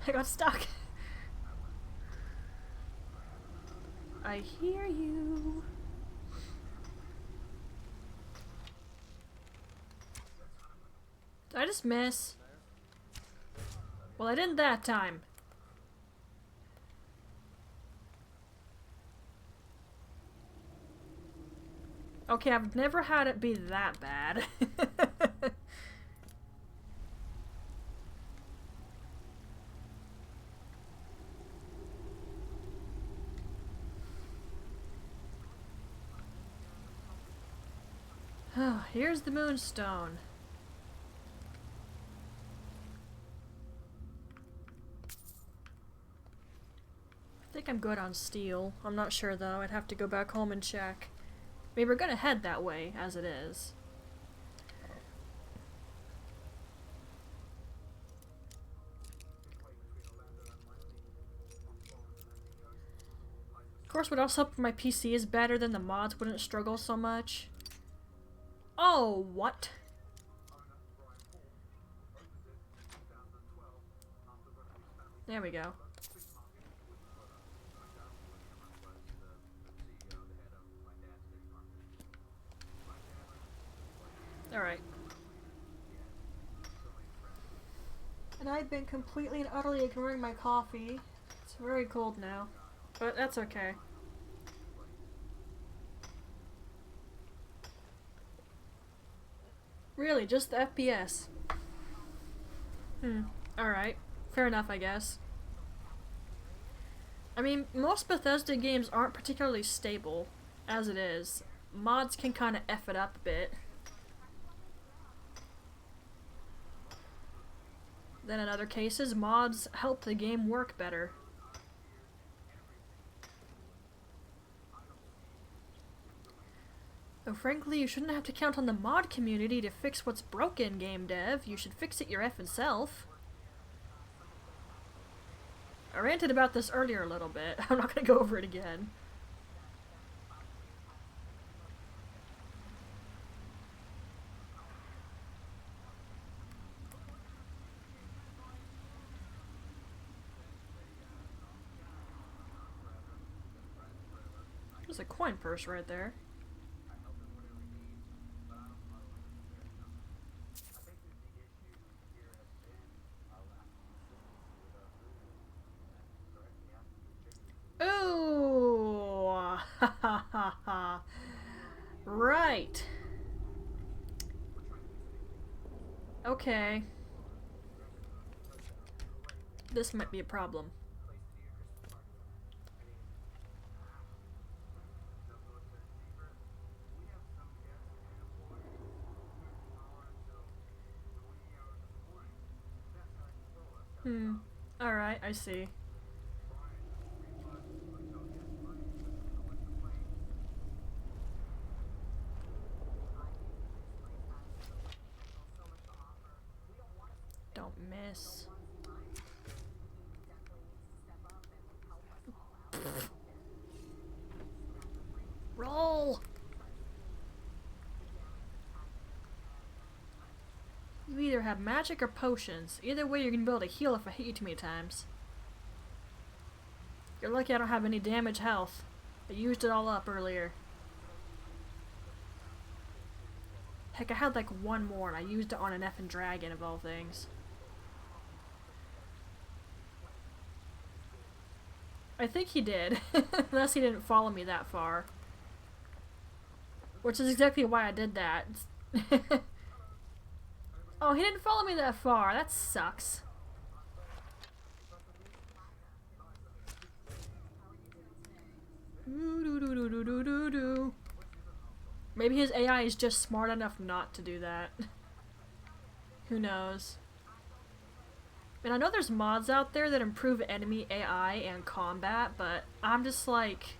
I got stuck. I hear you. Did I just miss? Well, I didn't that time. Okay, I've never had it be that bad. Here's the moonstone. I think I'm good on steel. I'm not sure though. I'd have to go back home and check. I mean, we're gonna head that way, as it is. Of course, what else helped my PC is better than the mods wouldn't struggle so much. Oh, what? There we go. Alright. And I've been completely and utterly ignoring my coffee. It's very cold now. But that's okay. Really, just the FPS. Alright. Fair enough, I guess. I mean, most Bethesda games aren't particularly stable, as it is. Mods can kind of F it up a bit. Then in other cases, mods help the game work better. Though frankly, you shouldn't have to count on the mod community to fix what's broken, game dev. You should fix it your effing self. I ranted about this earlier a little bit. I'm not gonna go over it again. There's a coin purse right there. Oh, ha ha ha ha. Right. Okay. This might be a problem. Alright, I see. Don't miss. Roll! You either have magic or potions. Either way, you're gonna be able to heal if I hit you too many times. You're lucky I don't have any damage health. I used it all up earlier. Heck, I had like one more and I used it on an effing dragon of all things. I think he did. Unless he didn't follow me that far. Which is exactly why I did that. Oh, he didn't follow me that far. That sucks. Maybe his AI is just smart enough not to do that. Who knows? And I know there's mods out there that improve enemy AI and combat, but I'm just like,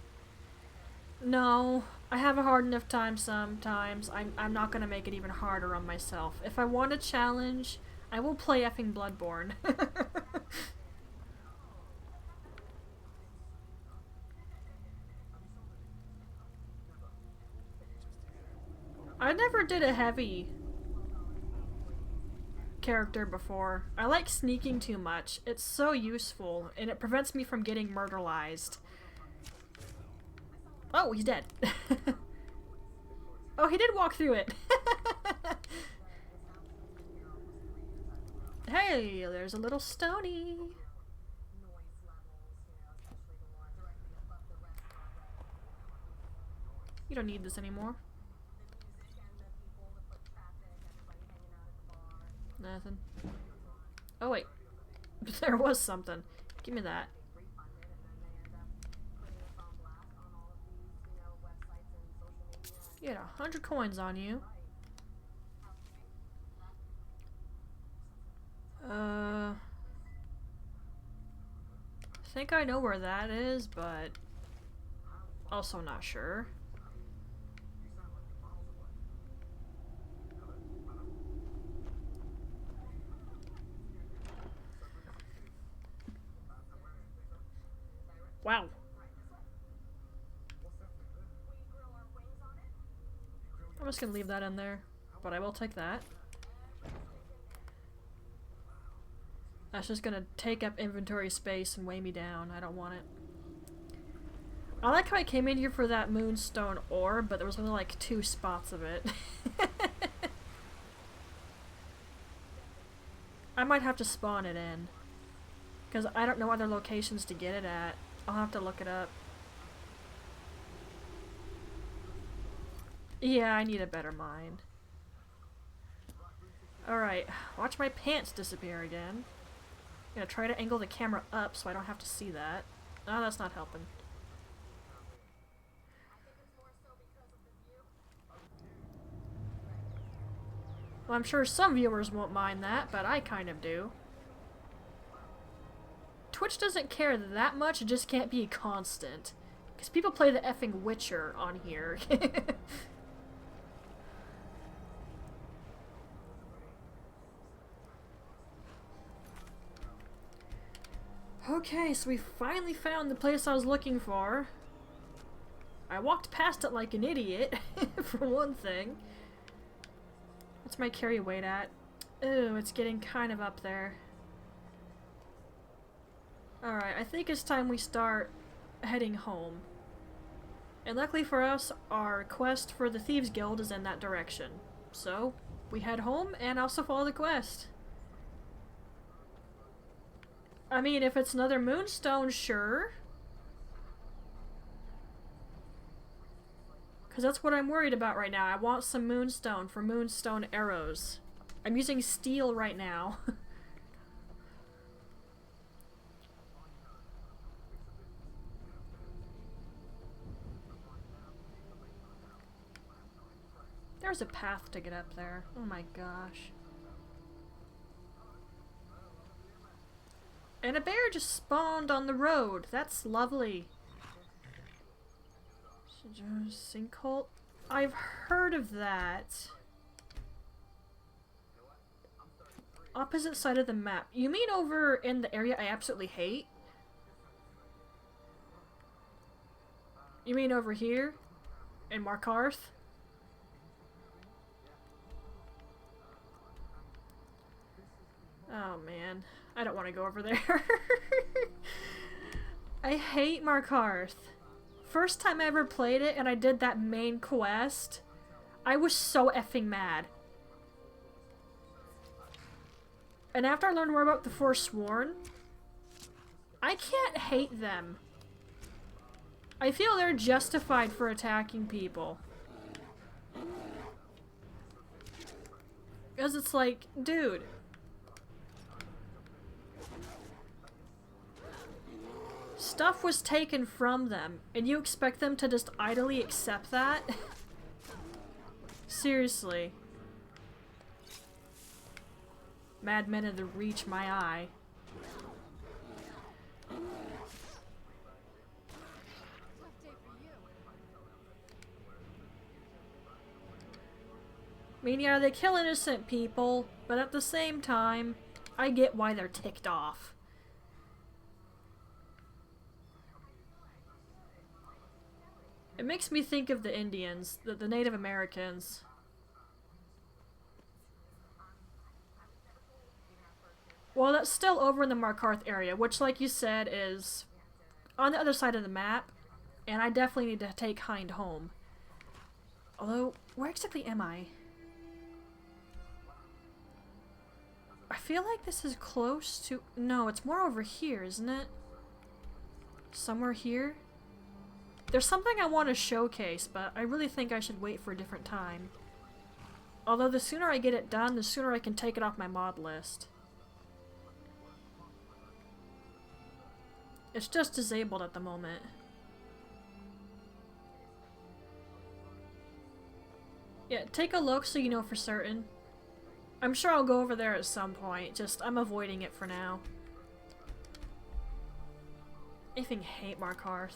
no, I have a hard enough time sometimes. I'm not gonna make it even harder on myself. If I want a challenge, I will play effing Bloodborne. I never did a heavy character before. I like sneaking too much. It's so useful, and it prevents me from getting murderized. Oh, he's dead. Oh, he did walk through it. Hey, there's a little stony. You don't need this anymore. Nothing. Oh wait, there was something. Give me that. You had 100 coins on you. I think I know where that is, but also not sure. Wow. I'm just gonna leave that in there, but I will take that. That's just gonna take up inventory space and weigh me down. I don't want it. I like how I came in here for that moonstone orb, but there was only like 2 spots of it. I might have to spawn it in, because I don't know other locations to get it at. I'll have to look it up. Yeah, I need a better mind. Alright, watch my pants disappear again. I'm gonna try to angle the camera up so I don't have to see that. Oh, that's not helping. Well, I'm sure some viewers won't mind that, but I kind of do. Twitch doesn't care that much, it just can't be constant. Because people play the effing Witcher on here. Okay, so we finally found the place I was looking for. I walked past it like an idiot, for one thing. What's my carry weight at? Ooh, it's getting kind of up there. Alright, I think it's time we start heading home. And luckily for us, our quest for the Thieves Guild is in that direction. So, we head home and also follow the quest. I mean, if it's another moonstone, sure. Because that's what I'm worried about right now. I want some moonstone for moonstone arrows. I'm using steel right now. There's a path to get up there. Oh my gosh. And a bear just spawned on the road. That's lovely. Sinkhole? I've heard of that. Opposite side of the map. You mean over in the area I absolutely hate? You mean over here? In Markarth? Oh man. I don't want to go over there. I hate Markarth. First time I ever played it and I did that main quest, I was so effing mad. And after I learned more about the Forsworn, I can't hate them. I feel they're justified for attacking people. Because it's like, dude. Stuff was taken from them, and you expect them to just idly accept that? Seriously. Madmen of the Reach, my eye. I mean, yeah, they kill innocent people, but at the same time, I get why they're ticked off. It makes me think of the Indians, the Native Americans. Well, that's still over in the Markarth area, which, like you said, is on the other side of the map, and I definitely need to take Hind home. Although, where exactly am I? I feel like this is close to... No, it's more over here, isn't it? Somewhere here? There's something I want to showcase, but I really think I should wait for a different time. Although the sooner I get it done, the sooner I can take it off my mod list. It's just disabled at the moment. Yeah, take a look so you know for certain. I'm sure I'll go over there at some point, just I'm avoiding it for now. I effing hate Markarth.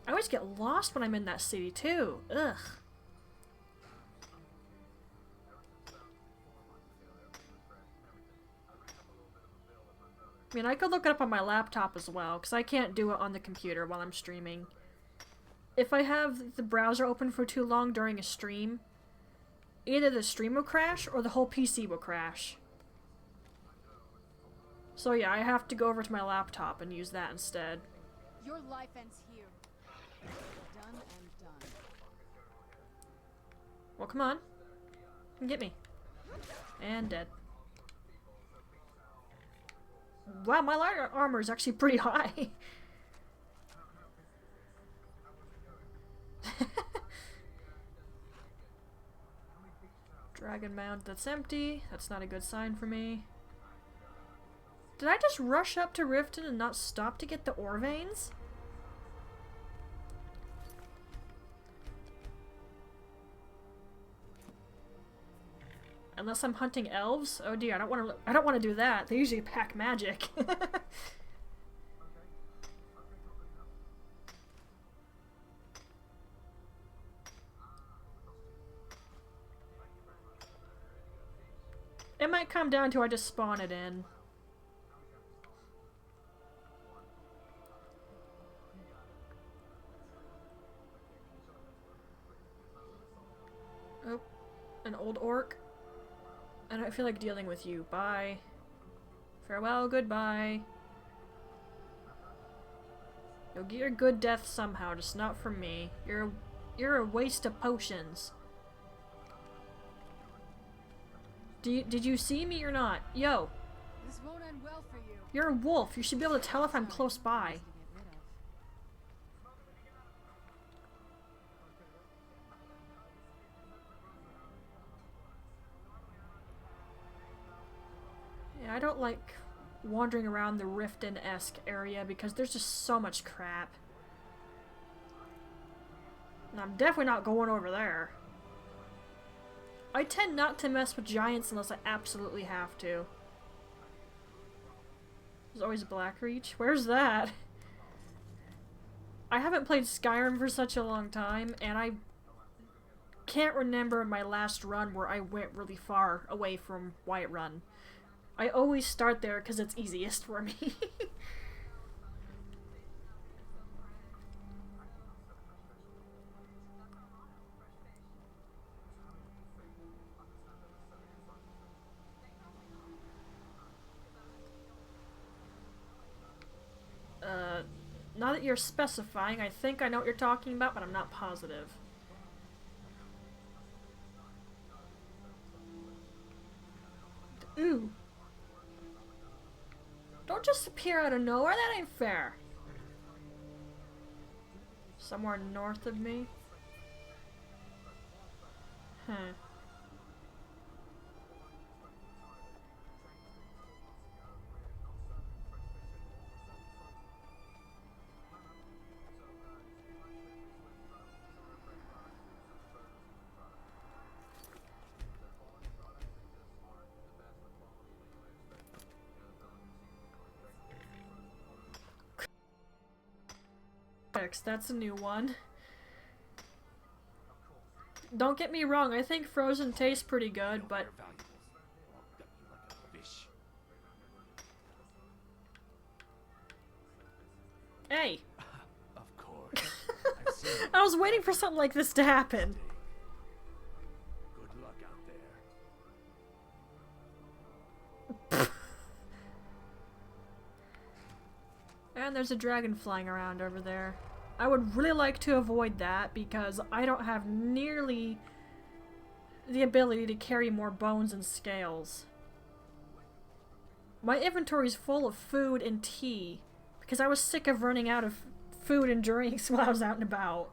I always get lost when I'm in that city too. Ugh. I mean, I could look it up on my laptop as well, because I can't do it on the computer while I'm streaming. If I have the browser open for too long during a stream, either the stream will crash or the whole PC will crash. So yeah, I have to go over to my laptop and use that instead. Your life ends here. Done and done. Well, come on. Get me. And dead. Wow, my light armor is actually pretty high. Dragon Mound, that's empty. That's not a good sign for me. Did I just rush up to Riften and not stop to get the ore veins? Unless I'm hunting elves? Oh dear, I don't want to do that. They usually pack magic. It might come down to I just spawn it in. Oh, an old orc. I don't feel like dealing with you. Bye. Farewell, goodbye. You'll get your good death somehow, just not from me. You're a waste of potions. Did you see me or not? Yo. This won't end well for you. You're a wolf. You should be able to tell if I'm close by. Yeah, I don't like wandering around the Riften-esque area because there's just so much crap. And I'm definitely not going over there. I tend not to mess with giants unless I absolutely have to. There's always Blackreach. Where's that? I haven't played Skyrim for such a long time, and I can't remember my last run where I went really far away from Whiterun. I always start there because it's easiest for me. Now that you're specifying, I think I know what you're talking about, but I'm not positive. Ooh. Don't just appear out of nowhere, that ain't fair. Somewhere north of me? Huh. That's a new one. Don't get me wrong, I think frozen tastes pretty good, but... Hey! Of course. I was waiting for something like this to happen. Good luck out there. And there's a dragon flying around over there. I would really like to avoid that because I don't have nearly the ability to carry more bones and scales. My inventory's full of food and tea because I was sick of running out of food and drinks while I was out and about.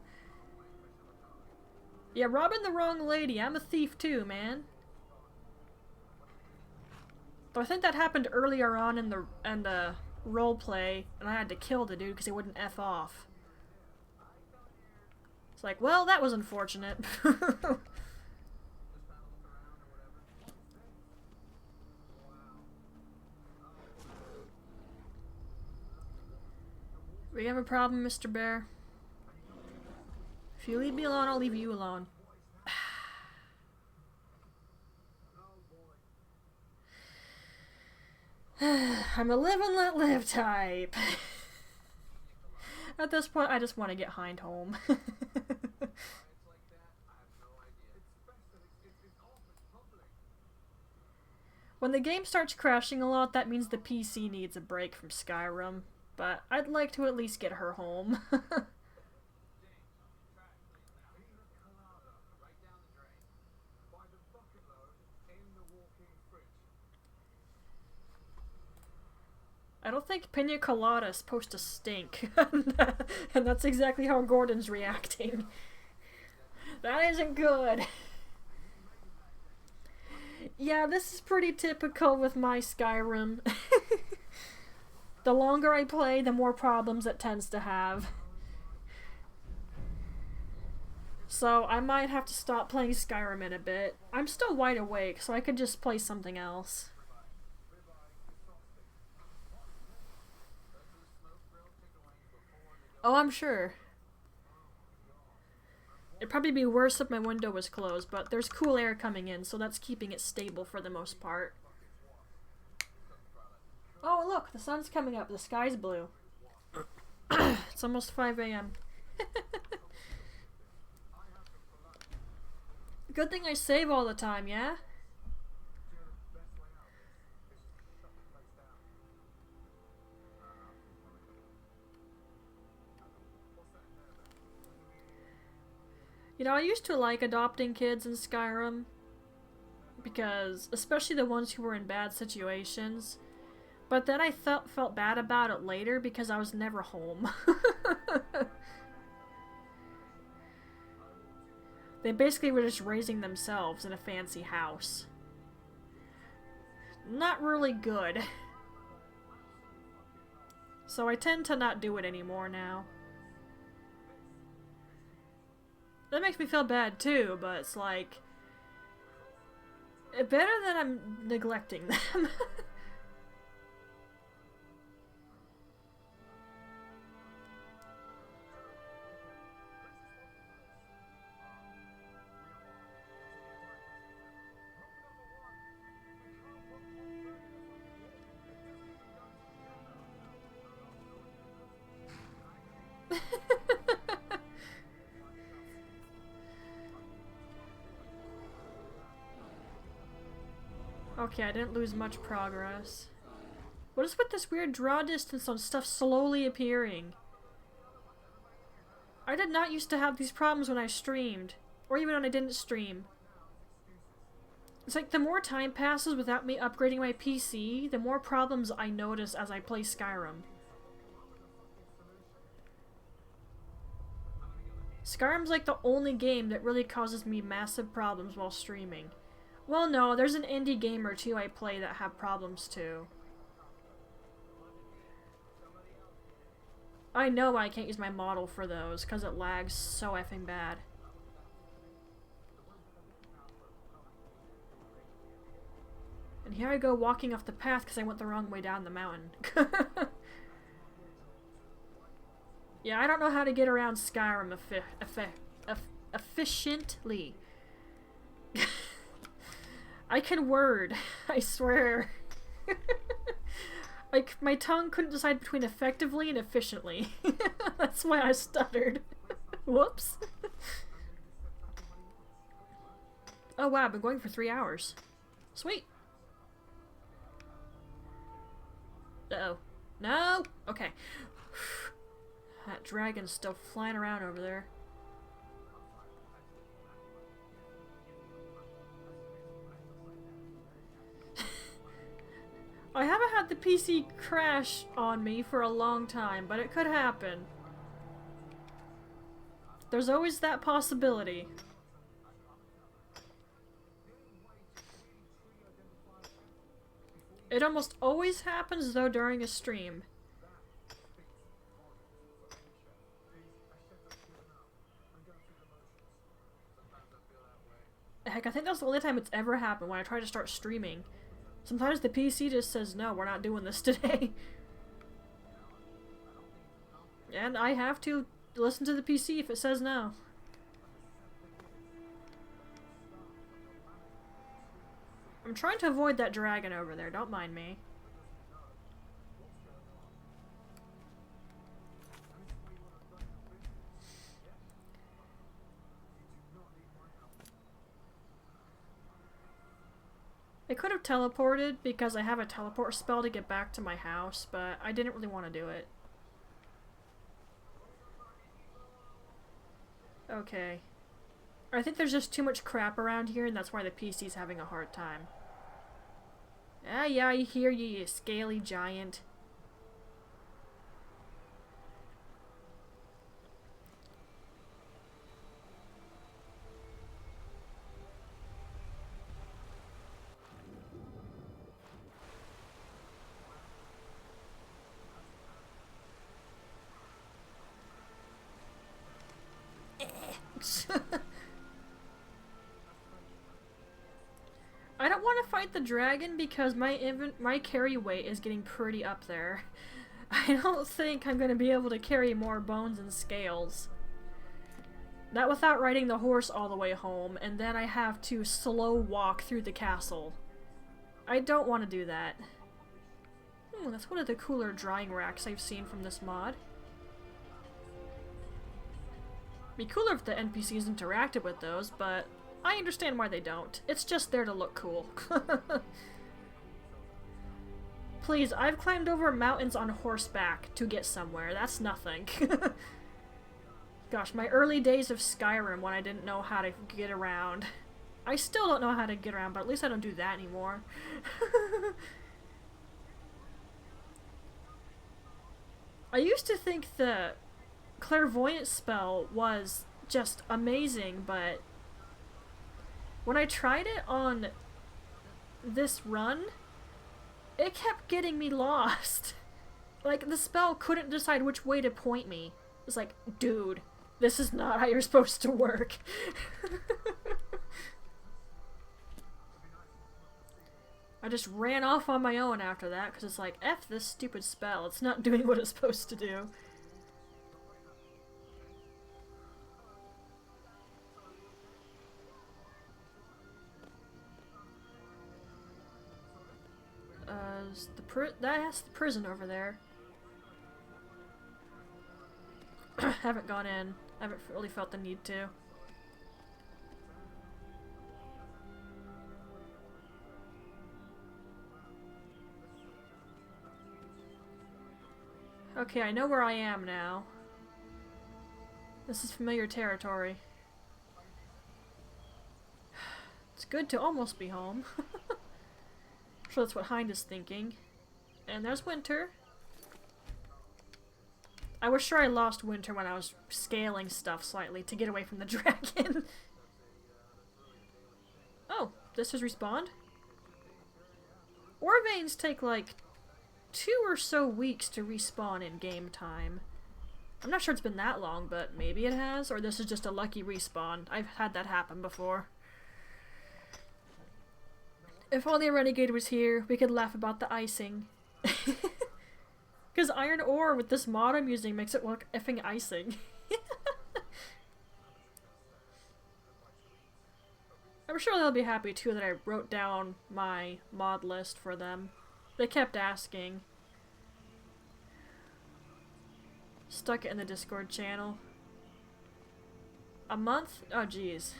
Yeah, robbing the wrong lady. I'm a thief too, man. But I think that happened earlier on in the roleplay, and I had to kill the dude because he wouldn't F off. It's like, well, that was unfortunate. We have a problem, Mr. Bear? If you leave me alone, I'll leave you alone. I'm a live and let live type. At this point, I just want to get Hind home. When the game starts crashing a lot, that means the PC needs a break from Skyrim. But I'd like to at least get her home. I don't think Pina Colada is supposed to stink. And that's exactly how Gordon's reacting. That isn't good. Yeah, this is pretty typical with my Skyrim. The longer I play, the more problems it tends to have. So I might have to stop playing Skyrim in a bit. I'm still wide awake, so I could just play something else. Oh, I'm sure. It'd probably be worse if my window was closed, but there's cool air coming in, so that's keeping it stable for the most part. Oh, look, the sun's coming up. The sky's blue. It's almost 5 a.m. Good thing I save all the time, yeah? You know, I used to like adopting kids in Skyrim. Because, especially the ones who were in bad situations. But then I felt bad about it later because I was never home. They basically were just raising themselves in a fancy house. Not really good. So I tend to not do it anymore now. That makes me feel bad too, but it's like... better than I'm neglecting them. Okay, I didn't lose much progress. What is with this weird draw distance on stuff slowly appearing? I did not used to have these problems when I streamed. Or even when I didn't stream. It's like the more time passes without me upgrading my PC, the more problems I notice as I play Skyrim. Skyrim's like the only game that really causes me massive problems while streaming. Well, no, there's an indie game or two I play that have problems too. I know I can't use my model for those, because it lags so effing bad. And here I go walking off the path because I went the wrong way down the mountain. Yeah, I don't know how to get around Skyrim efficiently. I can word, I swear. Like, my tongue couldn't decide between effectively and efficiently. That's why I stuttered. Whoops. Oh wow, I've been going for 3 hours. Sweet. Uh-oh. No! Okay. That dragon's still flying around over there. I haven't had the PC crash on me for a long time, but it could happen. There's always that possibility. It almost always happens, though, during a stream. Heck, I think that's the only time it's ever happened, when I try to start streaming. Sometimes the PC just says, no, we're not doing this today. And I have to listen to the PC if it says no. I'm trying to avoid that dragon over there, don't mind me. I could have teleported because I have a teleport spell to get back to my house, but I didn't really want to do it. Okay. I think there's just too much crap around here and that's why the PC's having a hard time. Ah, yeah, I hear you, you scaly giant. things. I don't want to fight the dragon because my carry weight is getting pretty up there. I don't think I'm going to be able to carry more bones and scales. Not without riding the horse all the way home, and then I have to slow walk through the castle. I don't want to do that. That's one of the cooler drying racks I've seen from this mod. Be cooler if the NPCs interacted with those, but I understand why they don't. It's just there to look cool. Please, I've climbed over mountains on horseback to get somewhere. That's nothing. Gosh, my early days of Skyrim when I didn't know how to get around. I still don't know how to get around, but at least I don't do that anymore. I used to think the clairvoyant spell was just amazing, but when I tried it on this run, it kept getting me lost. Like, the spell couldn't decide which way to point me. It's like, dude, this is not how you're supposed to work. I just ran off on my own after that, because it's like, F this stupid spell, it's not doing what it's supposed to do. That's the prison over there. Haven't gone in. Haven't really felt the need to. Okay, I know where I am now. This is familiar territory. It's good to almost be home. I'm sure that's what Hind is thinking. And there's Winter. I was sure I lost Winter when I was scaling stuff slightly to get away from the dragon. Oh, this has respawned? Ore veins take like 2 or so weeks to respawn in game time. I'm not sure it's been that long, but maybe it has, or this is just a lucky respawn. I've had that happen before. If only a renegade was here, we could laugh about the icing. Because iron ore with this mod I'm using makes it look effing icing. I'm sure they'll be happy too that I wrote down my mod list for them. They kept asking. Stuck it in the Discord channel. A month? Oh jeez.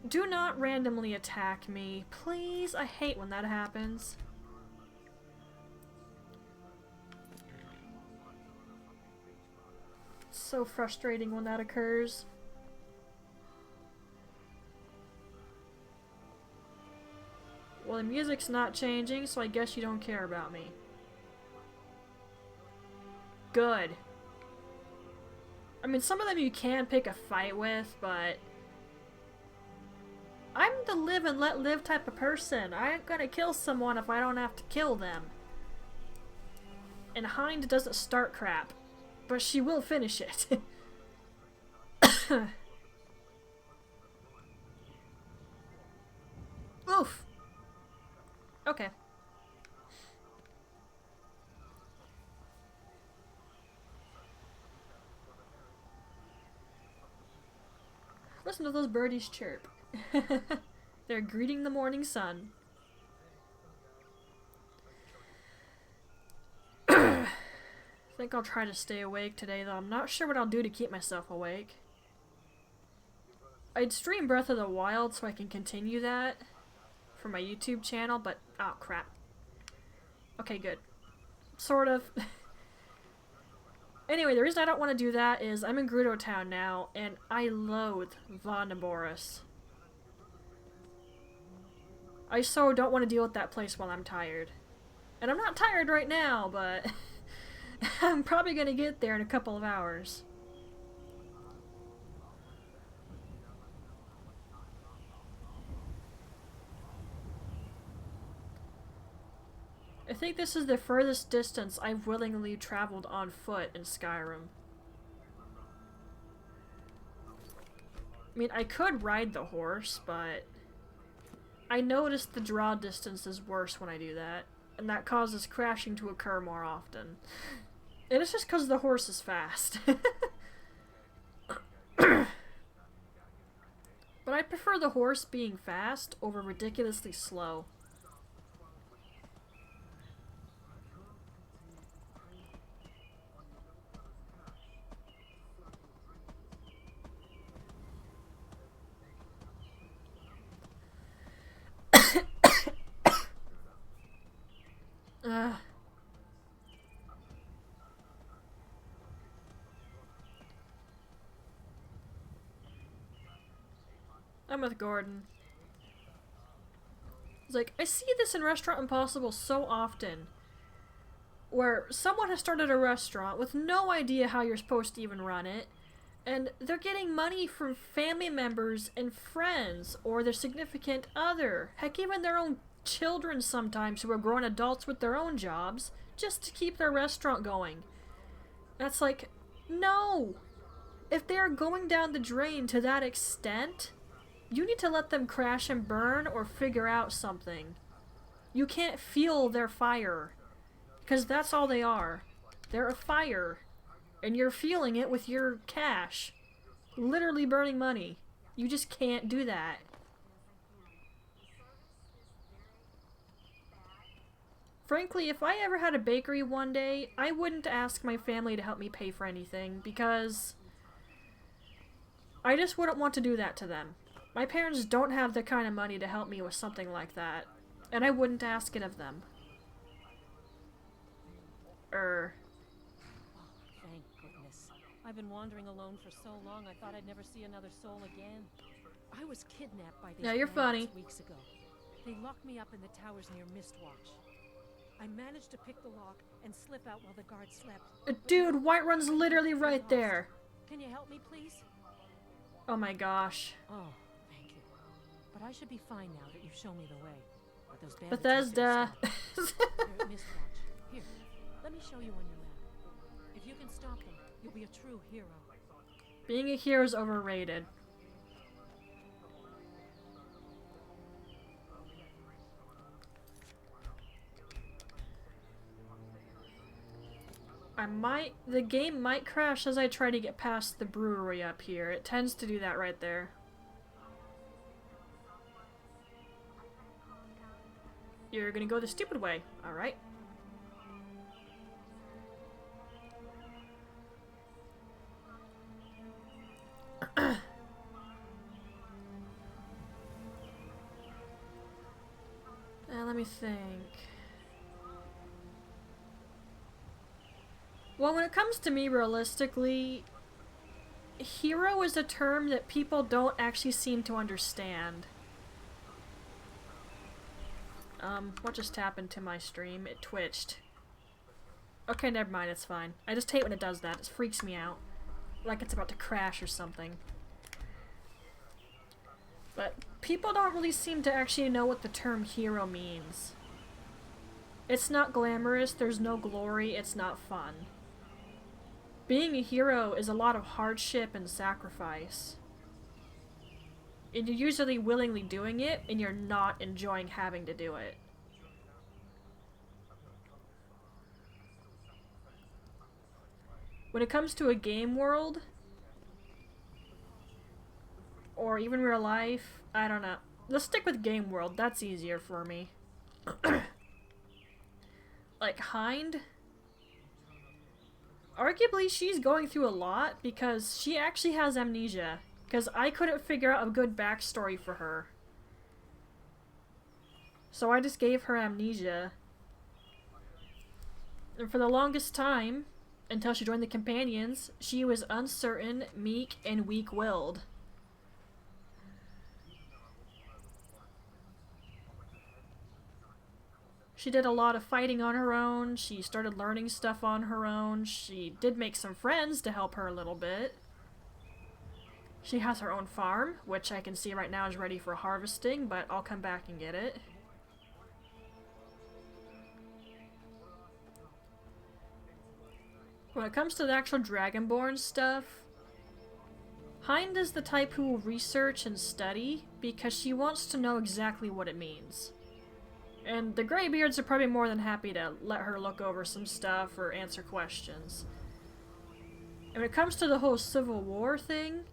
Do not randomly attack me, please. I hate when that happens. It's so frustrating when that occurs. Well, the music's not changing, so I guess you don't care about me. Good. I mean, some of them you can pick a fight with, but I'm the live and let live type of person. I ain't gonna kill someone if I don't have to kill them. And Hind doesn't start crap, but she will finish it. Oof. Okay. Listen to those birdies chirp. They're greeting the morning sun. I think I'll try to stay awake today, though I'm not sure what I'll do to keep myself awake. I'd stream Breath of the Wild so I can continue that for my YouTube channel, but oh crap. Okay, good. Sort of. Anyway, the reason I don't want to do that is I'm in Gerudo Town now, and I loathe Von Naboris. I so don't want to deal with that place while I'm tired. And I'm not tired right now, but I'm probably going to get there in a couple of hours. I think this is the furthest distance I've willingly traveled on foot in Skyrim. I mean, I could ride the horse, but I noticed the draw distance is worse when I do that, and that causes crashing to occur more often. And it's just because the horse is fast. But I prefer the horse being fast over ridiculously slow. I'm with Gordon. It's like, I see this in Restaurant Impossible so often, where someone has started a restaurant with no idea how you're supposed to even run it, and they're getting money from family members and friends, or their significant other, heck, even their own children sometimes who are grown adults with their own jobs, just to keep their restaurant going. That's like, no! If they're going down the drain to that extent, you need to let them crash and burn or figure out something. You can't fuel their fire. Because that's all they are. They're a fire. And you're fueling it with your cash. Literally burning money. You just can't do that. Frankly, if I ever had a bakery one day, I wouldn't ask my family to help me pay for anything, because I just wouldn't want to do that to them. My parents don't have the kind of money to help me with something like that, and I wouldn't ask it of them. Oh, thank goodness. I've been wandering alone for so long, I thought I'd never see another soul again. I was kidnapped by these Yeah, you're funny. weeks ago. They locked me up in the towers near Mistwatch. I managed to pick the lock and slip out while the guards slept. Dude, Whiterun's literally right there. Can you help me, please? Oh my gosh. Oh, thank you. But I should be fine now that you've shown me the way. But those bandits Bethesda. They're at Mistwatch. Here, let me show you on your map. If you can stop them, you'll be a true hero. Being a hero is overrated. The game might crash as I try to get past the brewery up here. It tends to do that right there. You're gonna go the stupid way, alright? Let me think. Well, when it comes to me, realistically, hero is a term that people don't actually seem to understand. What just happened to my stream? It twitched. Okay, never mind, it's fine. I just hate when it does that. It freaks me out. Like it's about to crash or something. But people don't really seem to actually know what the term hero means. It's not glamorous, there's no glory, it's not fun. Being a hero is a lot of hardship and sacrifice. And you're usually willingly doing it, and you're not enjoying having to do it. When it comes to a game world, or even real life, I don't know. Let's stick with game world, that's easier for me. Like Hind? Arguably, she's going through a lot because she actually has amnesia. Because I couldn't figure out a good backstory for her. So I just gave her amnesia. And for the longest time, until she joined the Companions, she was uncertain, meek, and weak-willed. She did a lot of fighting on her own, she started learning stuff on her own, she did make some friends to help her a little bit. She has her own farm, which I can see right now is ready for harvesting, but I'll come back and get it. When it comes to the actual Dragonborn stuff, Hind is the type who will research and study because she wants to know exactly what it means. And the Greybeards are probably more than happy to let her look over some stuff or answer questions. And when it comes to the whole Civil War thing,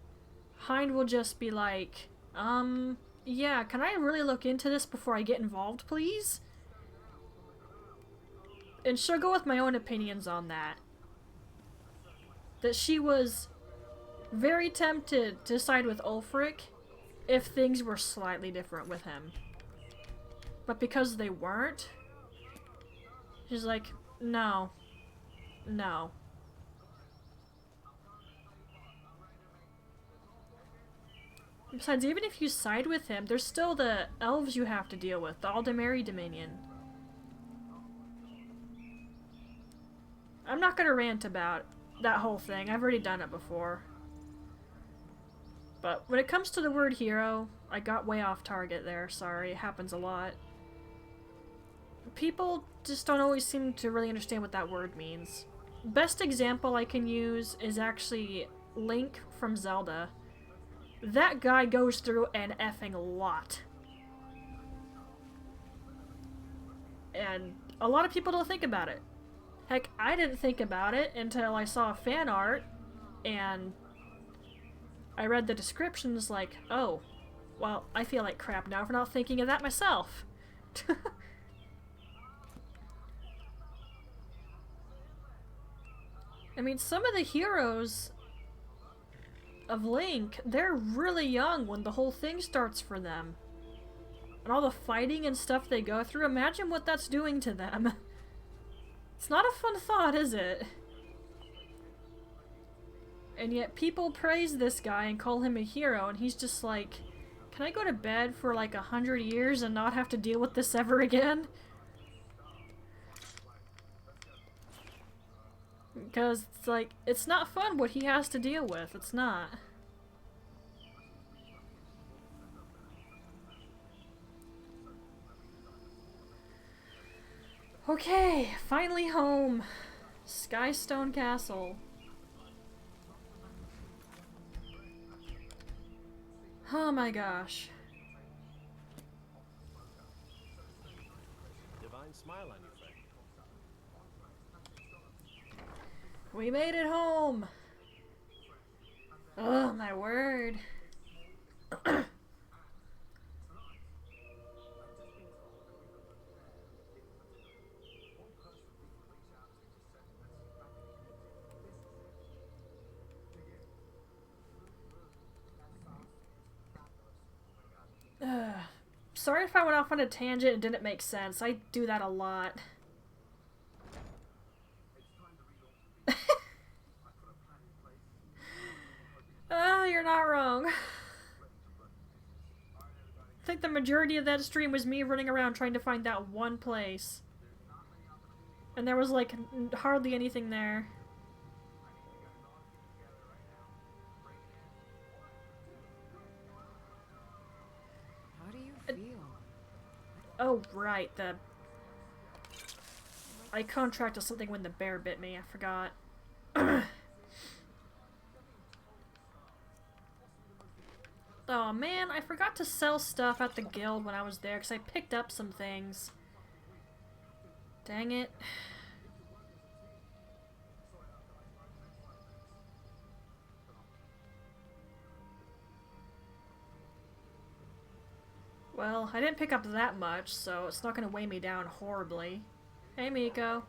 Hind will just be like, yeah, can I really look into this before I get involved, please? And she'll go with my own opinions on that. That she was very tempted to side with Ulfric if things were slightly different with him. But because they weren't, she's like, no. No. Besides, even if you side with him, there's still the elves you have to deal with, the Aldemari Dominion. I'm not gonna rant about that whole thing, I've already done it before. But when it comes to the word hero, I got way off target there, sorry, it happens a lot. People just don't always seem to really understand what that word means. Best example I can use is actually Link from Zelda. That guy goes through an effing lot. And a lot of people don't think about it. Heck, I didn't think about it until I saw fan art and I read the descriptions like, oh, well, I feel like crap now for not thinking of that myself. I mean, some of the heroes of Link, they're really young when the whole thing starts for them. And all the fighting and stuff they go through, imagine what that's doing to them. It's not a fun thought, is it? And yet people praise this guy and call him a hero, and he's just like, can I go to bed for like 100 years and not have to deal with this ever again? Because it's like, it's not fun what he has to deal with. It's not. Okay, finally home. Skystone Castle. Oh my gosh. Divine smile on your face. We made it home! Oh my word. Sorry if I went off on a tangent and didn't make sense. I do that a lot. You're not wrong. I think the majority of that stream was me running around trying to find that one place. And there was like hardly anything there. How do you feel? Oh, right, the icon track to something when the bear bit me, I forgot. Oh man, I forgot to sell stuff at the guild when I was there because I picked up some things. Dang it. Well, I didn't pick up that much, so it's not going to weigh me down horribly. Hey, Miko.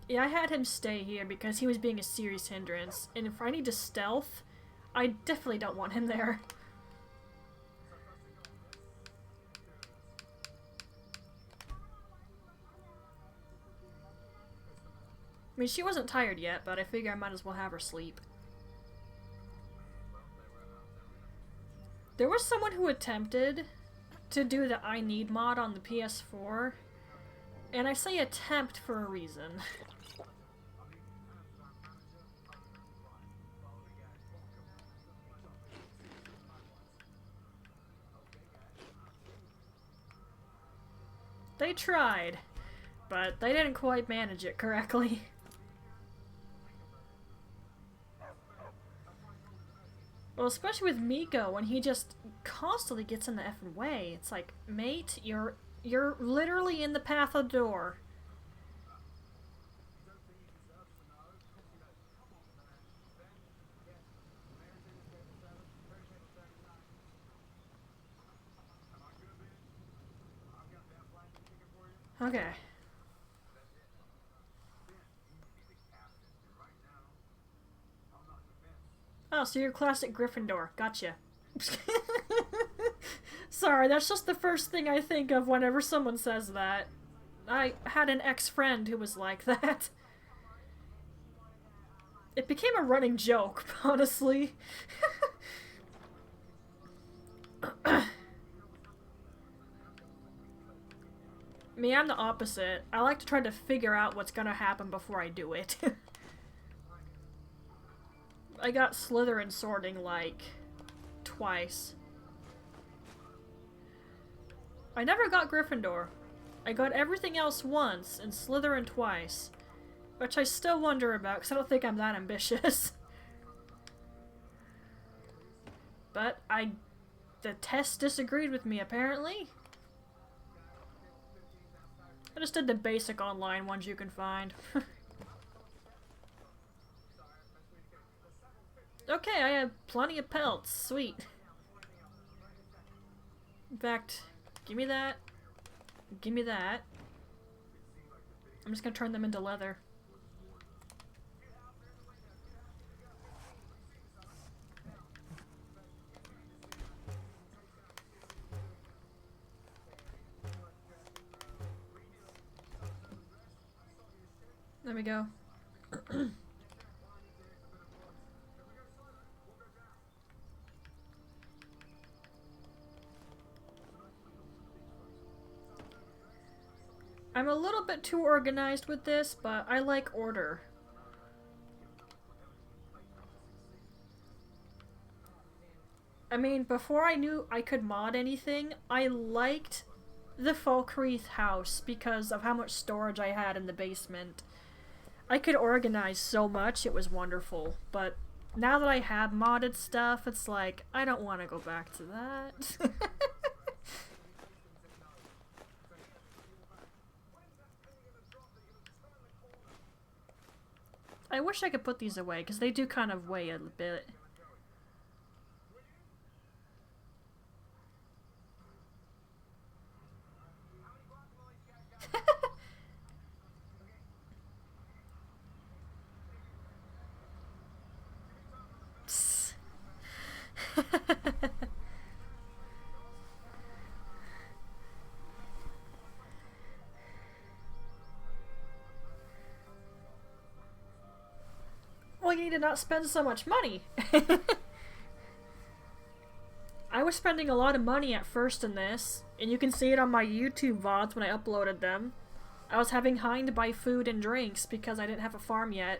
Yeah, I had him stay here because he was being a serious hindrance, and if I need to stealth, I definitely don't want him there. I mean, she wasn't tired yet, but I figure I might as well have her sleep. There was someone who attempted to do the I Need mod on the PS4, and I say attempt for a reason. They tried, but they didn't quite manage it correctly. Well, especially with Miko, when he just constantly gets in the effing way. It's like, mate, you're literally in the path of the door. Okay. Oh, so you're classic Gryffindor. Gotcha. Sorry, that's just the first thing I think of whenever someone says that. I had an ex-friend who was like that. It became a running joke, honestly. Me, I'm the opposite. I like to try to figure out what's gonna happen before I do it. I got Slytherin sorting, like, twice. I never got Gryffindor. I got everything else once, and Slytherin twice. Which I still wonder about, because I don't think I'm that ambitious. But the test disagreed with me, apparently. I just did the basic online ones you can find. Okay, I have plenty of pelts. Sweet. In fact, give me that. Give me that. I'm just gonna turn them into leather. There we go. I'm a little bit too organized with this, but I like order. I mean, before I knew I could mod anything, I liked the Falkreath house because of how much storage I had in the basement. I could organize so much, it was wonderful, but now that I have modded stuff, it's like, I don't want to go back to that. I wish I could put these away, because they do kind of weigh a bit. Well, you need to not spend so much money. I was spending a lot of money at first in this, and you can see it on my YouTube VODs when I uploaded them. I was having Hein to buy food and drinks because I didn't have a farm yet.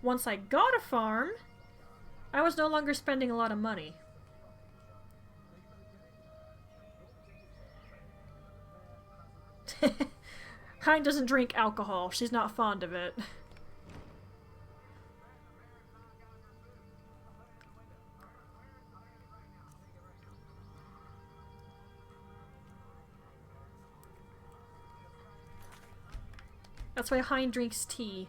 Once I got a farm, I was no longer spending a lot of money. Hein doesn't drink alcohol. She's not fond of it. That's why Hein drinks tea.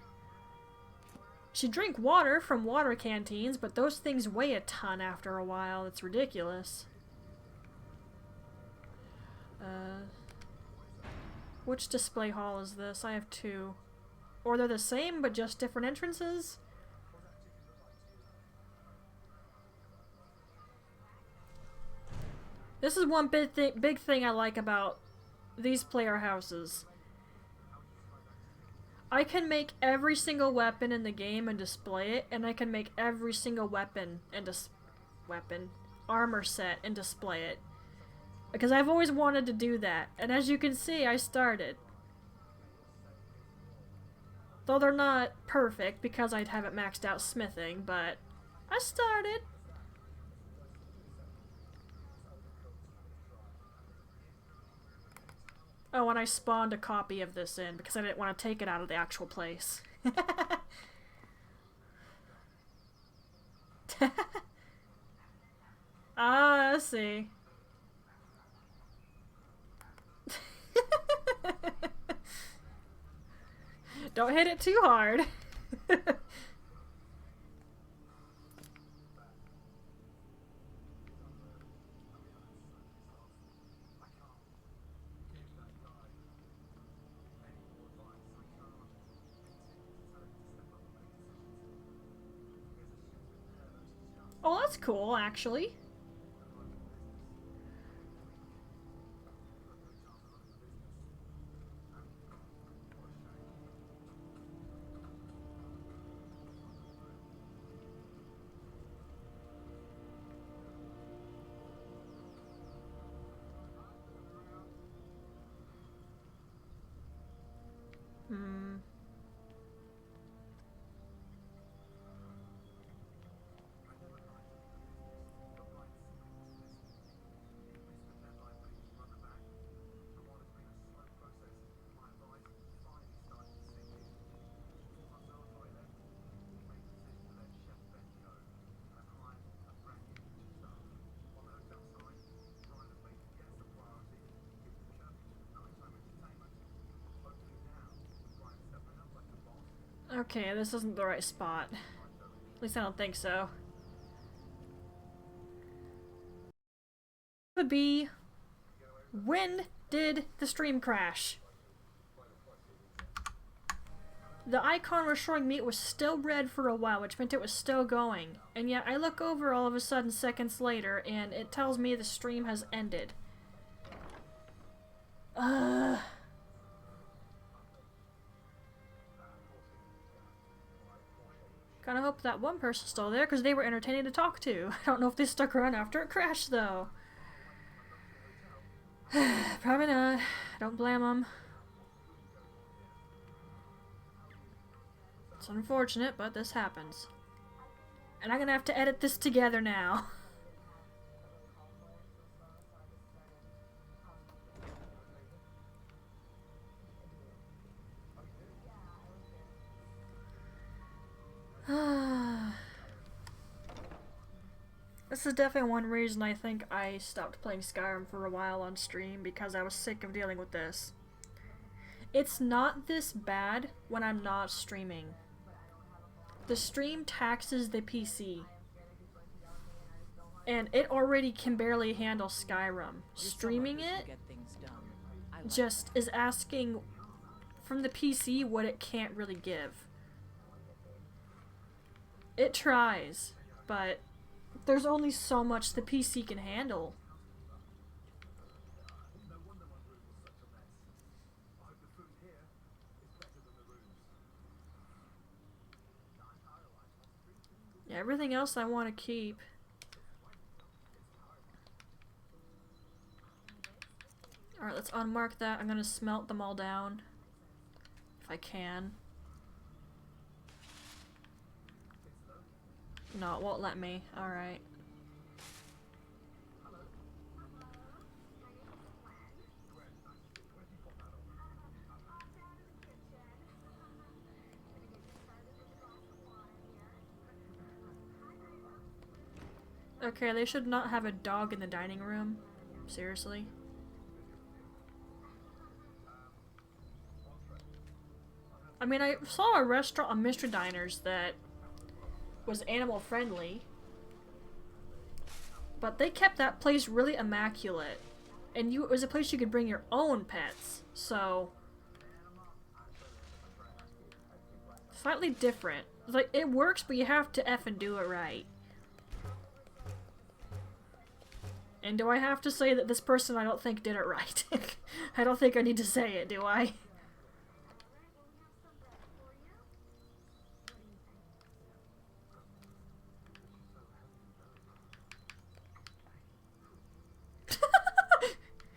She'd drink water from water canteens, but those things weigh a ton after a while. It's ridiculous. Which display hall is this? I have two. Or they're the same, but just different entrances? This is one big thing I like about these player houses. I can make every single weapon in the game and display it, and I can make every single weapon and armor set and display it. Because I've always wanted to do that, and as you can see, I started. Though they're not perfect because I'd have it maxed out smithing, but I started. Oh, and I spawned a copy of this in because I didn't want to take it out of the actual place. see. Don't hit it too hard. Oh, that's cool, actually. Hmm. Okay, this isn't the right spot. At least I don't think so. Would be, when did the stream crash? The icon was showing me it was still red for a while, which meant it was still going. And yet I look over all of a sudden seconds later and it tells me the stream has ended. Ugh. Kinda hope that one person's still there because they were entertaining to talk to. I don't know if they stuck around after it crashed though. Probably not. Don't blame them. It's unfortunate, but this happens. And I'm gonna have to edit this together now. This is definitely one reason I think I stopped playing Skyrim for a while on stream, because I was sick of dealing with this. It's not this bad when I'm not streaming. The stream taxes the PC. And it already can barely handle Skyrim. Streaming it just is asking from the PC what it can't really give. It tries, but there's only so much the PC can handle. Yeah, everything else I want to keep. Alright, let's unmark that. I'm gonna smelt them all down. If I can. No, it won't let me. Alright. Okay, they should not have a dog in the dining room. Seriously. I mean, I saw a restaurant on Mystery Diners that was animal friendly, but they kept that place really immaculate, and it was a place you could bring your own pets, so slightly different. Like, it works, but you have to effing do it right. And do I have to say that this person I don't think did it right? I don't think I need to say it, do I?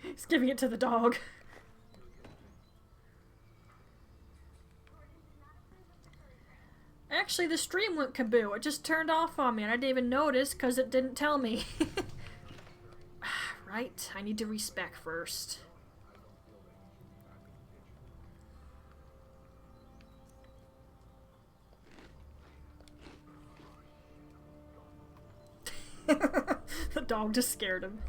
He's giving it to the dog. Actually, the stream went kaboo. It just turned off on me and I didn't even notice because it didn't tell me. Right? I need to respec first. The dog just scared him.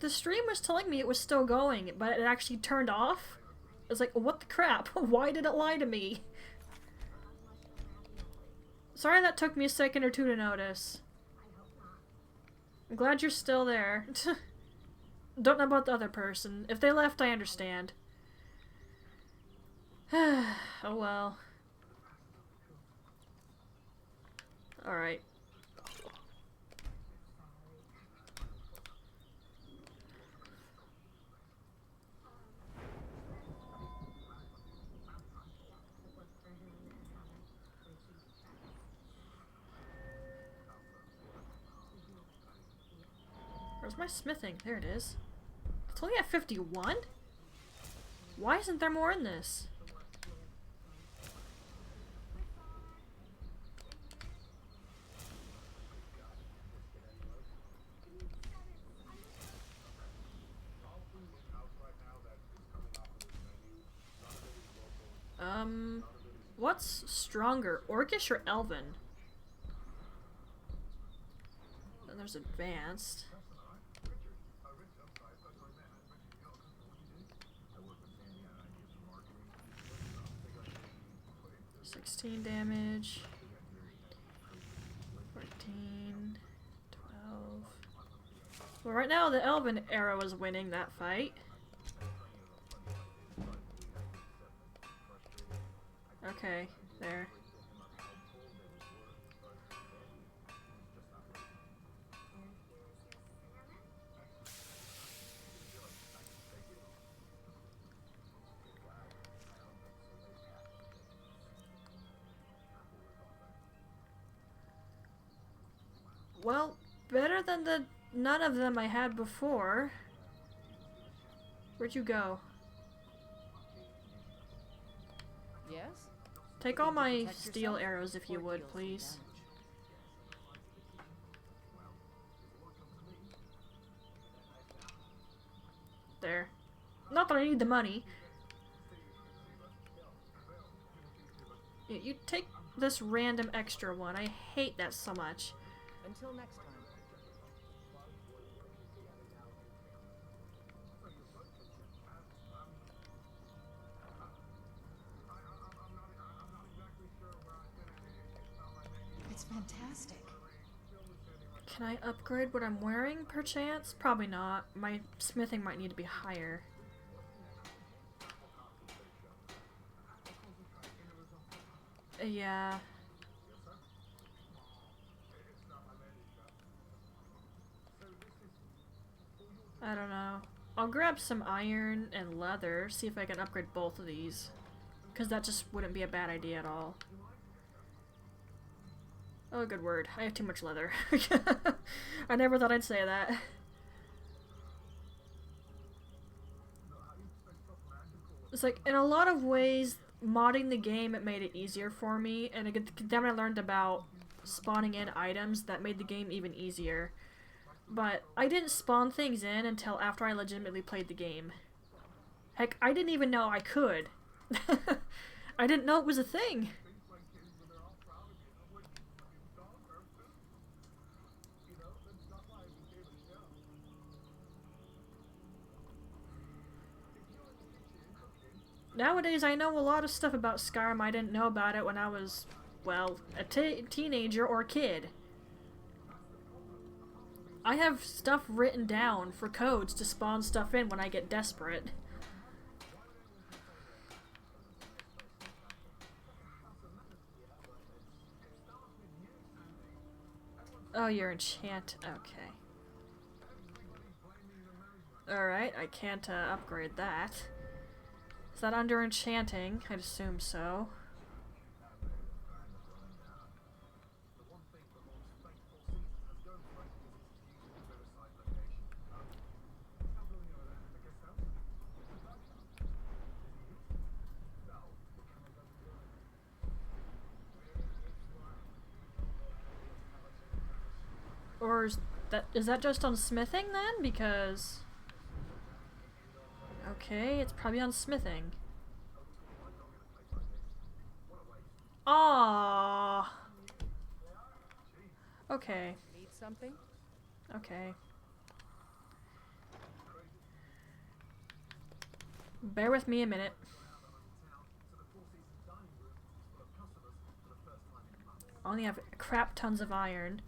The stream was telling me it was still going, but it actually turned off. I was like, what the crap? Why did it lie to me? Sorry that took me a second or two to notice. I'm glad you're still there. Don't know about the other person. If they left, I understand. Oh well. Alright. Where's my smithing? There it is. It's only at 51? Why isn't there more in this? What's stronger, Orcish or Elven? Then there's advanced. Damage. 14, 12. Well, right now the Elven arrow is winning that fight. Okay, there. Well, better than the none of them I had before. Where'd you go? Yes? Take all my steel arrows if you would, please. There. Not that I need the money. You take this random extra one. I hate that so much. Until next time. It's fantastic. Can I upgrade what I'm wearing, perchance? Probably not. My smithing might need to be higher. Yeah. I don't know. I'll grab some iron and leather, see if I can upgrade both of these. Because that just wouldn't be a bad idea at all. Oh, good word. I have too much leather. I never thought I'd say that. It's like, in a lot of ways, modding the game, it made it easier for me, and then I learned about spawning in items that made the game even easier. But I didn't spawn things in until after I legitimately played the game. Heck, I didn't even know I could. I didn't know it was a thing. Nowadays, I know a lot of stuff about Skyrim I didn't know about it when I was, well, a teenager or kid. I have stuff written down for codes to spawn stuff in when I get desperate. Oh, you're enchant. Okay. Alright, I can't upgrade that. Is that under enchanting? I'd assume so. Or is that just on smithing then? Because... Okay, it's probably on smithing. Okay. Need something? Okay. Bear with me a minute. I only have crap tons of iron.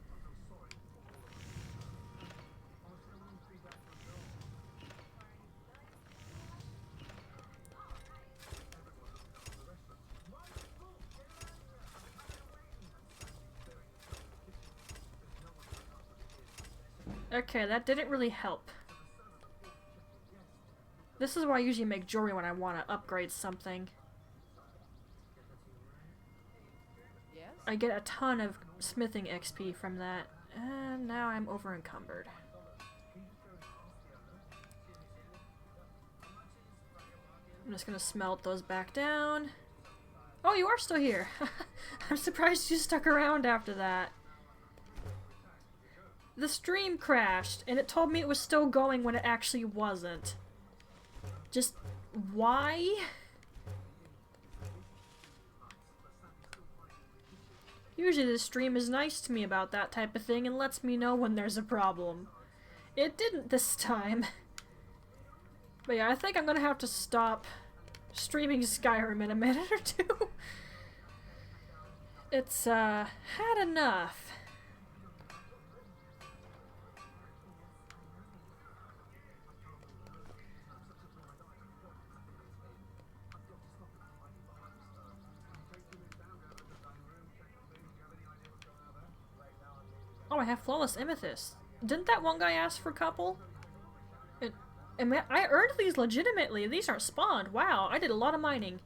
Okay, that didn't really help. This is why I usually make jewelry when I want to upgrade something. Yes? I get a ton of smithing XP from that, and now I'm over encumbered. I'm just gonna smelt those back down. Oh, you are still here. I'm surprised you stuck around after that. The stream crashed, and it told me it was still going when it actually wasn't. Just why? Usually the stream is nice to me about that type of thing and lets me know when there's a problem. It didn't this time. But yeah, I think I'm gonna have to stop streaming Skyrim in a minute or two. It's, had enough. Oh, I have Flawless Amethyst. Didn't that one guy ask for a couple? I earned these legitimately. These aren't spawned. Wow, I did a lot of mining.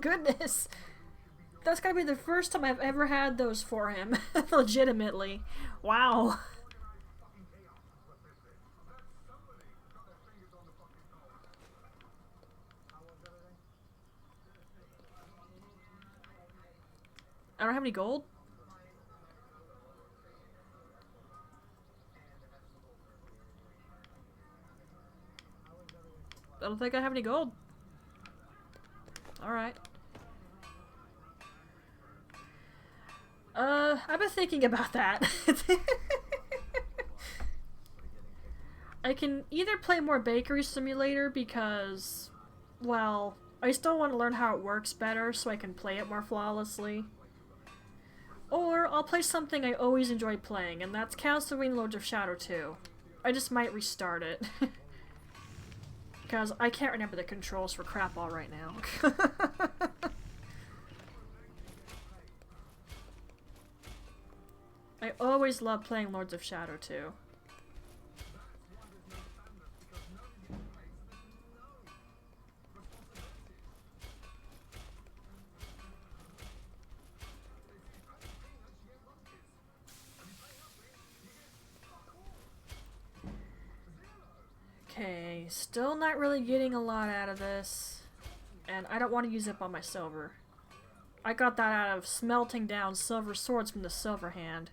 Goodness. That's gotta be the first time I've ever had those for him. Legitimately. Wow. I don't have any gold. I don't think I have any gold. Alright. I've been thinking about that. I can either play more Bakery Simulator because, well, I still want to learn how it works better so I can play it more flawlessly. Or I'll play something I always enjoy playing, and that's Castlevania Lords of Shadow 2. I just might restart it. Because I can't remember the controls for crap all right now. I always love playing Lords of Shadow 2. Okay, still not really getting a lot out of this. And I don't want to use up all my silver. I got that out of smelting down silver swords from the Silver Hand.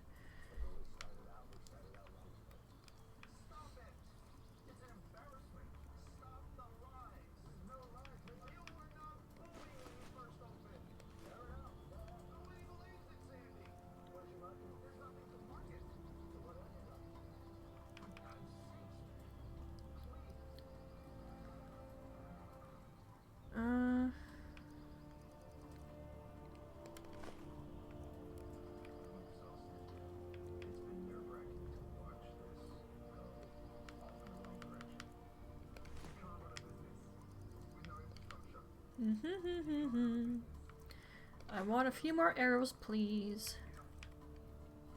I want a few more arrows, please.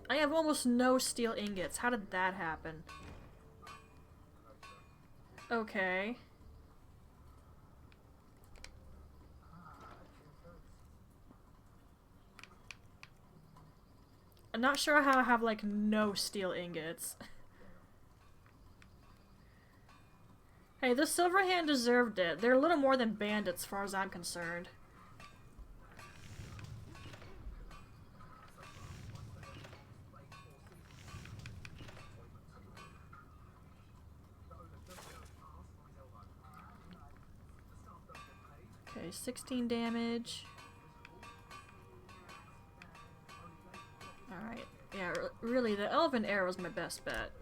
I have almost no steel ingots. How did that happen? Okay. I'm not sure how I have, like, no steel ingots. Hey, the Silverhand deserved it. They're a little more than bandits, as far as I'm concerned. Okay, 16 damage. Yeah, really, the elven arrow is my best bet.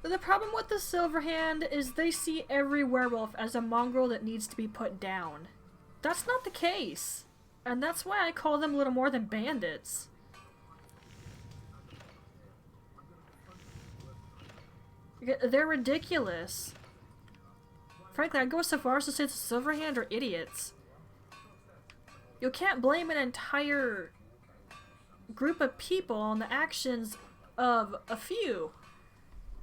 The problem with the Silverhand is they see every werewolf as a mongrel that needs to be put down. That's not the case. And that's why I call them little more than bandits. They're ridiculous. Frankly, I'd go so far as to say the Silverhand are idiots. You can't blame an entire group of people on the actions of a few.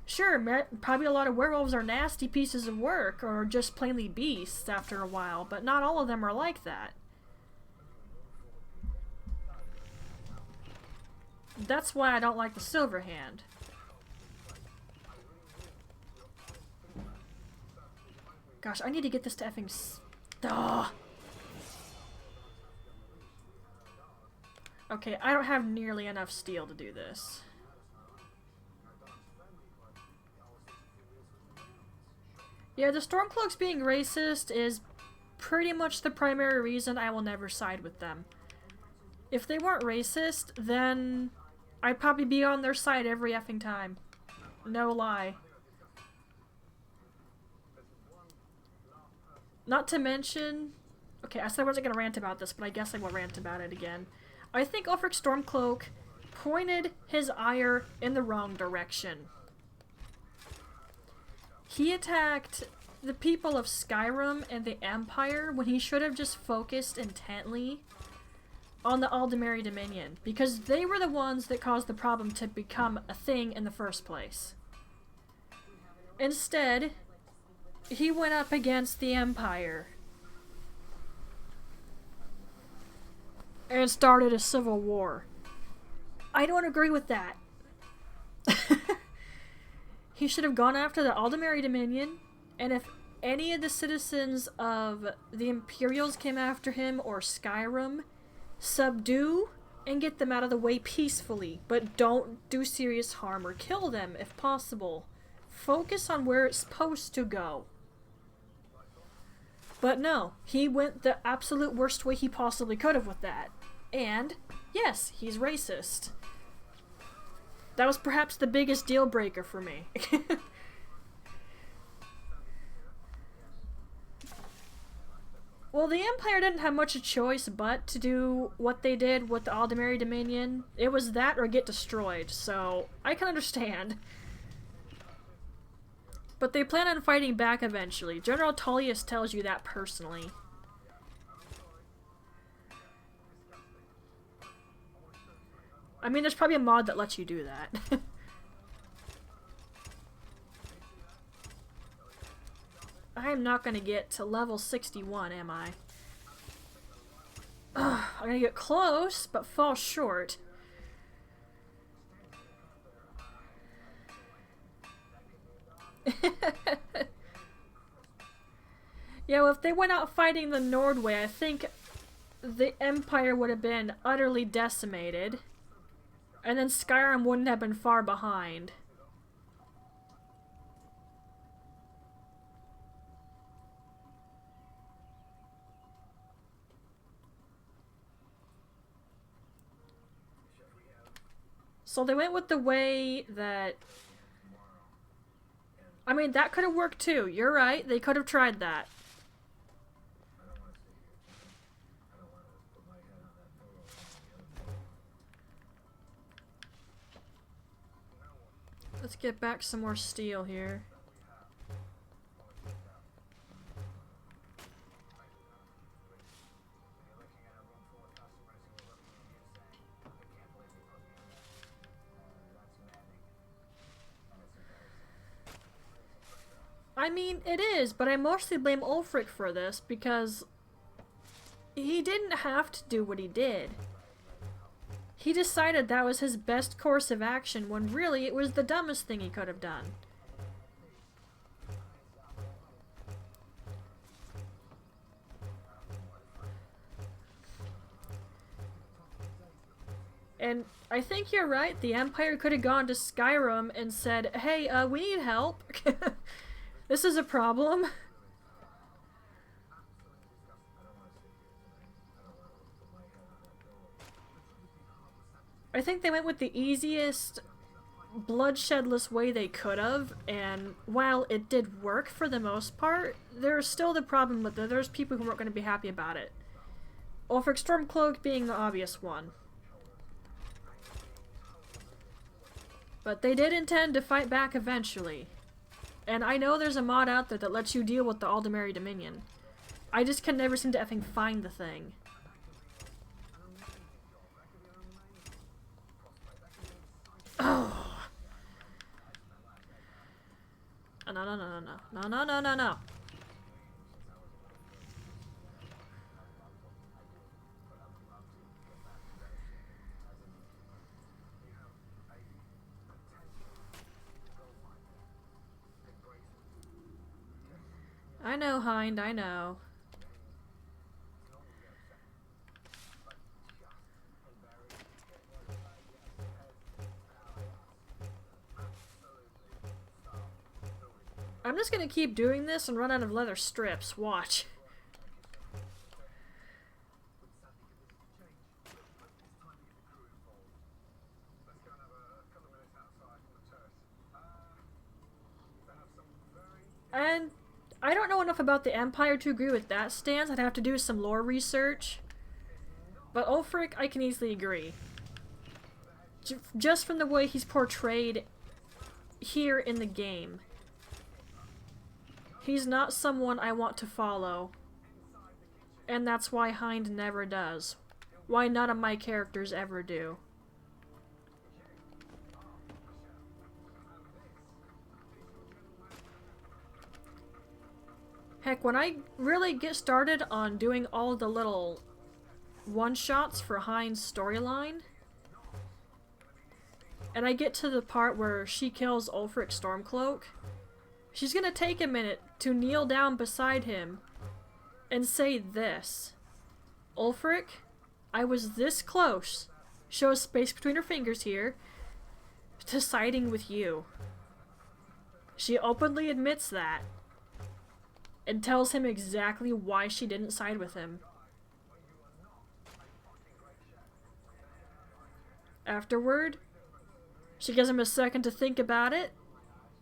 Sure, probably a lot of werewolves are nasty pieces of work, or just plainly beasts after a while, but not all of them are like that. That's why I don't like the Silverhand. Gosh, I need to get this to effing Duh! Okay, I don't have nearly enough steel to do this. Yeah, the Stormcloaks being racist is pretty much the primary reason I will never side with them. If they weren't racist, then I'd probably be on their side every effing time. No lie. Not to mention... Okay, I said I wasn't going to rant about this, but I guess I will rant about it again. I think Ulfric Stormcloak pointed his ire in the wrong direction. He attacked the people of Skyrim and the Empire when he should have just focused intently on the Aldemari Dominion, because they were the ones that caused the problem to become a thing in the first place. Instead, he went up against the Empire and started a civil war. I don't agree with that. He should have gone after the Aldemari Dominion, and if any of the citizens of the Imperials came after him or Skyrim, subdue and get them out of the way peacefully, but don't do serious harm or kill them if possible. Focus on where it's supposed to go. But no, he went the absolute worst way he possibly could have with that. And, yes, he's racist. That was perhaps the biggest deal breaker for me. Well, the Empire didn't have much of a choice but to do what they did with the Aldemari Dominion. It was that or get destroyed, so I can understand. But they plan on fighting back eventually. General Tullius tells you that personally. I mean, there's probably a mod that lets you do that. I'm not gonna get to level 61, am I? Ugh, I'm gonna get close, but fall short. Yeah, well, if they went out fighting the Nordway, I think the Empire would have been utterly decimated. And then Skyrim wouldn't have been far behind. So they went with the way that... I mean, that could have worked too. You're right. They could have tried that. Let's get back some more steel here. I mean, it is, but I mostly blame Ulfric for this because he didn't have to do what he did. He decided that was his best course of action when really it was the dumbest thing he could have done. And I think you're right, the Empire could have gone to Skyrim and said, hey, we need help. This is a problem. I think they went with the easiest, bloodshedless way they could have, and while it did work for the most part, there's still the problem with it. There's people who weren't going to be happy about it. Ulfric Stormcloak being the obvious one. But they did intend to fight back eventually. And I know there's a mod out there that lets you deal with the Aldemary Dominion. I just can never seem to effing find the thing. Oh. No, no, no, no, no. No, no, no, no, no. I know, Hind, I know. I'm just gonna keep doing this and run out of leather strips. Watch. And I don't know enough about the Empire to agree with that stance. I'd have to do some lore research. But Ulfric, I can easily agree. Just from the way he's portrayed here in the game. He's not someone I want to follow. And that's why Hind never does. Why none of my characters ever do. Heck, when I really get started on doing all the little one-shots for Hind's storyline, and I get to the part where she kills Ulfric Stormcloak, she's gonna take a minute to kneel down beside him and say this. Ulfric, I was this close, shows space between her fingers here, to siding with you. She openly admits that. And tells him exactly why she didn't side with him. Afterward, she gives him a second to think about it,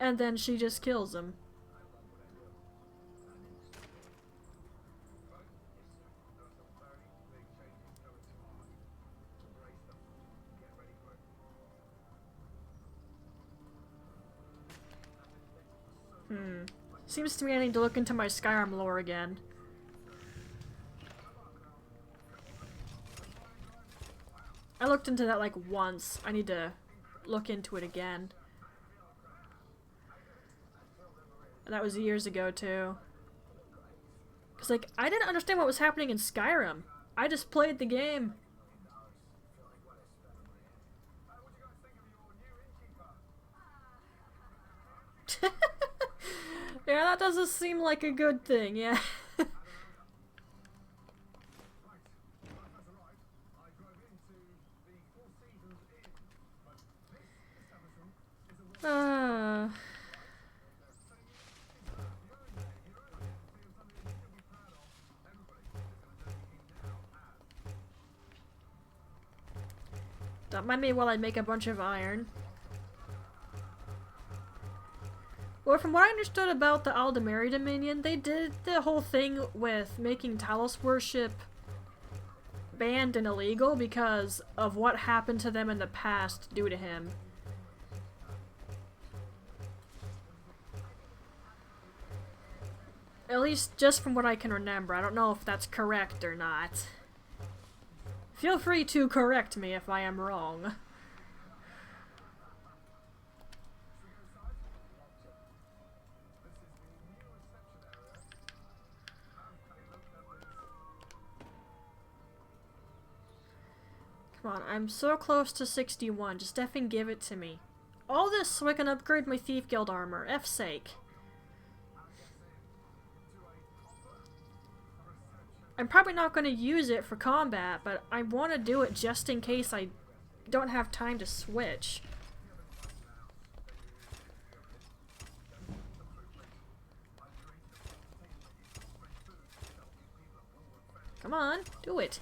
and then she just kills him. Seems to me I need to look into my Skyrim lore again. I looked into that like once. I need to look into it again. And that was years ago too. Cause like, I didn't understand what was happening in Skyrim. I just played the game. Yeah, that doesn't seem like a good thing, yeah. Don't mind me while I make a bunch of iron. Well, from what I understood about the Aldemary Dominion, they did the whole thing with making Talos worship banned and illegal because of what happened to them in the past due to him. At least just from what I can remember. I don't know if that's correct or not. Feel free to correct me if I am wrong. Come on, I'm so close to 61. Just effing give it to me. All this so I can upgrade my Thief Guild armor. F's sake. I'm probably not going to use it for combat, but I want to do it just in case I don't have time to switch. Come on, do it.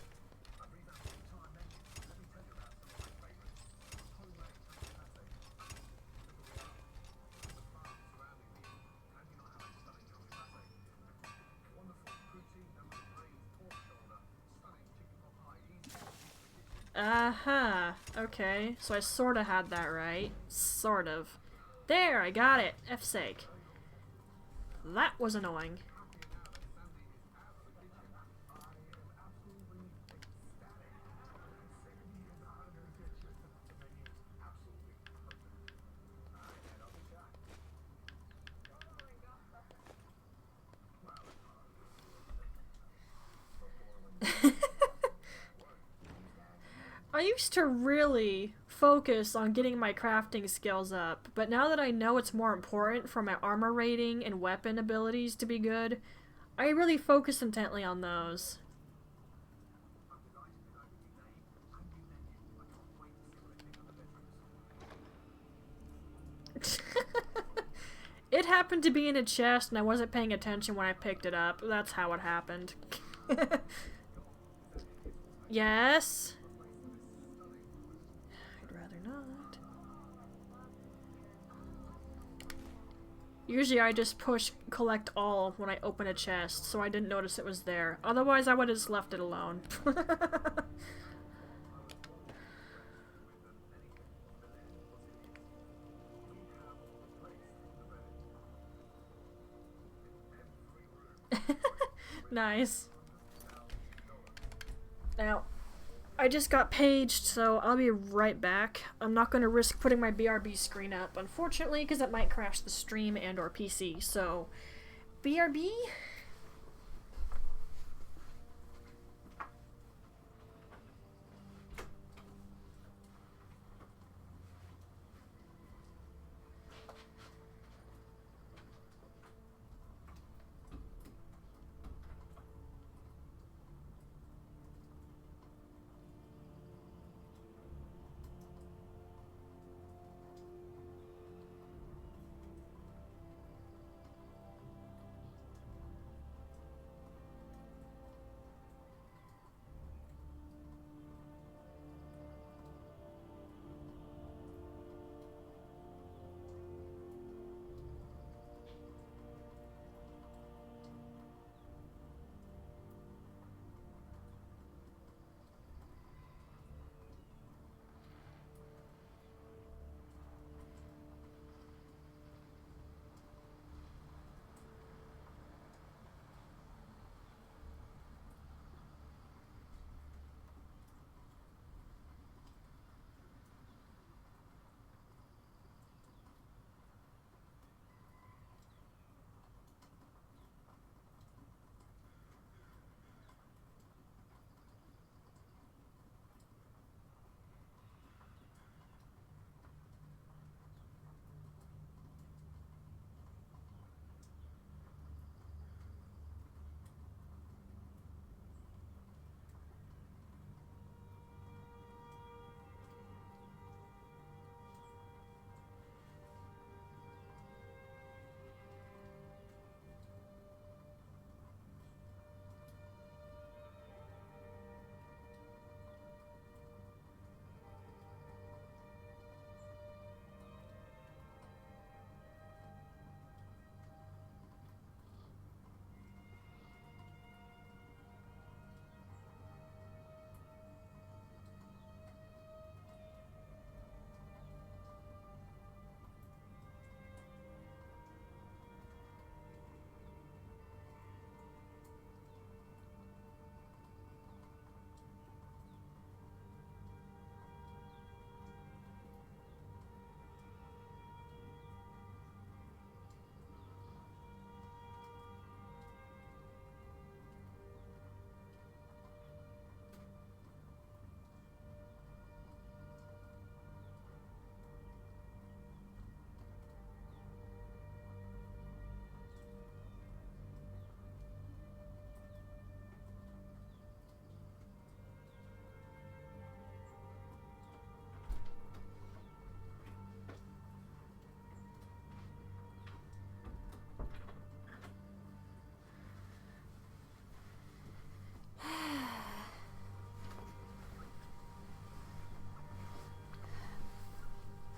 Uh-huh. Okay, so I sorta had that right. Sort of. There, I got it. F's sake. That was annoying. I used to really focus on getting my crafting skills up, but now that I know it's more important for my armor rating and weapon abilities to be good, I really focus intently on those. It happened to be in a chest and I wasn't paying attention when I picked it up. That's how it happened. Yes? I'd rather not. Usually I just push collect all when I open a chest, so I didn't notice it was there. Otherwise I would have just left it alone. Nice. Now, I just got paged, so I'll be right back. I'm not going to risk putting my BRB screen up, unfortunately, because it might crash the stream and or PC, so... BRB?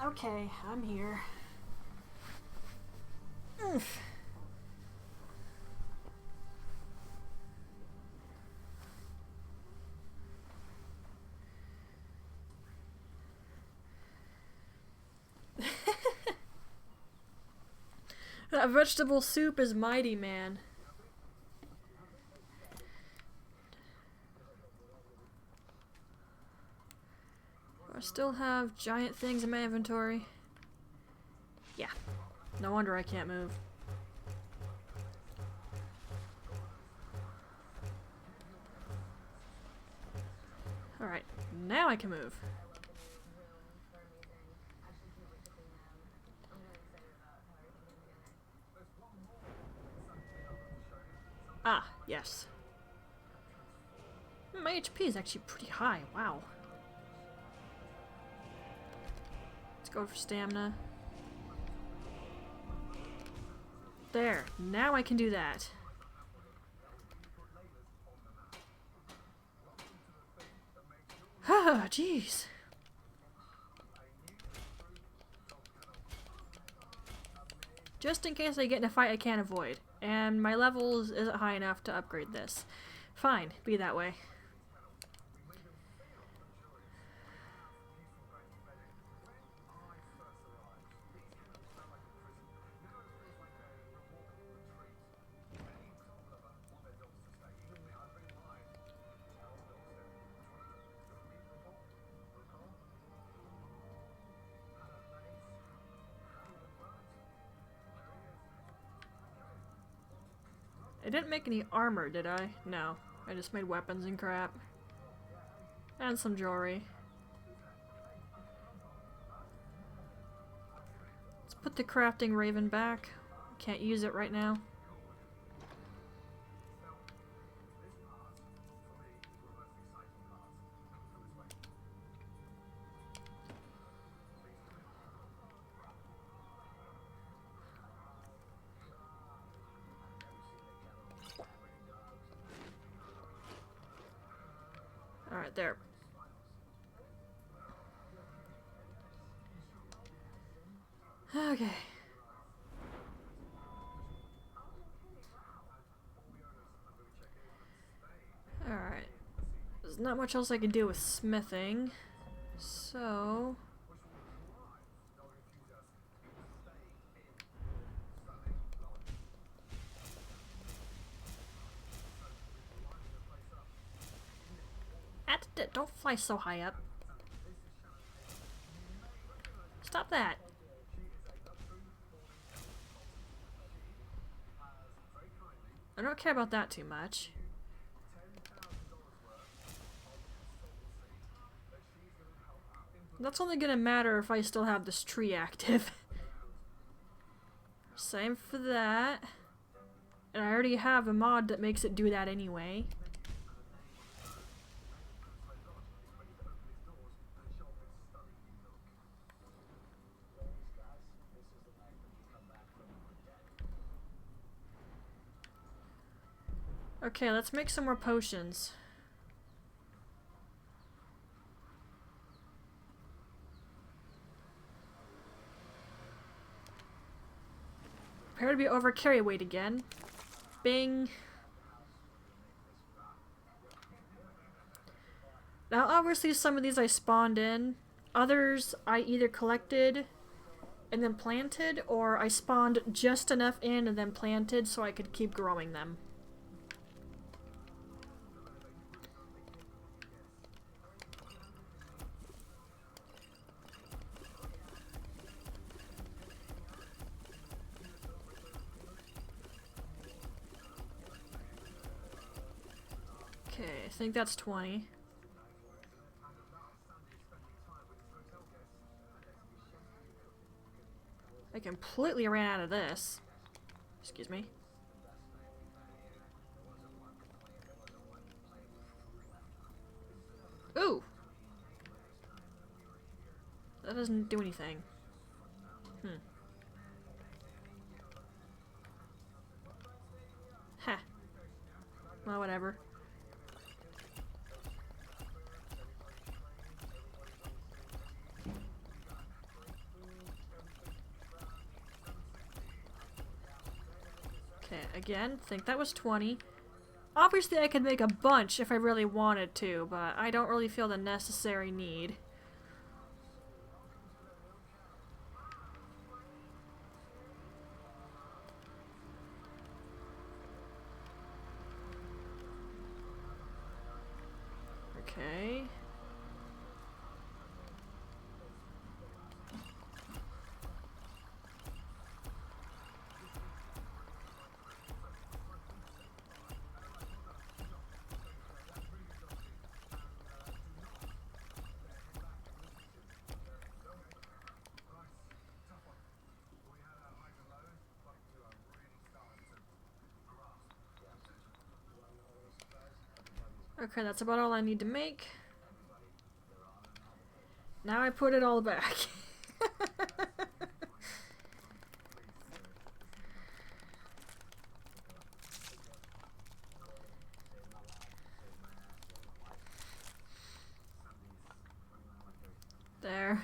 Okay, I'm here. Oof. That vegetable soup is mighty, man. I still have giant things in my inventory. Yeah. No wonder I can't move. Alright, now I can move. Ah, yes. My HP is actually pretty high, wow. Let's go for stamina. There, now I can do that. Ah, jeez. Just in case I get in a fight I can't avoid. And my levels isn't high enough to upgrade this. Fine, be that way. I didn't make any armor, did I? No. I just made weapons and crap. And some jewelry. Let's put the crafting raven back. Can't use it right now. Alright, there. Okay. Alright. There's not much else I can do with smithing. So... Don't fly so high up. Stop that. I don't care about that too much. That's only gonna matter if I still have this tree active. Same for that. And I already have a mod that makes it do that anyway. Okay, let's make some more potions. Prepare to be over carry weight again. Bing. Now obviously some of these I spawned in. Others I either collected and then planted, or I spawned just enough in and then planted so I could keep growing them. Okay, I think that's 20. I completely ran out of this. Excuse me. Ooh! That doesn't do anything. Heh. Well, whatever. again, think that was 20. Obviously I could make a bunch if I really wanted to, but I don't really feel the necessary need. Okay. Okay, that's about all I need to make. Now I put it all back. There.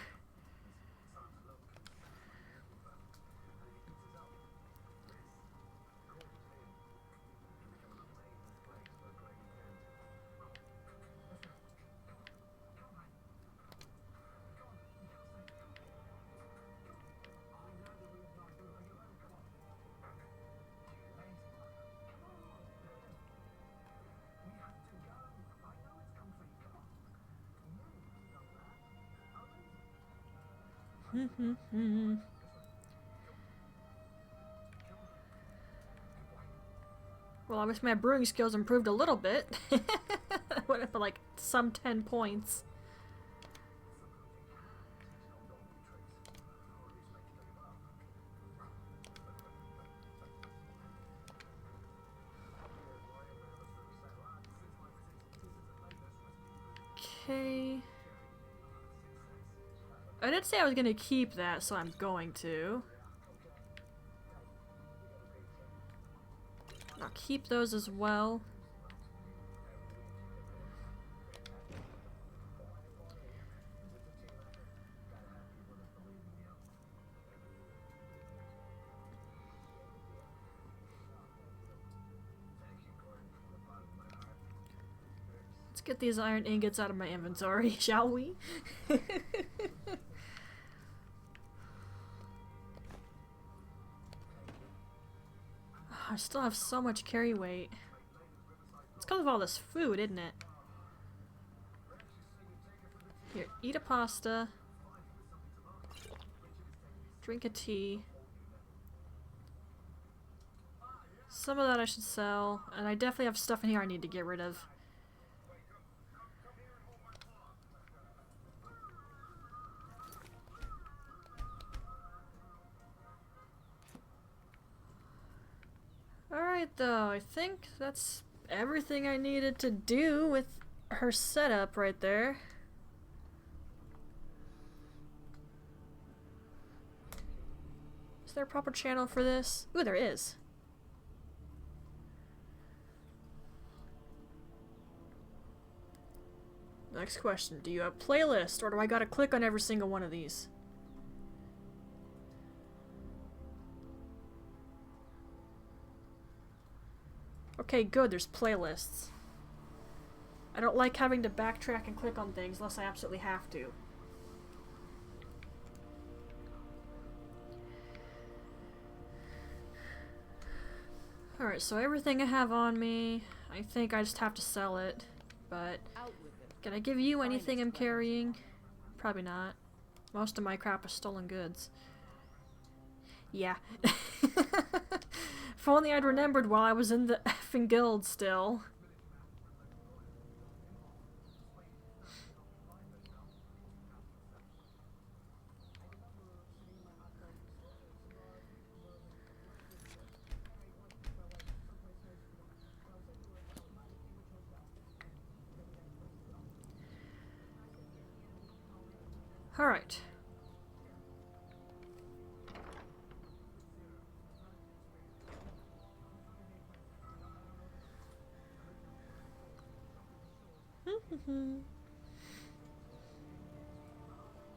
Well, obviously my brewing skills improved a little bit. Went up by like some 10 points. Okay. I did say I was gonna keep that, so I'm going to. I'll keep those as well. Let's get these iron ingots out of my inventory, shall we? I still have so much carry weight. It's because of all this food, isn't it? Here, eat a pasta. Drink a tea. Some of that I should sell, and I definitely have stuff in here I need to get rid of. Alright though, I think that's everything I needed to do with her setup right there. Is there a proper channel for this? Ooh, there is. Next question, do you have playlist, or do I gotta click on every single one of these? Okay, good, there's playlists. I don't like having to backtrack and click on things unless I absolutely have to. Alright, so everything I have on me, I think I just have to sell it, but can I give you anything I'm carrying? Probably not. Most of my crap is stolen goods. Yeah. If only I'd remembered while I was in the effing guild still. Alright.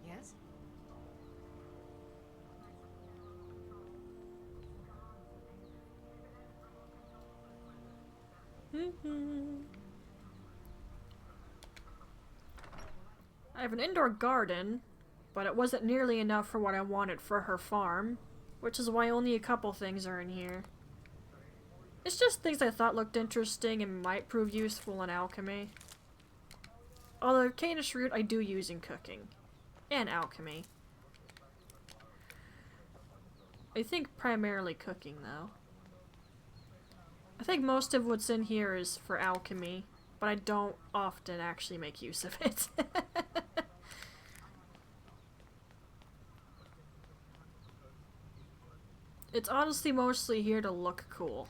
Yes? I have an indoor garden, but it wasn't nearly enough for what I wanted for her farm, which is why only a couple things are in here. It's just things I thought looked interesting and might prove useful in alchemy. Although Canis root I do use in cooking. And alchemy. I think primarily cooking, though. I think most of what's in here is for alchemy, but I don't often actually make use of it. It's honestly mostly here to look cool.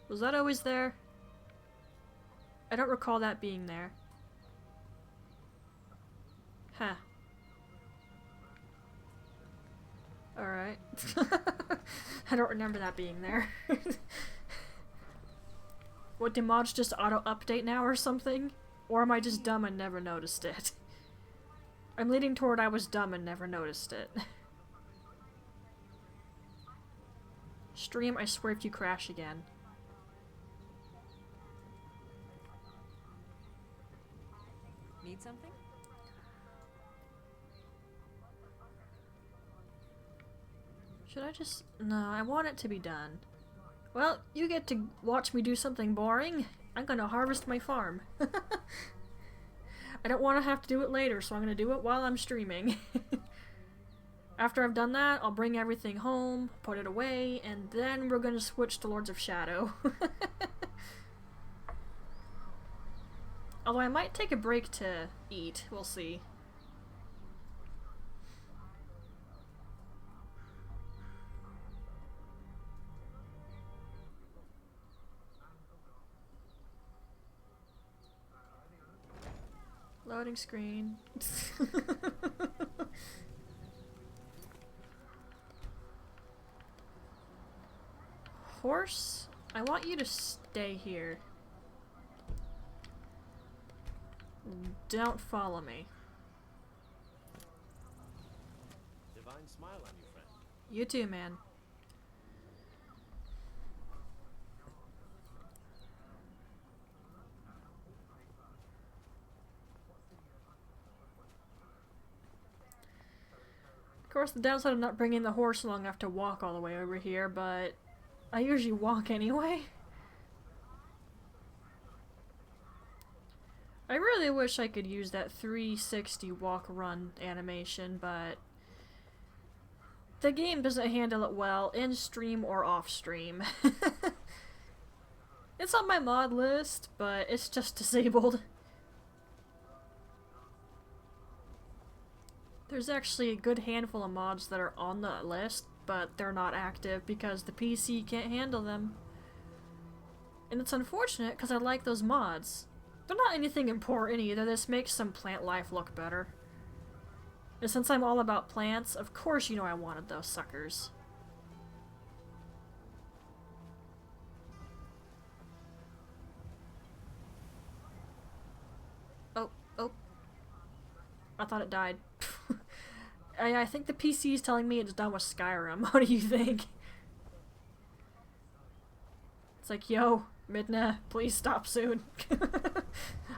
Was that always there? I don't recall that being there. Huh. Alright. I don't remember that being there. What, did mods just auto-update now or something? Or am I just dumb and never noticed it? I'm leaning toward I was dumb and never noticed it. Stream, I swear if you crash again. Need something? Should I just... No, I want it to be done. Well, you get to watch me do something boring. I'm gonna harvest my farm. I don't want to have to do it later, so I'm gonna do it while I'm streaming. After I've done that, I'll bring everything home, put it away, and then we're gonna switch to Lords of Shadow. Although I might take a break to eat, we'll see. Loading screen. Horse, I want you to stay here. Don't follow me. Divine smile on you, friend. You too, man. Of course, the downside of not bringing the horse along, I have to walk all the way over here, but I usually walk anyway. I really wish I could use that 360 walk-run animation, but the game doesn't handle it well in-stream or off-stream. It's on my mod list, but it's just disabled. There's actually a good handful of mods that are on the list, but they're not active because the PC can't handle them. And it's unfortunate because I like those mods. They're not anything important either, this makes some plant life look better. And since I'm all about plants, of course you know I wanted those suckers. Oh, oh. I thought it died. I think the PC is telling me it's done with Skyrim. What do you think? It's like, yo, Midna, please stop soon.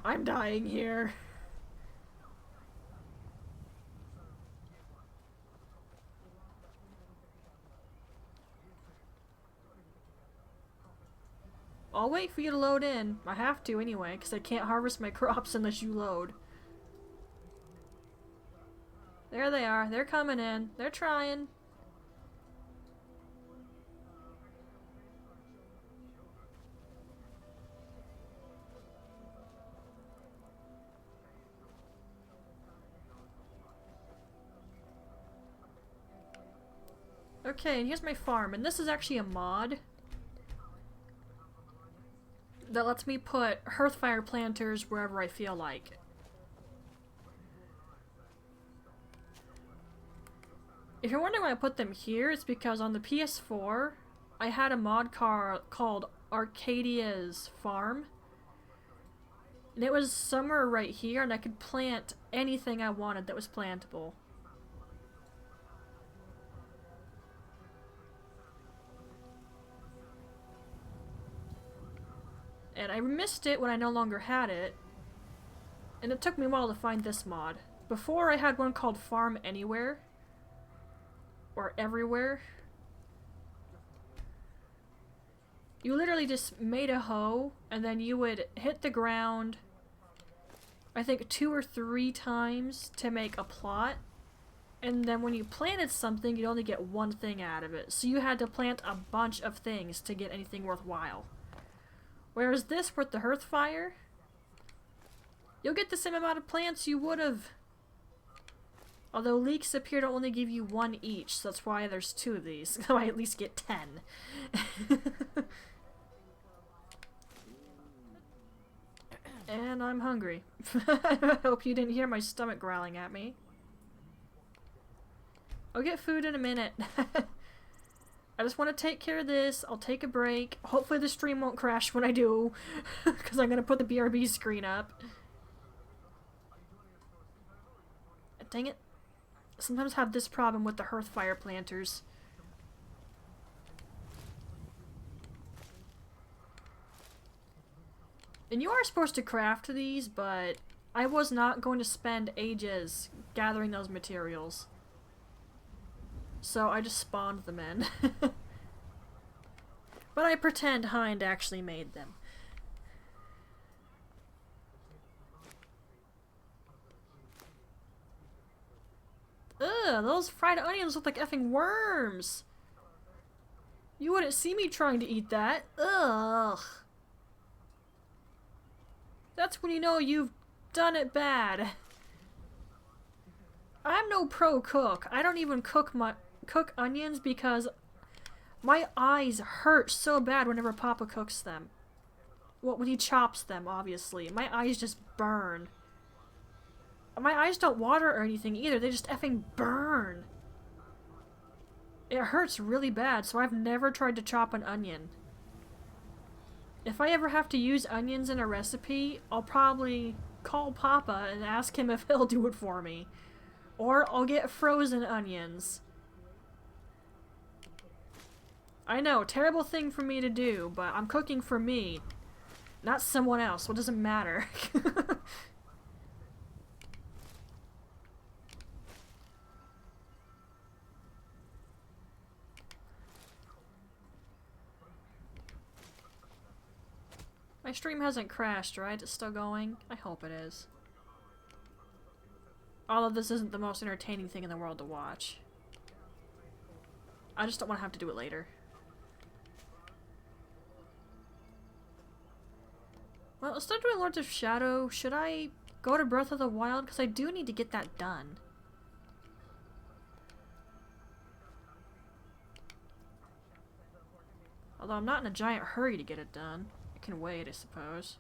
I'm dying here. I'll wait for you to load in. I have to anyway, because I can't harvest my crops unless you load. There they are. They're coming in. They're trying. Okay, and here's my farm, and this is actually a mod that lets me put hearthfire planters wherever I feel like. If you're wondering why I put them here, it's because on the PS4, I had a mod car called Arcadia's Farm. And it was somewhere right here, and I could plant anything I wanted that was plantable. And I missed it when I no longer had it. And it took me a while to find this mod. Before I had one called Farm Anywhere. Or Everywhere. You literally just made a hoe, and then you would hit the ground, I think 2 or 3 times to make a plot. And then when you planted something, you'd only get one thing out of it. So you had to plant a bunch of things to get anything worthwhile. Whereas this, with the hearth fire, you'll get the same amount of plants you would have. Although leeks appear to only give you 1 each, so that's why there's 2 of these. So I at least get 10. And I'm hungry. I hope you didn't hear my stomach growling at me. I'll get food in a minute. I just want to take care of this. I'll take a break. Hopefully the stream won't crash when I do. Because I'm going to put the BRB screen up. Dang it. Sometimes I have this problem with the hearth fire planters. And you are supposed to craft these, but I was not going to spend ages gathering those materials. So I just spawned them in. But I pretend Hind actually made them. Ugh, those fried onions look like effing worms. You wouldn't see me trying to eat that. Ugh. That's when you know you've done it bad. I'm no pro cook. I don't even cook onions because my eyes hurt so bad whenever Papa cooks them. Well, when he chops them, obviously. My eyes just burn. My eyes don't water or anything either. They just effing burn. It hurts really bad, so I've never tried to chop an onion. If I ever have to use onions in a recipe, I'll probably call Papa and ask him if he'll do it for me. Or I'll get frozen onions. I know, terrible thing for me to do, but I'm cooking for me, not someone else. What does it matter? My stream hasn't crashed, right? It's still going? I hope it is. Although this isn't the most entertaining thing in the world to watch. I just don't want to have to do it later. Well, instead of doing Lords of Shadow, should I go to Breath of the Wild? Because I do need to get that done. Although I'm not in a giant hurry to get it done. I can wait, I suppose.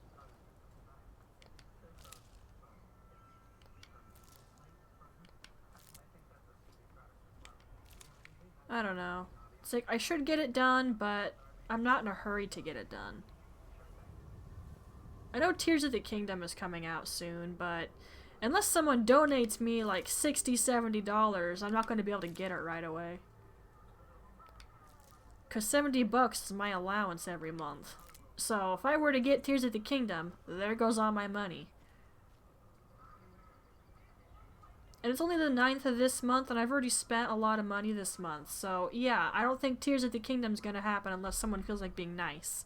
I don't know. It's like, I should get it done, but I'm not in a hurry to get it done. I know Tears of the Kingdom is coming out soon, but unless someone donates me like $60, $70, I'm not going to be able to get it right away. Because $70 is my allowance every month. So if I were to get Tears of the Kingdom, there goes all my money. And it's only the 9th of this month, and I've already spent a lot of money this month. So yeah, I don't think Tears of the Kingdom's gonna happen unless someone feels like being nice.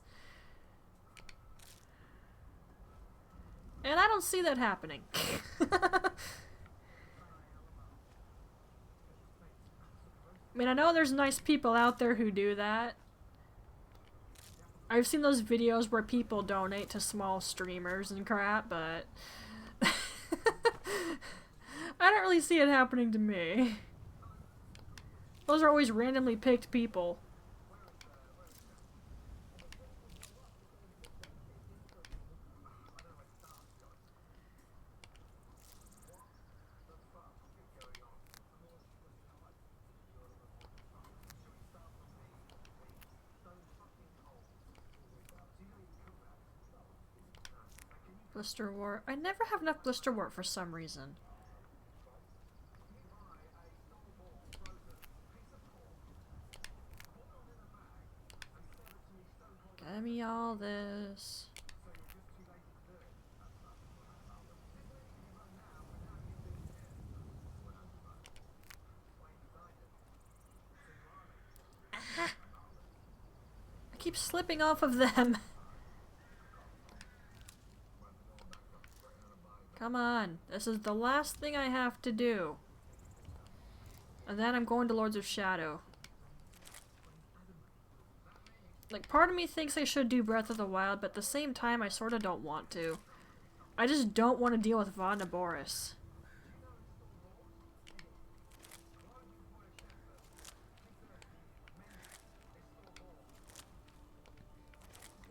And I don't see that happening. I mean, I know there's nice people out there who do that. I've seen those videos where people donate to small streamers and crap, but I don't really see it happening to me. Those are always randomly picked people. Blister wart. I never have enough blister wart for some reason. Give me all this. Ah. I keep slipping off of them. Come on. This is the last thing I have to do. And then I'm going to Lords of Shadow. Like, part of me thinks I should do Breath of the Wild, but at the same time, I sort of don't want to. I just don't want to deal with Vanda Boris.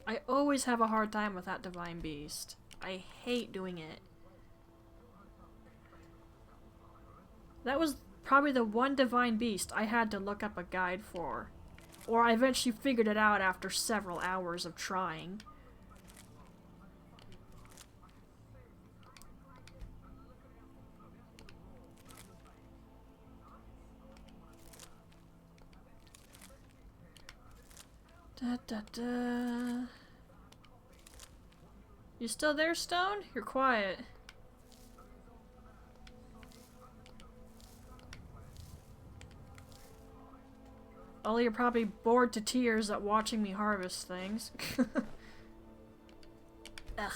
I always have a hard time with that Divine Beast. I hate doing it. That was probably the one Divine Beast I had to look up a guide for. Or I eventually figured it out after several hours of trying. Da da da. You still there, Stone? You're quiet. Oh, you're probably bored to tears at watching me harvest things. Ugh.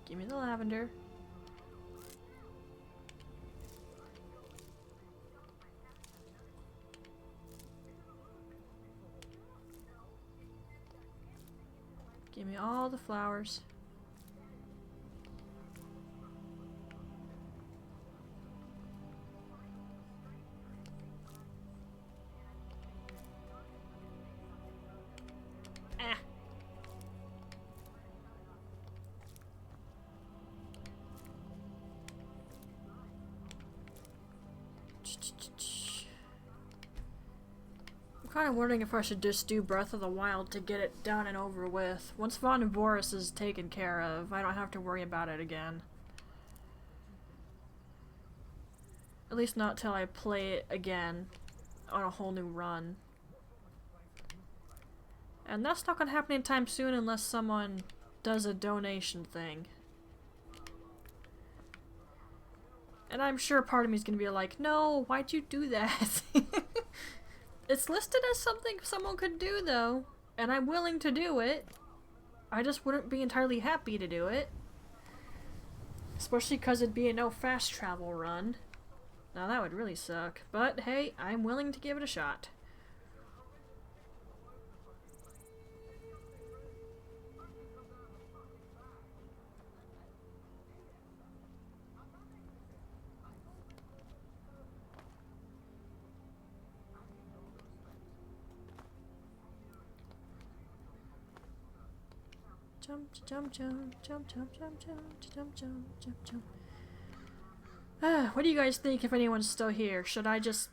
Give me the lavender. Give me all the flowers. Ah. I'm kind of wondering if I should just do Breath of the Wild to get it done and over with. Once Von and Boris is taken care of, I don't have to worry about it again. At least not till I play it again on a whole new run. And that's not gonna happen anytime soon unless someone does a donation thing. And I'm sure part of me is gonna be like, no, why'd you do that? It's listed as something someone could do, though, and I'm willing to do it. I just wouldn't be entirely happy to do it. Especially because it'd be a no fast travel run. Now that would really suck, but hey, I'm willing to give it a shot. Jump, jump, jump, jump, jump, jump, jump, jump, jump, jump, jump. What do you guys think if anyone's still here? Should I just...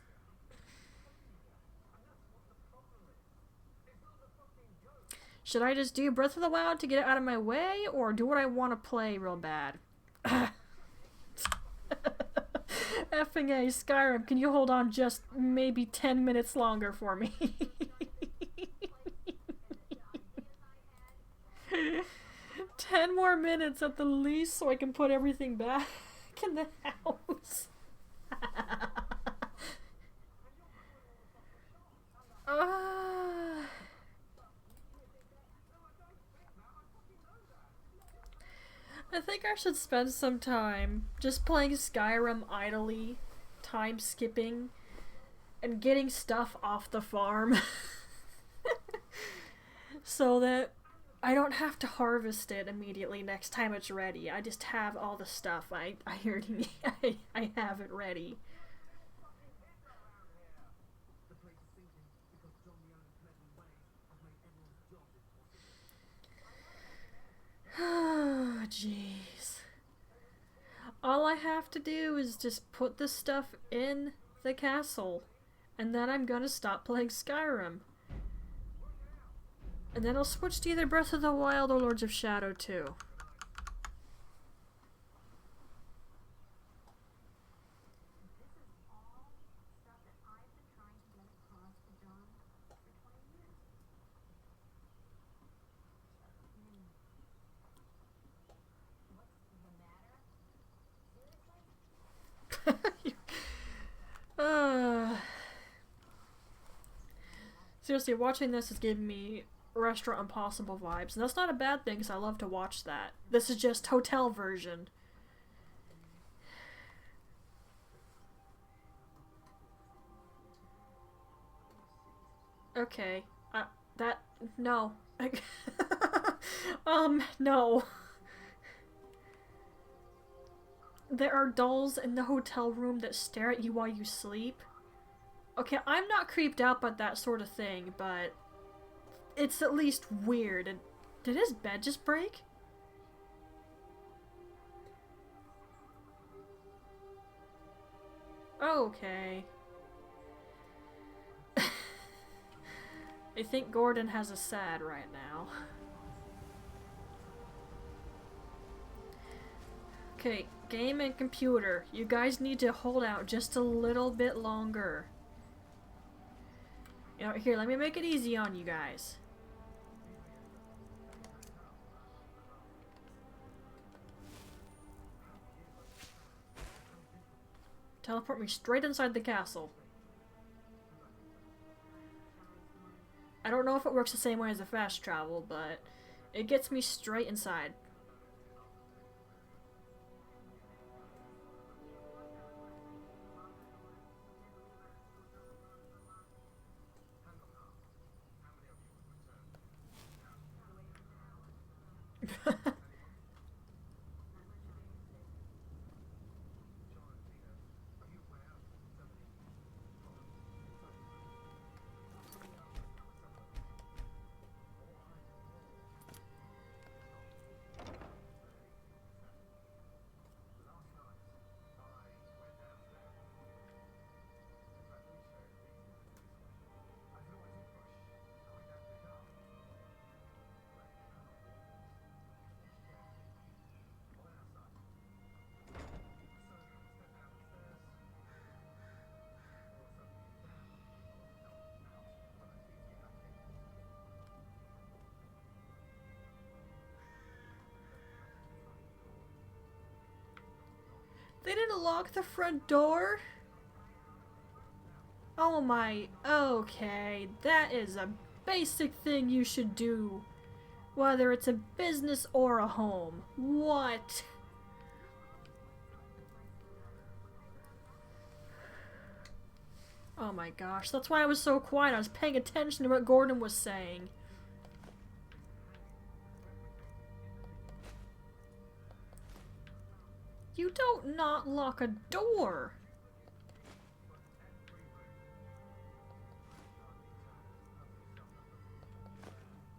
Should I just do Breath of the Wild to get it out of my way? Or do what I want to play real bad? Effing A, Skyrim, can you hold on just maybe 10 minutes longer for me? 10 more minutes at the least so I can put everything back in the house. I think I should spend some time just playing Skyrim idly, time skipping, and getting stuff off the farm. So that I don't have to harvest it immediately next time it's ready. I just have all the stuff I already need. I have it ready. jeez. All I have to do is just put this stuff in the castle, and then I'm gonna stop playing Skyrim. And then I'll switch to either Breath of the Wild or Lords of Shadow 2. Seriously, watching this is giving me Restaurant Impossible vibes, and that's not a bad thing because I love to watch that. This is just hotel version. Okay, no. No. There are dolls in the hotel room that stare at you while you sleep. Okay, I'm not creeped out by that sort of thing, but it's at least weird. And did his bed just break? Okay. I think Gordon has a sad right now. Okay, game and computer. You guys need to hold out just a little bit longer. You know, here, let me make it easy on you guys. Teleport me straight inside the castle. I don't know if it works the same way as the fast travel, but it gets me straight inside. They didn't lock the front door? Oh my, okay, that is a basic thing you should do. Whether it's a business or a home. What? Oh my gosh, that's why I was so quiet. I was paying attention to what Gordon was saying. You don't not lock a door.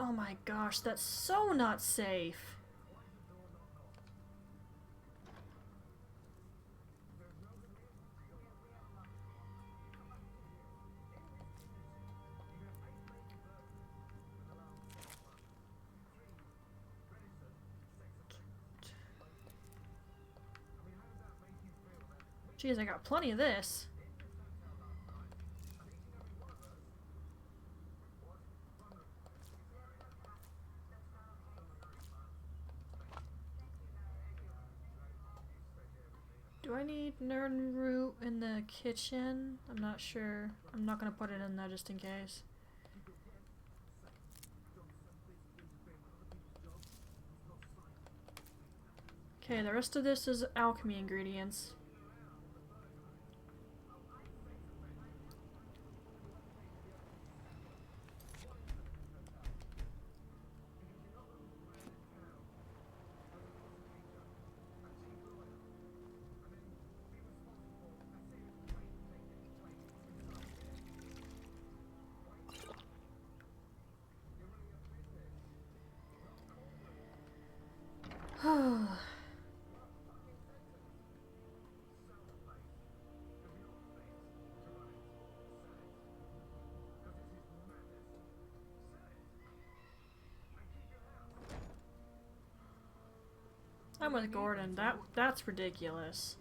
Oh my gosh, that's so not safe. Jeez, I got plenty of this. Do I need nerd root in the kitchen? I'm not sure. I'm not gonna put it in there just in case. Okay, the rest of this is alchemy ingredients. I'm with Gordon. That's ridiculous.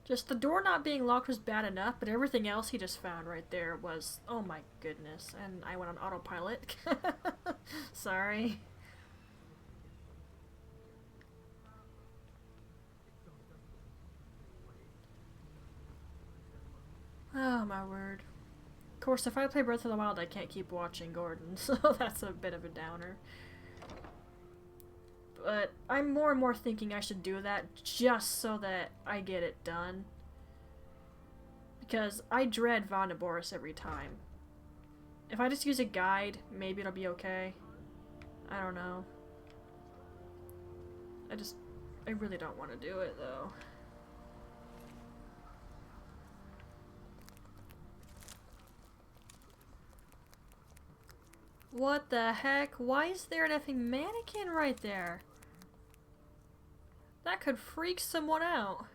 Just the door not being locked was bad enough, but everything else he just found right there was, oh my goodness. And I went on autopilot. Sorry. Oh my word. Of course, if I play Breath of the Wild, I can't keep watching Gordon, so that's a bit of a downer. But I'm more and more thinking I should do that just so that I get it done. Because I dread Vonneboris every time. If I just use a guide, maybe it'll be okay. I don't know. I really don't want to do it though. What the heck? Why is there an effing mannequin right there? That could freak someone out.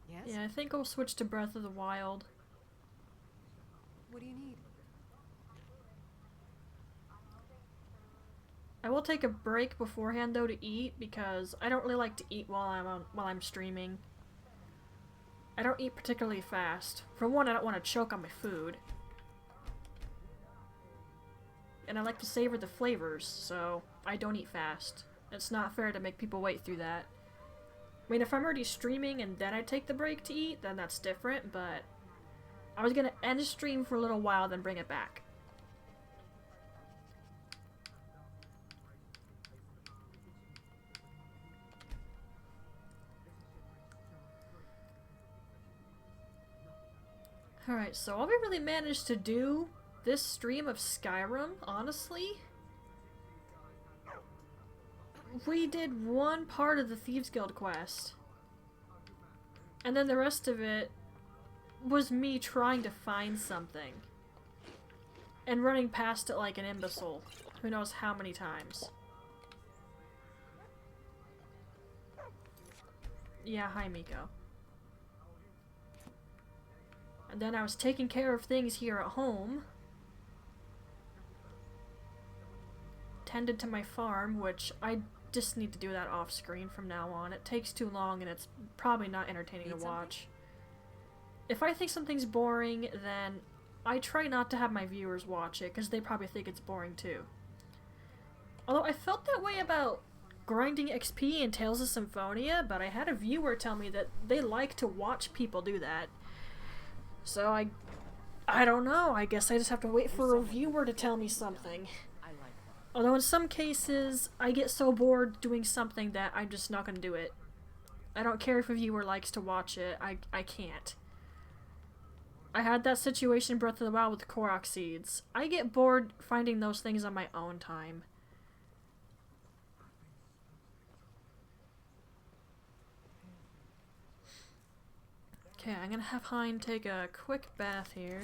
Yes? Yeah, I think I'll switch to Breath of the Wild. What do you need? I will take a break beforehand though to eat because I don't really like to eat while I'm streaming. I don't eat particularly fast. For one, I don't want to choke on my food. And I like to savor the flavors, so I don't eat fast. It's not fair to make people wait through that. I mean, if I'm already streaming and then I take the break to eat, then that's different, but I was gonna end the stream for a little while, then bring it back. Alright, so all we really managed to do this stream of Skyrim, honestly, we did one part of the Thieves Guild quest. And then the rest of it was me trying to find something. And running past it like an imbecile. Who knows how many times. Yeah, hi Miko. And then I was taking care of things here at home. Tended to my farm, which I just need to do that off screen from now on. It takes too long and it's probably not entertaining to watch. If I think something's boring, then I try not to have my viewers watch it, because they probably think it's boring too. Although I felt that way about grinding XP in Tales of Symphonia, but I had a viewer tell me that they like to watch people do that. So I don't know, I guess I just have to wait for a viewer to tell me something. Although in some cases, I get so bored doing something that I'm just not gonna do it. I don't care if a viewer likes to watch it, I can't. I had that situation in Breath of the Wild with the Korok seeds. I get bored finding those things on my own time. Okay, I'm gonna have Hein take a quick bath here.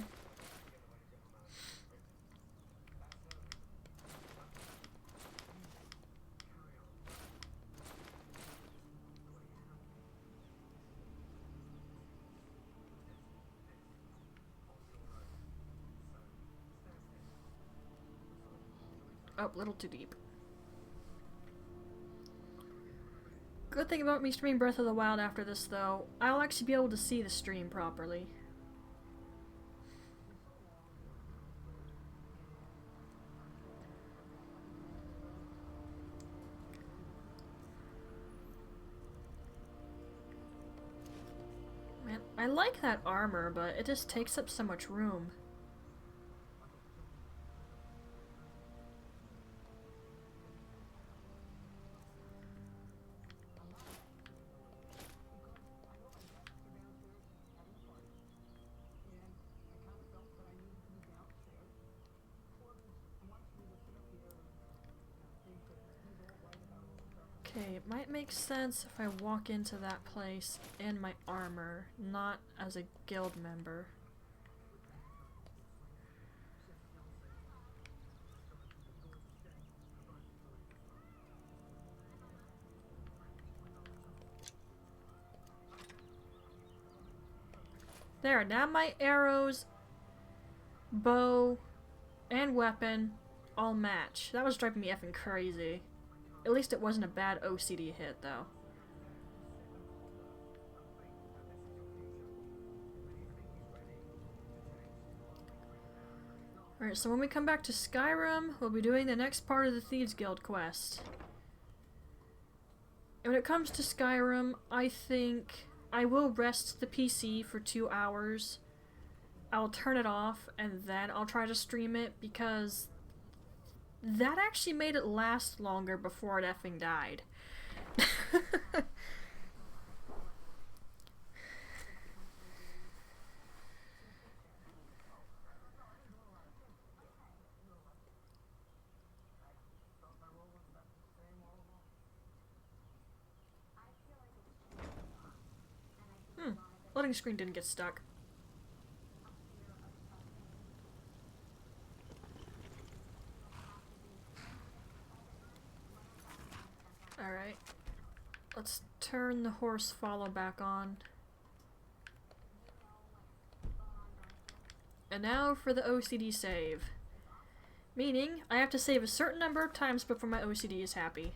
Oh, a little too deep. Good thing about me streaming Breath of the Wild after this, though, I'll actually be able to see the stream properly. Man, I like that armor, but it just takes up so much room. Okay, it might make sense if I walk into that place in my armor, not as a guild member. There, now my arrows, bow, and weapon all match. That was driving me effing crazy. At least it wasn't a bad OCD hit, though. Alright, so when we come back to Skyrim, we'll be doing the next part of the Thieves Guild quest. And when it comes to Skyrim, I think I will rest the PC for 2 hours. I'll turn it off, and then I'll try to stream it, because that actually made it last longer before it effing died. Loading screen didn't get stuck. Alright. Let's turn the horse follow back on. And now for the OCD save. Meaning, I have to save a certain number of times before my OCD is happy.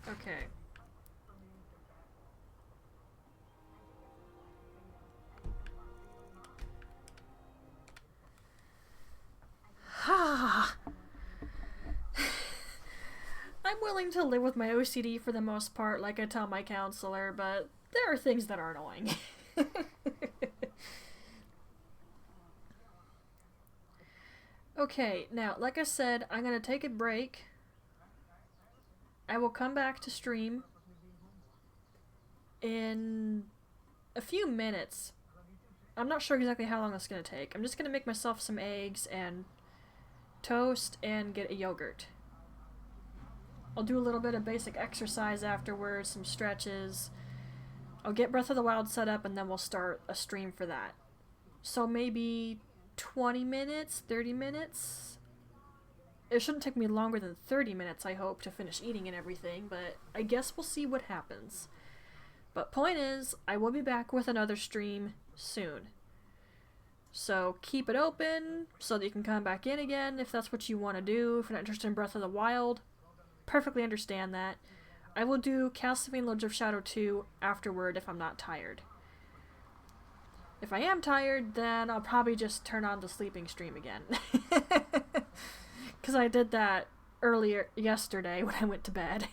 Okay. I'm willing to live with my OCD for the most part, like I tell my counselor, but there are things that are annoying. Okay, now, like I said, I'm gonna take a break. I will come back to stream in a few minutes. I'm not sure exactly how long it's gonna take. I'm just gonna make myself some eggs and toast and get a yogurt. I'll do a little bit of basic exercise afterwards, some stretches. I'll get Breath of the Wild set up and then we'll start a stream for that. So maybe 20 minutes, 30 minutes? It shouldn't take me longer than 30 minutes, I hope, to finish eating and everything, but I guess we'll see what happens. But point is, I will be back with another stream soon. So keep it open so that you can come back in again if that's what you want to do. If you're not interested in Breath of the Wild, perfectly understand that. I will do Castlevania Lords of Shadow 2 afterward if I'm not tired. If I am tired, then I'll probably just turn on the sleeping stream again. Because I did that earlier yesterday when I went to bed.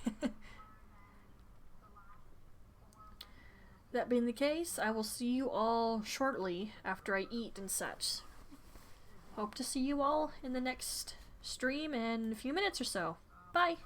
That being the case, I will see you all shortly after I eat and such. Hope to see you all in the next stream in a few minutes or so. Bye!